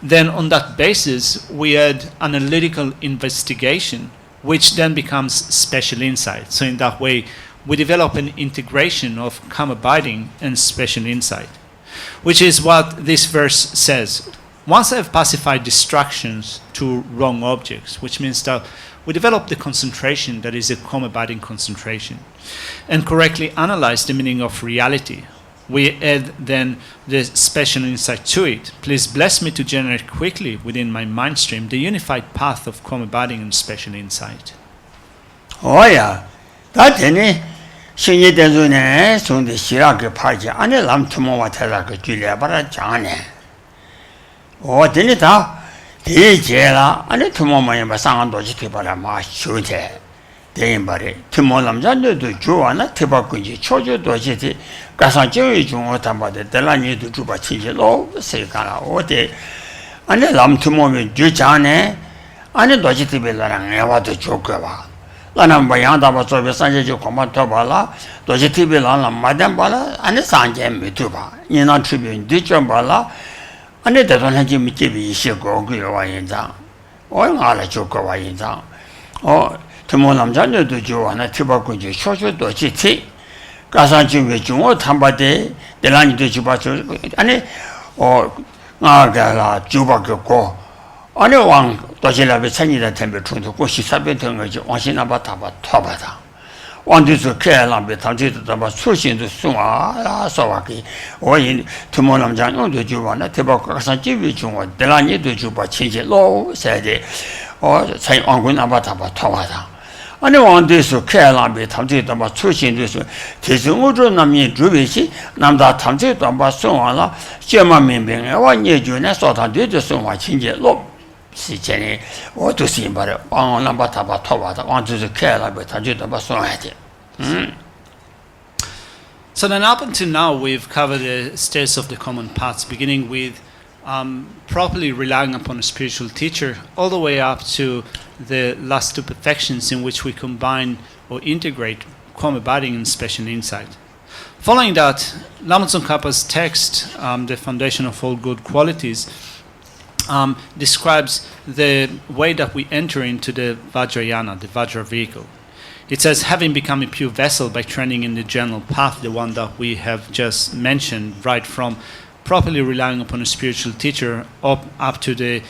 Then on that basis we add analytical investigation which then becomes special insight. So in that way, we develop an integration of calm abiding and special insight, which is what this verse says. Once I have pacified distractions to wrong objects, which means that we develop the concentration that is a calm abiding concentration, and correctly analyze the meaning of reality, we add then the special insight to it. Please bless me to generate quickly within my mind stream the unified path of calm abiding and special insight. Oh yeah, that any 신이 대전에 손대 시라게 파지 안에 남투모와 대다가 줄려 봐라 장네. 어디니다 대제라 안에 투모만이 마상한 도지 되봐라 마 쇼제. 대인발에 투모 남자들도 좋아나 대박군지 초조 도지지 가상 저의 중어 담바데 달라니도 주바 친지로 세가라 어디 안에 남투모면 주자네 안에 도지 되별라랑 애와도 좋거봐. 나는 뭐 양다바 쪽에 산재지 공부 더 봐라 도시 TV라는 마담 봐라 안에 산재 밑으봐 이나 주변 뒤좀 봐라 안에 대단하지 밑집이 있고 그와 인자 얼마나 좋고 와 인자 부모 남자들도 좋아하는 티바군지 쇼쇼도 지티 가산중에 중어 탐바데 대란이도 주바죠 안에 나가라 주바고 아니 왕 도시라베 천이다 템베 충도 고시 사변 된 거지 왕신나바 타바 토바다 왕디스 케라베 탐지도 타바 수신도 수아 소와기 오인 투모 남자는 주바나 대박 가산 집이 중어 대란이도 주바 친지로 세제 차 왕군 나바 타바 토바다 아니 왕디스 케라베 탐지도 타바 수신도 수 대승우주 남이 주베시 남다 탐지도 타바 수아라 제마 민병에 왕예주네 소탄되도 수아 친지로 시전에 어두신 바로 왕나바타바 토바다 왕주스 케라베 타주다바 소하지. So then up until now we've covered the stages of the common paths, beginning with properly relying upon a spiritual teacher, all the way up to the last two perfections in which we combine or integrate calm abiding and special insight. Following that, Lama Tsongkhapa's text, The Foundation of All Good Qualities, describes the way that we enter into the Vajrayana, the Vajra vehicle. It says, having become a pure vessel by training in the general path, the one that we have just mentioned, right from properly relying upon a spiritual teacher up to the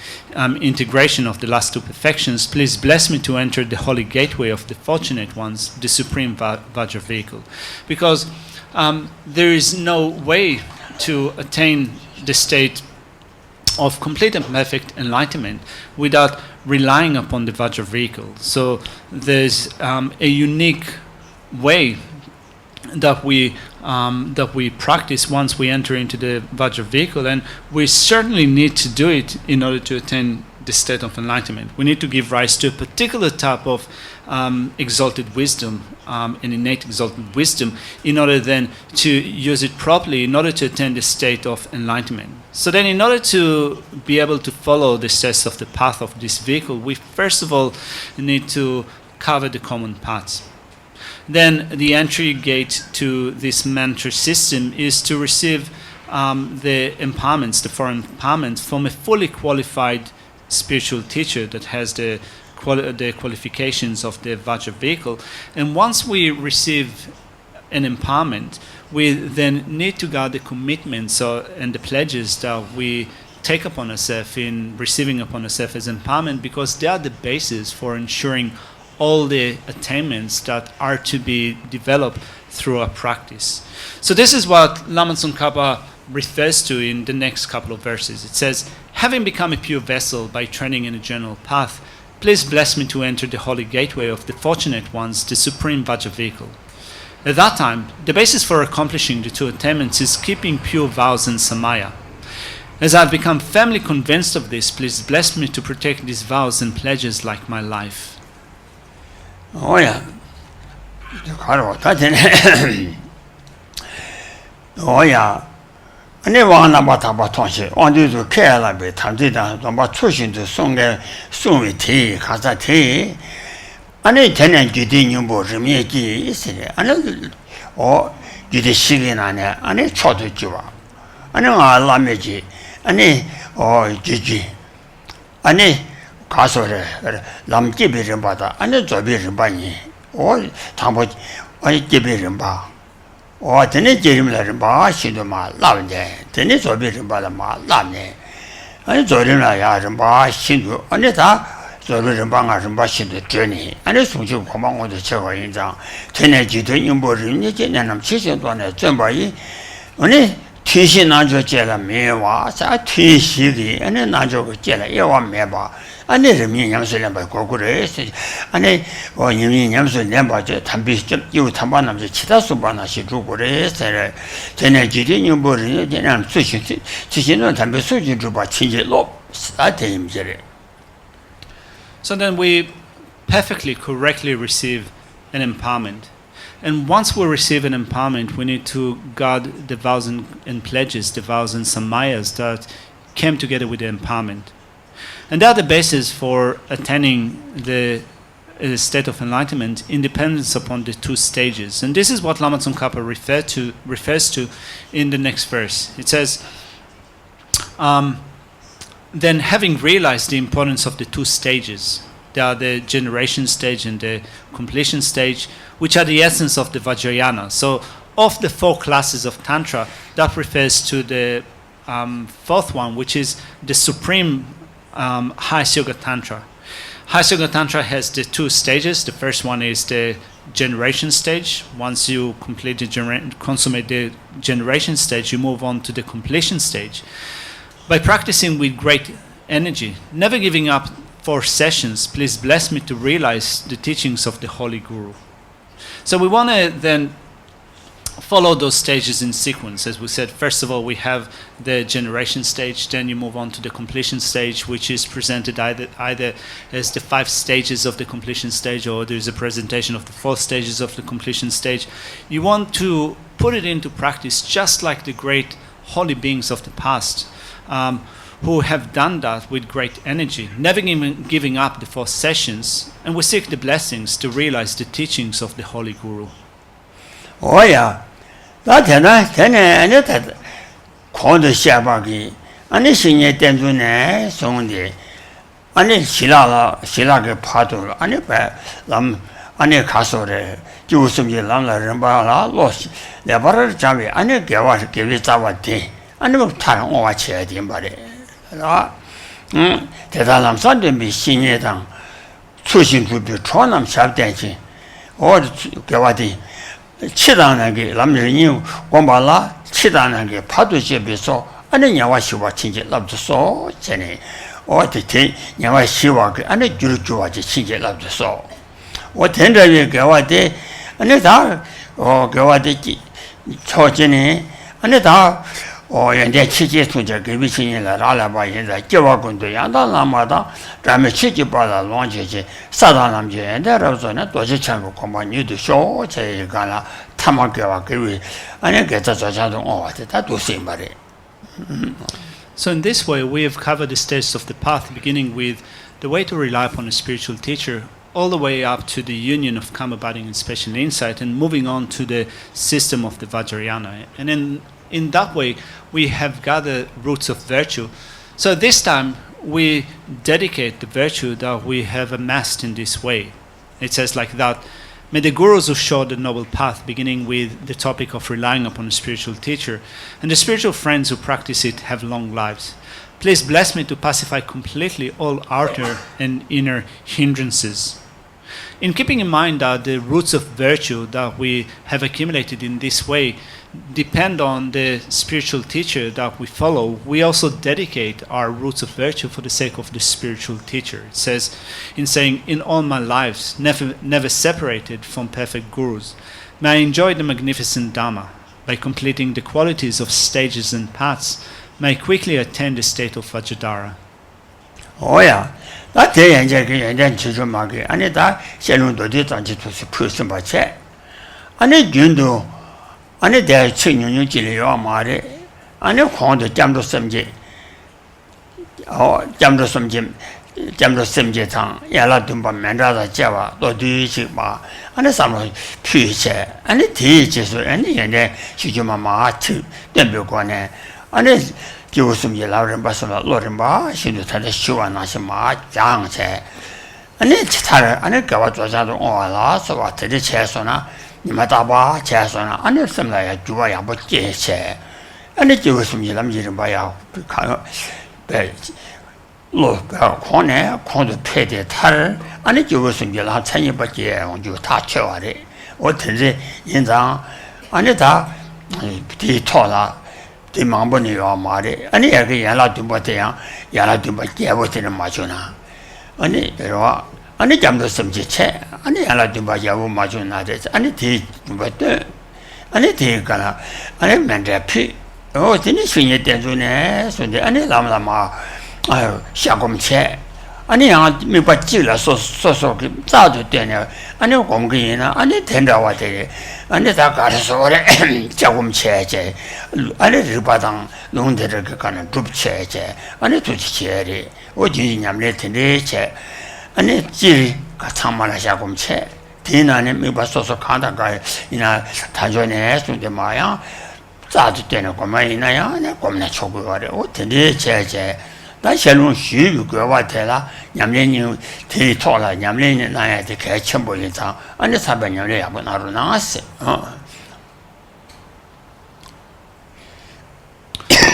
integration of the last two perfections, please bless me to enter the holy gateway of the fortunate ones, the supreme Vajra vehicle. Because there is no way to attain the state of complete and perfect enlightenment without relying upon the Vajra vehicle. So there's a unique way that we practice once we enter into the Vajra vehicle, and we certainly need to do it in order to attain the state of enlightenment. We need to give rise to a particular type of exalted wisdom, an innate exalted wisdom, in order then to use it properly, in order to attain the state of enlightenment. So then in order to be able to follow the steps of the path of this vehicle, we first of all need to cover the common paths. Then the entry gate to this mentor system is to receive the empowerments, the four empowerments, from a fully qualified spiritual teacher that has the qualifications of the Vajra vehicle. And once we receive an empowerment, we then need to guard the commitments and the pledges that we take upon ourselves in receiving upon ourselves as empowerment, because they are the basis for ensuring all the attainments that are to be developed through our practice. So this is what Lama Tsongkhapa refers to in the next couple of verses. It says, having become a pure vessel by training in a general path, please bless me to enter the holy gateway of the fortunate ones, the supreme Vajra vehicle. At that time, the basis for accomplishing the two attainments is keeping pure vows and samaya. As I've become firmly convinced of this, please bless me to protect these vows and pledges like my life. Oh yeah. Oh yeah. 아니 왕나바타바 통시 왕주도 케라베 탐지다 넘바 출신도 송게 송위티 가자티 아니 전에 기대님보 점이기 있으래 아니 기대 시기나네 아니 초도 지와 아니 알라메지 아니 지지 아니 가서래 남기비 림바다 아니 저비 림바니 오 당보 아니 기비 림바 오 되네 제림라 림바 신도 마 라운데 되네 저비 림바다 마 라네 아니 저리나 야 림바 신도 아니 다 저비 림바가 림바 신도 되니 아니 송주 고망원도 제가 인장 되네 지도 인보를 이제 내는 지신도네 전바이 아니提拿着接了没哇，啥提息的，俺那拿着个接了也往没吧，俺那人民年岁两百过过来是，俺那我人民年岁两百这谈比这有谈把那些其他书把那些做过来在那，在那几天有不人家让咨询那谈比数据就把情节落，啥天没得。 So then we perfectly, correctly receive an empowerment. And once we receive an empowerment, we need to guard the vows and pledges, the vows and samayas that came together with the empowerment. And they are the basis for attaining the state of enlightenment, independence upon the two stages. And this is what Lama Tsongkhapa refers to in the next verse. It says, then having realized the importance of the two stages, they are the generation stage and the completion stage, which are the essence of the Vajrayana. So of the four classes of tantra, that refers to the fourth one, which is the supreme highest yoga tantra. Highest yoga tantra has the two stages. The first one is the generation stage. Once you consummate the generation stage, you move on to the completion stage. By practicing with great energy, never giving up for sessions, please bless me to realize the teachings of the Holy Guru. So we want to then follow those stages in sequence. As we said, first of all, we have the generation stage, then you move on to the completion stage, which is presented either as the 5 stages of the completion stage, or there's a presentation of the 4 stages of the completion stage. You want to put it into practice just like the great holy beings of the past, who have done that with great energy, never even giving up the 4 sessions, and we seek the blessings to realize the teachings of the Holy Guru. Oh yeah, that and called the Shabaki, and the senior Tendune, Sunday, and the Shilaka Patul, and the Lam, and the Castle, Jusum Lama Rambala, lost the Barra Javi, and the Gawa give it our tea, and the time over chair in body. 대단한 산점이 신예당 수신주비 초남 샵대지 어 개와디 치다나게 남들이 공발라 치다나게 파도제비서 아니 야와시와 친제 랍도서 전에 어떻게 야와시와 그 안에 줄줄와지 친제 랍도서 어 된다게 개와디 아니 다 개와디 초전에 아니 다 현재 치지 투자 개비신이라 알아봐 현재 개와군도 양단나마다 다음에 치지바라 론제지 사단남제에다라서는 도시 참고 공부니도 쇼 제가나 탐하게와 개위 아니 개자자자도 다 도시 말이. So in this way, we have covered the stages of the path, beginning with the way to rely upon a spiritual teacher, all the way up to the union of karma abiding and special insight, and moving on to the system of the Vajrayana. And in that way, we have gathered roots of virtue. So this time, we dedicate the virtue that we have amassed in this way. It says like that, may the gurus who showed the noble path, beginning with the topic of relying upon a spiritual teacher, and the spiritual friends who practice it have long lives. Please bless me to pacify completely all outer and inner hindrances. In keeping in mind that the roots of virtue that we have accumulated in this way depend on the spiritual teacher that we follow, we also dedicate our roots of virtue for the sake of the spiritual teacher. It says, in saying, in all my lives, never separated from perfect gurus, may I enjoy the magnificent Dhamma. By completing the qualities of stages and paths, may I quickly attain the state of Vajradhara. Oh yeah. 나 대연제 그 연전 지주마게 아니 다 셀론도 대단지 투스 풀스 마체 아니 균도 아니 대 청년이 지려요 말에 아니 공도 잠도 섬지 잠도 섬지상 야라 dum바 맨다다 제와 또 뒤지 마 아니 삼로 피체 아니 뒤지서 아니 연제 지주마 마트 덤벼고네 아니 교수님 람림바서 로림바 신도 타데 시와나시마 장체 아니 차를 아니 가와 조자도 와라서 와트리 채소나 니마다바 채소나 아니 섬라야 주와야 뭐 제체 아니 교수님 람림바야 가 로가 코네 코도 패데 탈 아니 교수님 람 찬이바게 온주 다 쳐와래 어떻게 인장 아니 다 뒤토라 뒤망보니요 말이 아니 여기 연락 좀 못해요 연락 좀 깨보지는 마주나 아니 이러 아니 잠도 섬지체 아니 연락 좀 봐야고 마주나 돼 아니 뒤 뭐때 아니 뒤가나 아니 맨데피 어디니 신이 된주네 손데 아니 라마마 아유 샤곰체 아니 양 미바지라 소소소 자도 되네 아니 공기나 아니 된다와 되게 아니 다 가서 그래 조금체제 아니 리바당 농대를 가는 줍체제 아니 두치체리 어디 냠래 텐데체 아니 지 가창만 하자곰체 디나네 미바소소 간다가 이나 단전에 순데 마야 자도 되는 거만 이나야 내 겁나 초고 그래 어디 제제 나 셀론 쉬고 그와 되라 냠래니 대토라 냠래니 나야데 개첨보인상 아니 사변년에 야고 나로 나왔어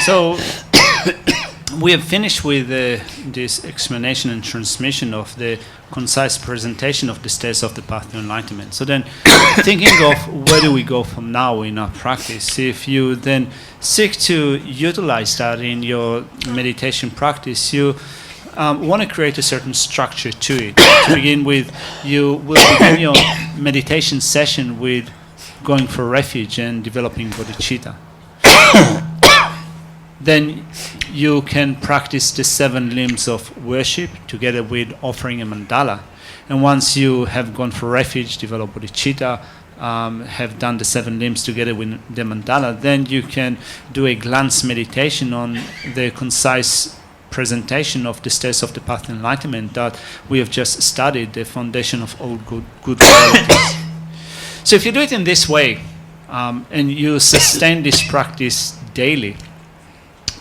So we have finished with this explanation and transmission of the concise presentation of the states of the path to enlightenment. So then, thinking of where do we go from now in our practice, if you then seek to utilize that in your meditation practice, you want to create a certain structure to it. To begin with, you will begin your meditation session with going for refuge and developing bodhichitta. Then you can practice the 7 limbs of worship together with offering a mandala. And once you have gone for refuge, develop bodhichitta, have done the 7 limbs together with the mandala, then you can do a glance meditation on the concise presentation of the states of the path to enlightenment that we have just studied, the foundation of all good qualities. So if you do it in this way, and you sustain this practice daily,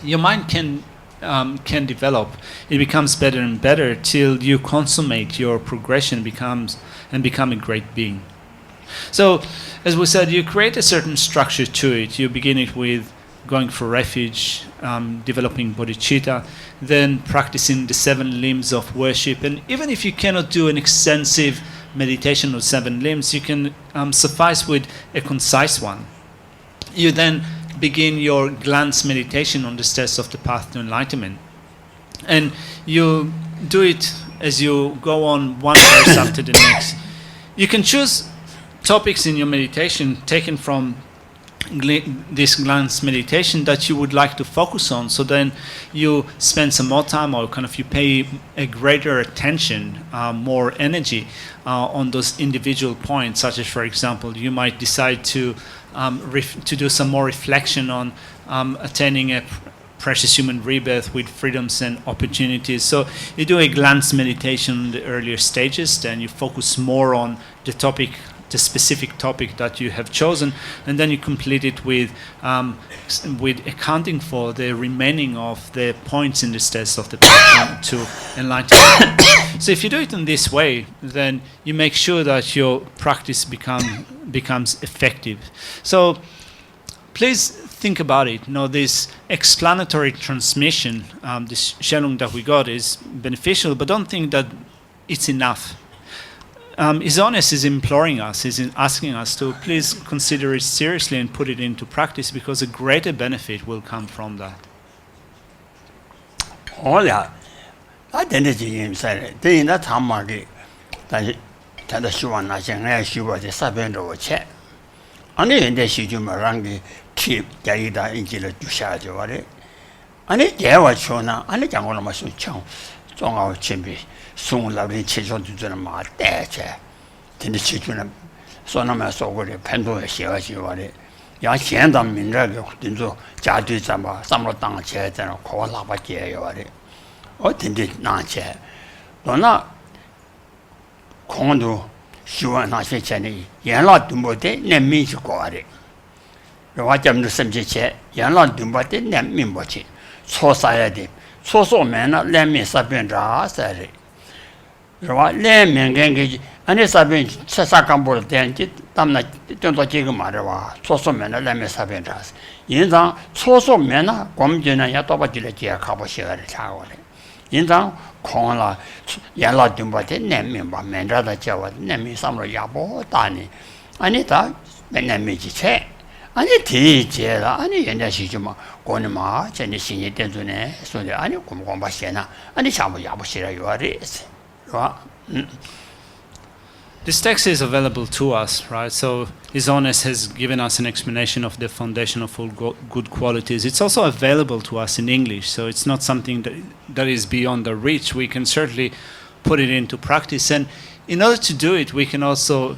your mind can develop. It becomes better and better till you consummate your progression, become a great being. So, as we said, you create a certain structure to it. You begin it with going for refuge, developing bodhicitta, then practicing the 7 limbs of worship. And even if you cannot do an extensive meditation of 7 limbs, you can suffice with a concise one. You then begin your glance meditation on the steps of the path to enlightenment. And you do it as you go on one verse after the next. You can choose topics in your meditation taken from this glance meditation that you would like to focus on, so then you spend some more time, or kind of you pay a greater attention, more energy on those individual points, such as, for example, you might decide to do some more reflection on attaining a precious human rebirth with freedoms and opportunities. So you do a glance meditation in the earlier stages, then you focus more on the topic, the specific topic that you have chosen, and then you complete it with accounting for the remaining of the points in the steps of the path to enlightenment. So if you do it in this way, then you make sure that your practice becomes effective. So please think about it. This explanatory transmission, this Shelung that we got, is beneficial, but don't think that it's enough. His Honest is imploring us, is asking us to please consider it seriously and put it into practice, because a greater benefit will come from that. Oh yeah, I didn't see him say it. They in that time market that the Shuan Nation, she was a Sabendo or chat. Only in the Shijumarangi keep Gaida into the Dushajo. And it gave a Shona, and the Jangola Masu Chong, Zong Chimbi. Soon lovely children to the mat there, then the children, son of my soul, Pendo, she was you are it. Young Shandam Mindrago, Dinzo, Jadu Zamba, some of down chairs and a call up a chair, you are it. Or did not chair. Donna Condo, Shu and Nashani, Yanla Dumbote, name means you got it. You watch them to some chair, Yanla Dumbote, name Mimbochi. 초사야디 초소면나 렘미 사변자 사리 저와 렘면겐게 아니 사변 차사간볼 된지 담나 좀더 지금 말해와 초소면나 렘미 사변자 인상 초소면나 검진은 야도바지를 지야 가보시어를 차고래 인상 공라 연락 좀 받에 내면바 면자다 저와 내면 삼로 야보 다니 아니다 내면이지 채 아니 대제라 아니 연자시지마 고니마 전에 신이 된존에 소리 아니 공공바시나 아니 샤모 야보시라 요아리스 와 This text is available to us, right? So His Holiness has given us an explanation of the foundation of all good qualities. It's also available to us in English, so it's not something that is beyond our reach. We can certainly put it into practice, and in order to do it, we can also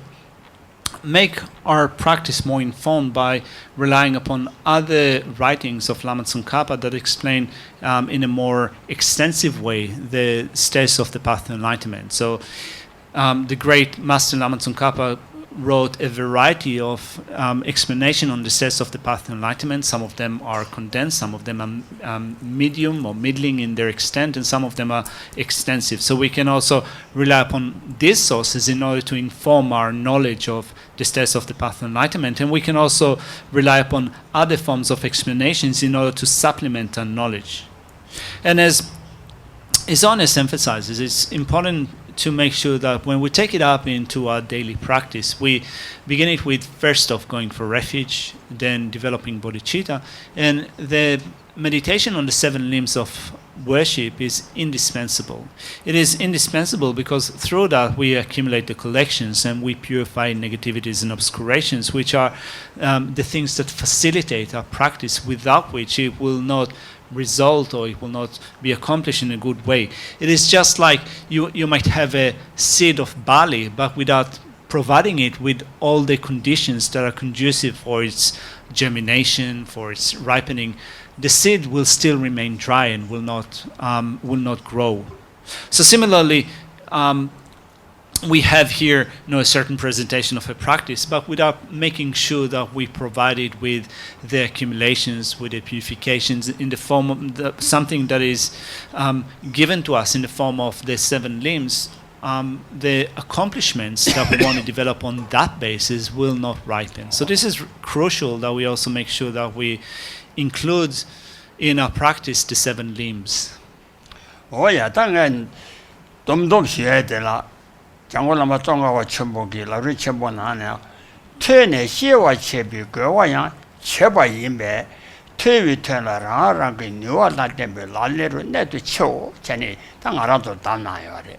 make our practice more informed by relying upon other writings of Lama Tsongkhapa that explain in a more extensive way the stages of the path to enlightenment. So the great Master Lama Tsongkhapa wrote a variety of explanation on the steps of the path to enlightenment. Some of them are condensed, some of them are medium or middling in their extent, and some of them are extensive. So we can also rely upon these sources in order to inform our knowledge of the steps of the path to enlightenment, and we can also rely upon other forms of explanations in order to supplement our knowledge. And as His Holiness emphasizes, it's important to make sure that when we take it up into our daily practice, we begin it with first off going for refuge, then developing bodhichitta, and the meditation on the 7 limbs of worship is indispensable. It is indispensable because through that we accumulate the collections and we purify negativities and obscurations, which are the things that facilitate our practice, without which it will not result or it will not be accomplished in a good way. It is just like you might have a seed of barley, but without providing it with all the conditions that are conducive for its germination, for its ripening, the seed will still remain dry and will not grow. So similarly, we have here a certain presentation of a practice, but without making sure that we provide it with the accumulations, with the purifications in the form of something that is given to us in the form of the 7 limbs, the accomplishments that we want to develop on that basis will not ripen. So this is crucial that we also make sure that we include in our practice the 7 limbs. Oh yeah, 当然东学的了。 장고라마 쫑가와 첨보기 라르 첨보나냐 퇴내 시와 체비 거와야 체바 임베 퇴위 퇴라라랑 그 뉴알라 때문에 날레로 내도 쳐 전에 땅 알아도 담나요래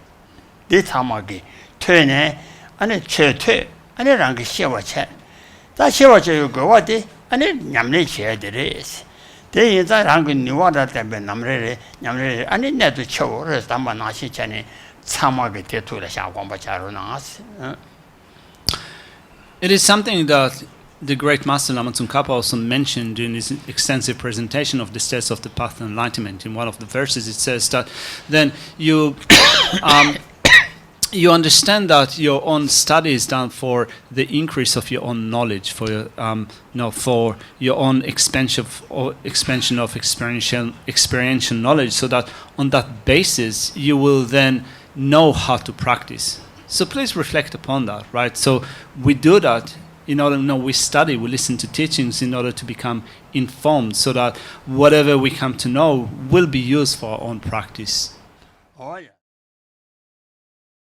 네 타마기 퇴내 안에 최퇴 안에랑 그 시와 체다 시와 체 거와디 안에 냠내 체들이 대인자랑 그 뉴알라 때문에 남레 안에 내도 쳐 그래서 담바 나시 전에 It is something that the great Master Lama Tsongkhapa also mentioned in his extensive presentation of the steps of the path to enlightenment. In one of the verses it says that then you you understand that your own study is done for the increase of your own knowledge, for your, for your own expansion of experiential knowledge, so that on that basis you will then know how to practice. So please reflect upon that, right? So we do that in order to know, we study, we listen to teachings in order to become informed, so that whatever we come to know will be used for our own practice. Oh, yeah.